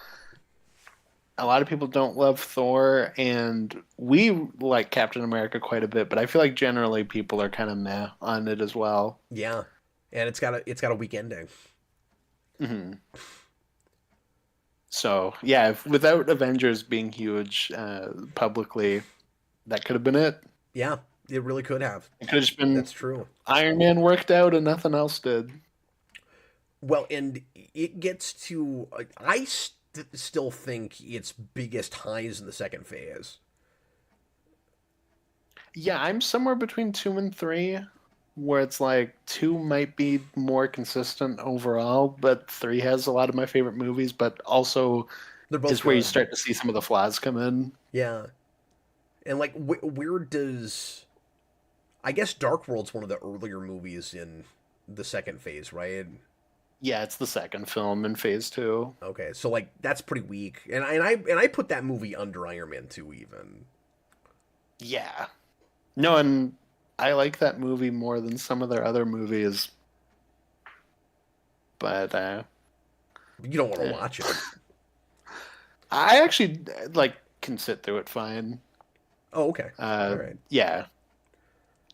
a lot of people don't love Thor, and we like Captain America quite a bit, but I feel like generally people are kind of meh on it as well. Yeah, and it's got a weak ending. Hmm. So yeah, without Avengers being huge publicly, that could have been it. Yeah, it really could have. It could have just been That's true. Iron Man worked out and nothing else did. Well, and it gets to still think its biggest highs in the second phase. Yeah, I'm somewhere between two and three, where it's like two might be more consistent overall, but three has a lot of my favorite movies, but also They're both is where you good. start to see some of the flaws come in. Yeah, and like where does I guess Dark World's one of the earlier movies in the second phase, right? Yeah, it's the second film in phase two. Okay, so like that's pretty weak, and I put that movie under Iron Man 2 even. Yeah. No, and I like that movie more than some of their other movies, but You don't want to eh. watch it. I actually like can sit through it fine. Oh, okay, all right. Yeah.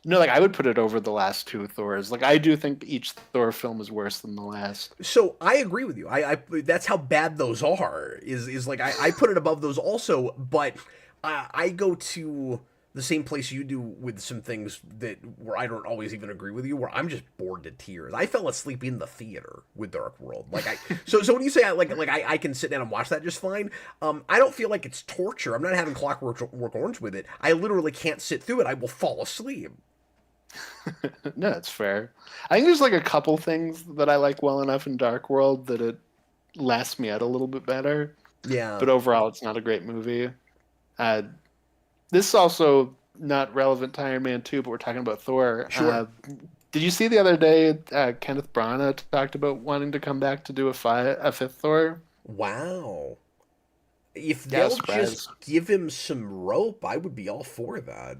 No, like I would put it over the last two Thors. Like I do think each Thor film is worse than the last. So I agree with you. I that's how bad those are. Is like I put it above those also, but I go to the same place you do with some things that where I don't always even agree with you. Where I'm just bored to tears. I fell asleep in the theater with Dark World. Like I so when you say I can sit down and watch that just fine. I don't feel like it's torture. I'm not having Clockwork Orange with it. I literally can't sit through it. I will fall asleep. No, it's fair. I think there's like a couple things that I like well enough in Dark World that it lasts me out a little bit better. Yeah. But overall, it's not a great movie. Uh, this is also not relevant to Iron Man 2, but we're talking about Thor. Sure. Did you see the other day Kenneth Branagh talked about wanting to come back to do a fifth Thor? Wow. If Yeah, I was they'll just surprised. give him some rope, I would be all for that.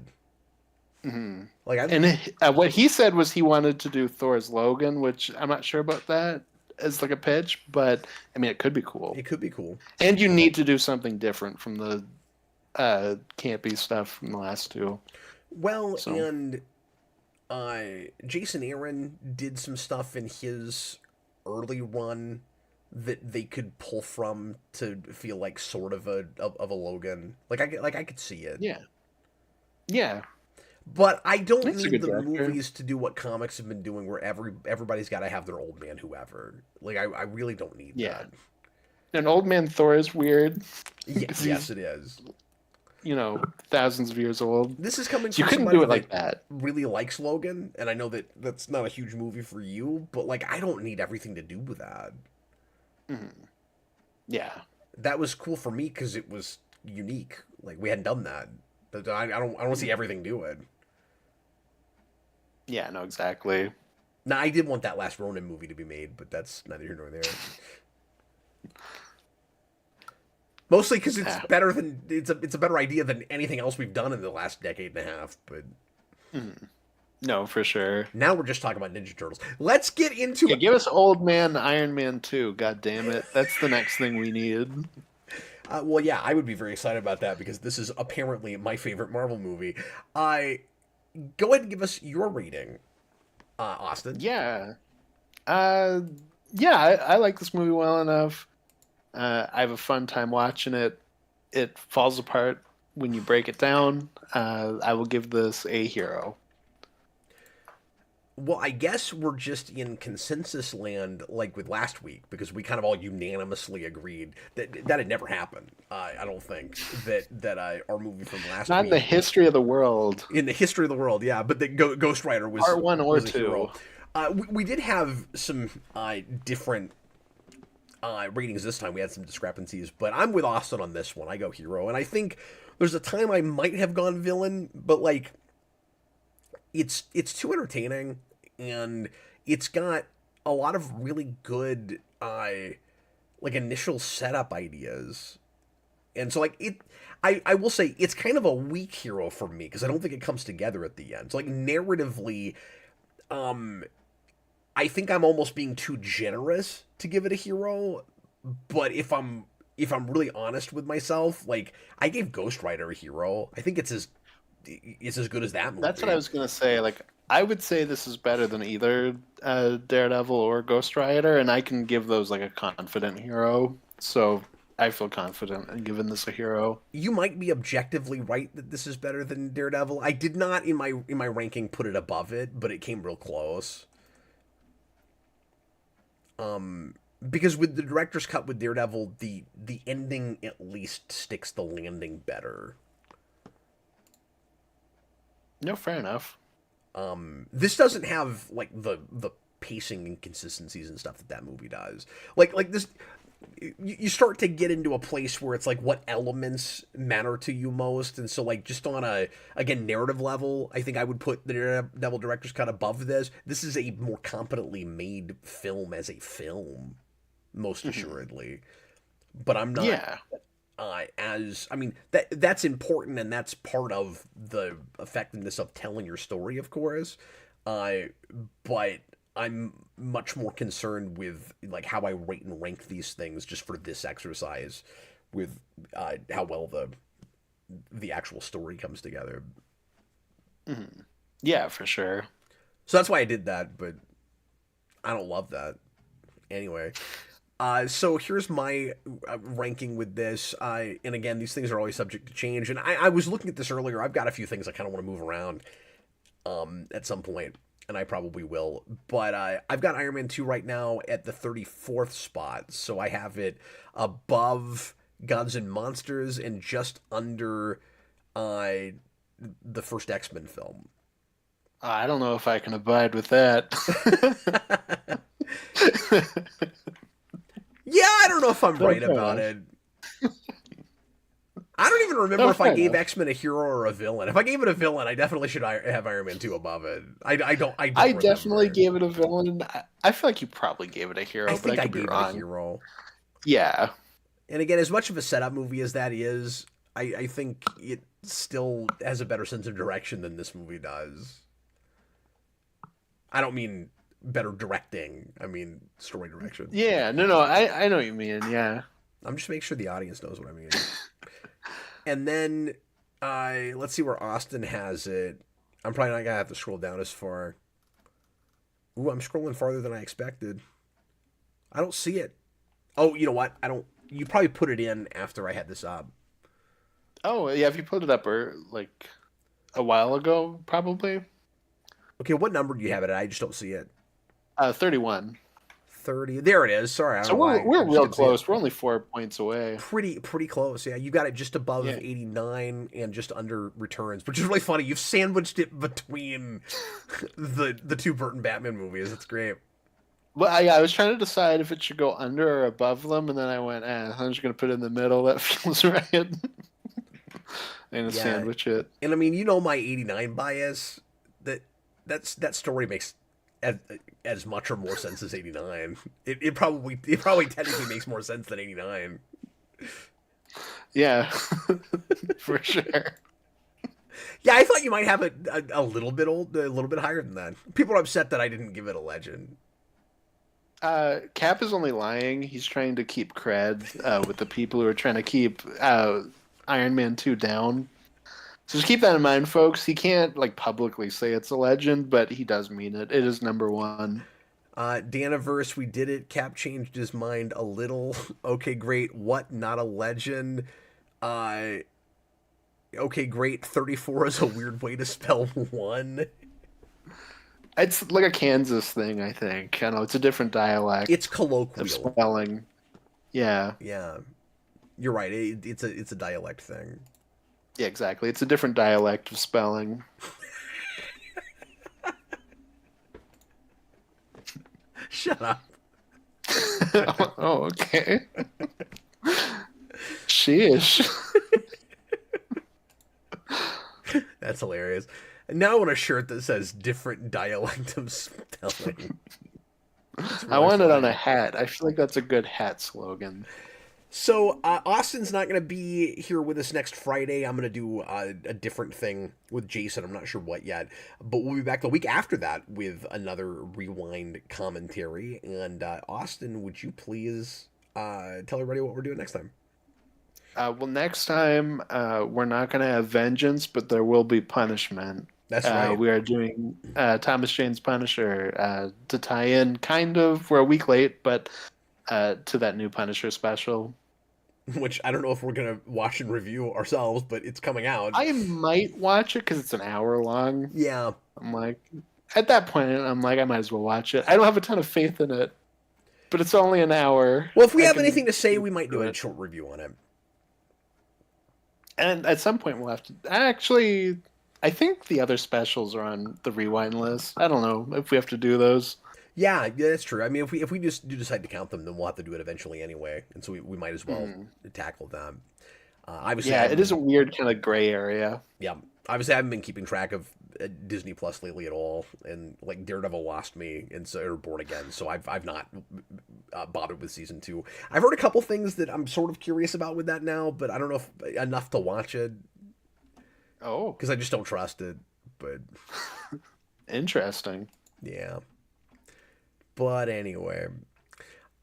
Hmm. Like I And what he said was he wanted to do Thor's Logan, which I'm not sure about that as like a pitch, but I mean, it could be cool. it could be cool. And you need to do something different from the campy stuff from the last two. Well, So and Jason Aaron did some stuff in his early run that they could pull from to feel like sort of a Logan. Like I could see it. yeah, yeah, But I don't he's a need good the director. movies to do what comics have been doing, where everybody's got to have their old man, whoever. Like I really don't need Yeah, that. and Old Man Thor is weird because Yes, he's it is. thousands of years old. This is coming So you from couldn't do somebody it that like that. really likes Logan, and I know that that's not a huge movie for you, but like I don't need everything to do with that. Mhm. Yeah, That was cool for me because it was unique. Like we hadn't done that. But I don't see everything do it. yeah, no, exactly. Now I did want that last Ronin movie to be made, but that's neither here nor there. Mostly because it's Yeah. better than it's a better idea than anything else we've done in the last decade and a half. But Mhm. No, for sure. Now we're just talking about Ninja Turtles. Let's get into Yeah, give us Old Man Iron Man 2. God damn it. That's the next thing we need. well, yeah, I would be very excited about that because this is apparently my favorite Marvel movie. I Go ahead and give us your rating, Austin. Yeah. Uh, yeah, I like this movie well enough. I have a fun time watching it. It falls apart when you break it down. I will give this a hero. Well, I guess we're just in consensus land like with last week because we kind of all unanimously agreed that that had never happened. I don't think that our movie from last Not in the week history of the world. in the history of the world, yeah, but that Ghost Rider Part one or was a hero. two. We did have some different ratings this time. We had some discrepancies, but I'm with Austin on this one. I go hero, and I think there's a time I might have gone villain, but like it's too entertaining, and it's got a lot of really good like initial setup ideas, and so like I will say it's kind of a weak hero for me because I don't think it comes together at the end. So like narratively, um, I think I'm almost being too generous to give it a hero. But if I'm really honest with myself, like I gave Ghost Rider a hero. I think it's as good as that That's what I movie. was gonna say. Like, I would say this is better than either Daredevil or Ghost Rider, and I can give those like a confident hero. So I feel confident in giving this a hero. You might be objectively right that this is better than Daredevil. I did not in my ranking put it above it, but it came real close. Because with the director's cut with Daredevil, the ending at least sticks the landing better. No, fair enough. This doesn't have like the pacing inconsistencies and stuff that that movie does. Like this, you start to get into a place where it's like what elements matter to you most, and so like just on a again narrative level, I think I would put the Daredevil director's cut above this. This is a more competently made film as a film, most Mhm. assuredly. But I'm not Yeah. as I mean that's important and that's part of the effectiveness of telling your story, of course. Uh, but I'm much more concerned with like how I rate and rank these things just for this exercise, with how well the actual story comes together. Mhm. Yeah, for sure. So that's why I did that, but I don't love that anyway. So here's my ranking with this. And again, these things are always subject to change. And I was looking at this earlier. I've got a few things I kind of want to move around at some point, and I probably will. But I've got Iron Man 2 right now at the 34th spot. So I have it above Gods and Monsters and just under uh, the first X-Men film. I don't know if I can abide with that. Yeah, I don't know if I'm No, right fair about enough. it. I don't even remember No, if I fair gave enough. X Men a hero or a villain. If I gave it a villain, I definitely should have Iron Man 2 above it. I don't I definitely remember. gave it a villain. I feel like you probably gave it a I hero, but I think I could be gave it a wrong. hero. Yeah. And again, as much of a setup movie as that is, I think it still has a better sense of direction than this movie does. I don't mean better directing. I mean story direction. Yeah. No, no, I know what you mean. Yeah. I'm just making sure the audience knows what I mean. And then let's see where Austin has it. I'm probably not gonna have to scroll down as far. Ooh, I'm scrolling farther than I expected. I don't see it. Oh, you know what? I don't. You probably put it in after I had this up. Oh, yeah, if you put it up like a while ago, probably. Okay, what number do you have it at? I just don't see it. 31. 30. There it is. Sorry, I don't So know we're why. I we're just real couldn't see it. close. We're only 4 points away. Pretty close. Yeah, you got it just above Yeah. 89 and just under returns, which is really funny. You've sandwiched it between the two Burton Batman movies. It's great. Well, I was trying to decide if it should go under or above them, and then I went, I'm just gonna put it in the middle. That feels right. And Yeah, sandwich it. and I mean, my 89 bias. That that story makes as, as much or more sense as 89. It probably technically makes more sense than 89. Yeah, for sure. Yeah, I thought you might have it a little bit a little bit higher than that. People are upset that I didn't give it a legend. Cap is only lying. He's trying to keep cred with the people who are trying to keep Iron Man 2 down. So just keep that in mind, folks. He can't like publicly say it's a legend, but he does mean it. It is number one. Daniverse, we did it. Cap changed his mind a little. Okay, great. What? Not a legend. Uh, okay, great. 34 is a weird way to spell one. It's like a Kansas thing, I think. I know it's a different dialect It's of colloquial. spelling. Yeah, Yeah, you're right. It's a dialect thing. yeah, exactly. It's a different dialect of spelling. Shut up. Oh, okay. Sheesh. That's hilarious. And now I want a shirt that says different dialect of spelling. I want it on a hat. I feel like that's a good hat slogan. So Austin's not going to be here with us next Friday. I'm going to do a different thing with Jason. I'm not sure what yet, but we'll be back the week after that with another Rewind commentary. And Austin, would you please tell everybody what we're doing next time? Well, next time we're not going to have vengeance, but there will be punishment. That's right. We are doing Thomas Jane's Punisher to tie in, kind of. We're a week late, but to that new Punisher special. Which I don't know if we're going to watch and review ourselves, but it's coming out. I might watch it because it's an hour long. Yeah. I'm like, at that point, I'm like, I might as well watch it. I don't have a ton of faith in it, but it's only an hour. Well, if we have anything to say, we might do a short review on it. And at some point, we'll have to. Actually, I think the other specials are on the Rewind list. I don't know if we have to do those. Yeah, that's true. I mean, if we just do decide to count them, then we'll have to do it eventually anyway, and so we might as well tackle them. Obviously, Yeah, it is a weird kind of gray area. Yeah, obviously, I haven't been keeping track of Disney Plus lately at all, and like Daredevil lost me, and so or Born Again, so I've not bothered with season 2. I've heard a couple things that I'm sort of curious about with that now, but I don't know if enough to watch it. Oh, because I just don't trust it. But interesting. Yeah. But anyway,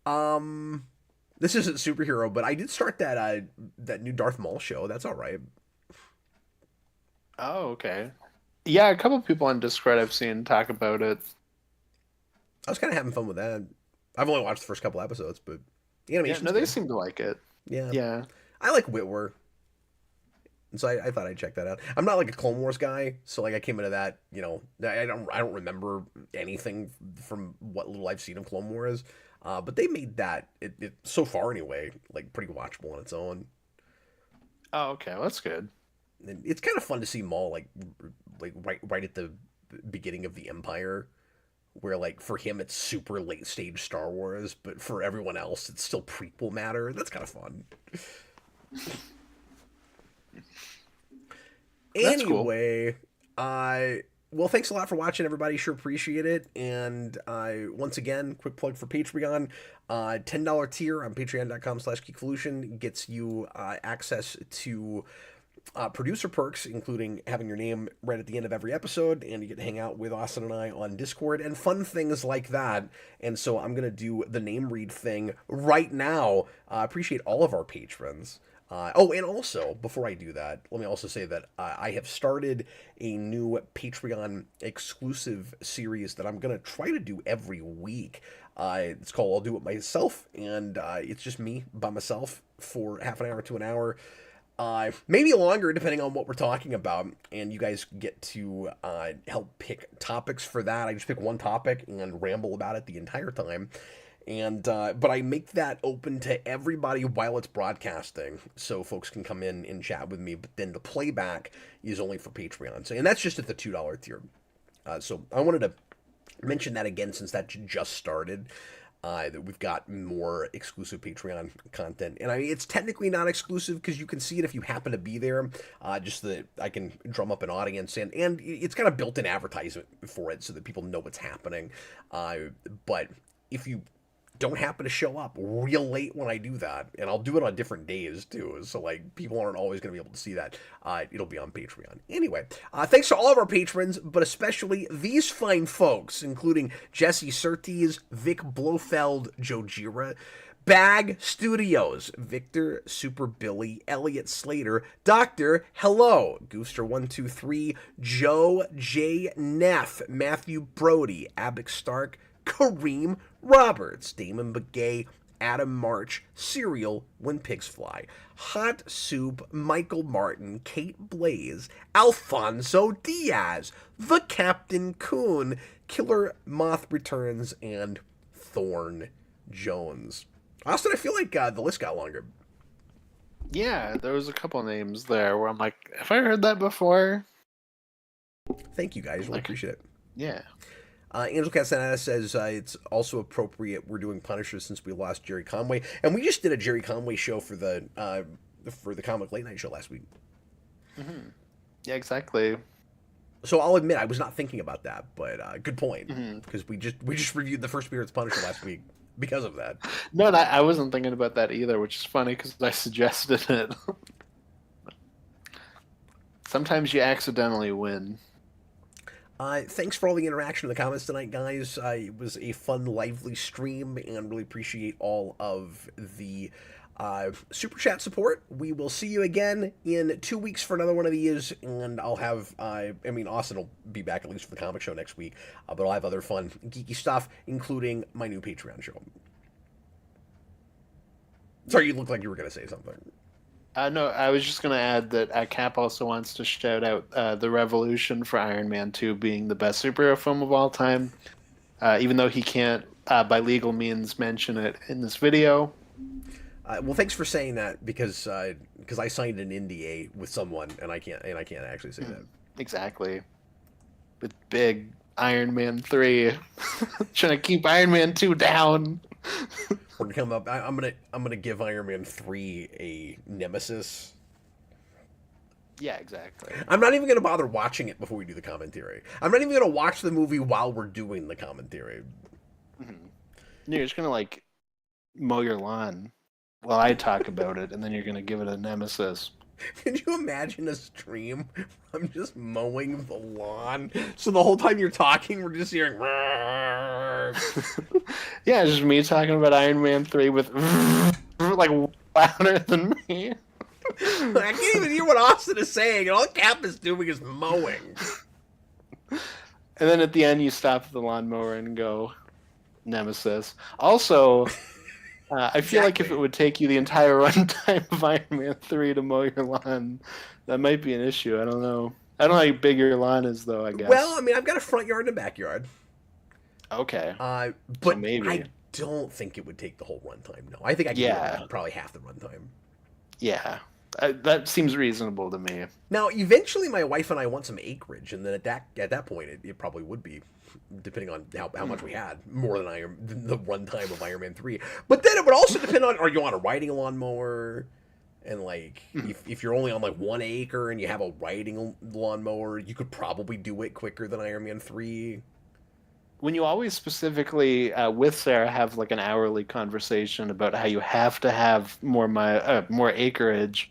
this isn't superhero, but I did start that new Darth Maul show. That's all right. Oh, okay. Yeah, a couple people on Discord I've seen talk about it. I was kind of having fun with that. I've only watched the first couple episodes, but the animation's they good. seem to like it. Yeah. Yeah. I like Whitwer. And so I thought I'd check that out. I'm not like a Clone Wars guy, so like I came into that, I don't remember anything from what little I've seen of Clone Wars. But they made that it so far anyway, like pretty watchable on its own. Oh, okay, well, that's good. And it's kind of fun to see Maul like right at the beginning of the Empire, where like for him it's super late stage Star Wars, but for everyone else it's still prequel matter. That's kind of fun. Anyway, cool. Well, thanks a lot for watching, everybody. Sure appreciate it. And once again, quick plug for Patreon. $10 tier on patreon.com/geekvolution gets you access to producer perks, including having your name right at the end of every episode, and you get to hang out with Austin and I on Discord and fun things like that. And so I'm going to do the name read thing right now. Appreciate all of our patrons. And also, before I do that, let me also say that I have started a new Patreon exclusive series that I'm going to try to do every week. It's called I'll Do It Myself, and it's just me by myself for half an hour to an hour. Maybe longer, depending on what we're talking about, and you guys get to help pick topics for that. I just pick one topic and ramble about it the entire time. And but I make that open to everybody while it's broadcasting, so folks can come in and chat with me. But then the playback is only for Patreon, and that's just at the $2 tier. So I wanted to mention that again, since that just started. That we've got more exclusive Patreon content, and I mean it's technically not exclusive because you can see it if you happen to be there. Just that I can drum up an audience, and it's kind of built-in advertisement for it so that people know what's happening. But if you don't happen to show up real late when I do that, and I'll do it on different days too, so like people aren't always going to be able to see that. It'll be on Patreon. Anyway, thanks to all of our patrons, but especially these fine folks, including Jesse Surtees, Vic Blofeld, Jojira, Bag Studios, Victor, Super Billy, Elliot Slater, Doctor, Hello, Gooster123, Joe J. Neff, Matthew Brody, Abic Stark, Kareem Roberts, Damon Begay, Adam March, Serial, When Pigs Fly, Hot Soup, Michael Martin, Kate Blaze, Alfonso Diaz, The Captain Coon, Killer Moth Returns, and Thorn Jones. Austin, I feel like the list got longer. Yeah, there was a couple names there where I'm like, have I heard that before? Thank you guys, really appreciate it. Yeah. Angel Castaneda says it's also appropriate we're doing Punisher since we lost Jerry Conway, and we just did a Jerry Conway show for the Comic Late Night show last week. Mm-hmm. Yeah, exactly. So I'll admit I was not thinking about that, but good point, because we just reviewed the first appearance Punisher last week because of that. No, I wasn't thinking about that either, which is funny because I suggested it. Sometimes you accidentally win. Thanks for all the interaction in the comments tonight, guys. It was a fun, lively stream, and really appreciate all of the super chat support. We will see you again in 2 weeks for another one of these, and I'll have, Austin will be back at least for the comic show next week, but I'll have other fun, geeky stuff, including my new Patreon show. Sorry, you look like you were going to say something. No, I was just going to add that Cap also wants to shout out The Revolution for Iron Man 2 being the best superhero film of all time, even though he can't, by legal means, mention it in this video. Well, thanks for saying that, because I signed an NDA with someone, and I can't actually say that. Exactly. With big Iron Man 3 trying to keep Iron Man 2 down. We're gonna come up. I'm gonna give Iron Man 3 a nemesis. Yeah, exactly. I'm not even gonna bother watching it before we do the commentary. I'm not even gonna watch the movie while we're doing the commentary. Mm-hmm. You're just gonna like mow your lawn while I talk about it, and then you're gonna give it a nemesis. Can you imagine a stream? I'm just mowing the lawn, so the whole time you're talking, we're just hearing. Yeah, it's just me talking about Iron Man 3 with like louder than me. I can't even hear what Austin is saying, and all Cap is doing is mowing. And then at the end, you stop the lawnmower and go, nemesis. Also, I feel like if it would take you the entire runtime of Iron Man 3 to mow your lawn, that might be an issue. I don't know. I don't know how big your lawn is, though, I guess. Well, I've got a front yard and a backyard. Okay. But so maybe. I don't think it would take the whole runtime, no. I think I could do probably half the runtime. Yeah. That seems reasonable to me. Now, eventually my wife and I want some acreage, and then at that point, it probably would be, depending on how much we had, more than the runtime of Iron Man 3. But then it would also depend on, are you on a riding lawnmower? And, like, if you're only on, like, 1 acre and you have a riding lawnmower, you could probably do it quicker than Iron Man 3. When you always specifically, with Sarah, have, like, an hourly conversation about how you have to have more acreage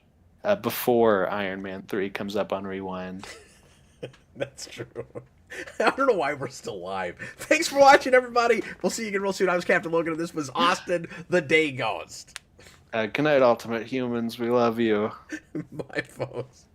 before Iron Man 3 comes up on Rewind. That's true. I don't know why we're still live. Thanks for watching, everybody. We'll see you again real soon. I was Captain Logan, and this was Austin the Day Ghost. Good night, Ultimate Humans. We love you. Bye, folks.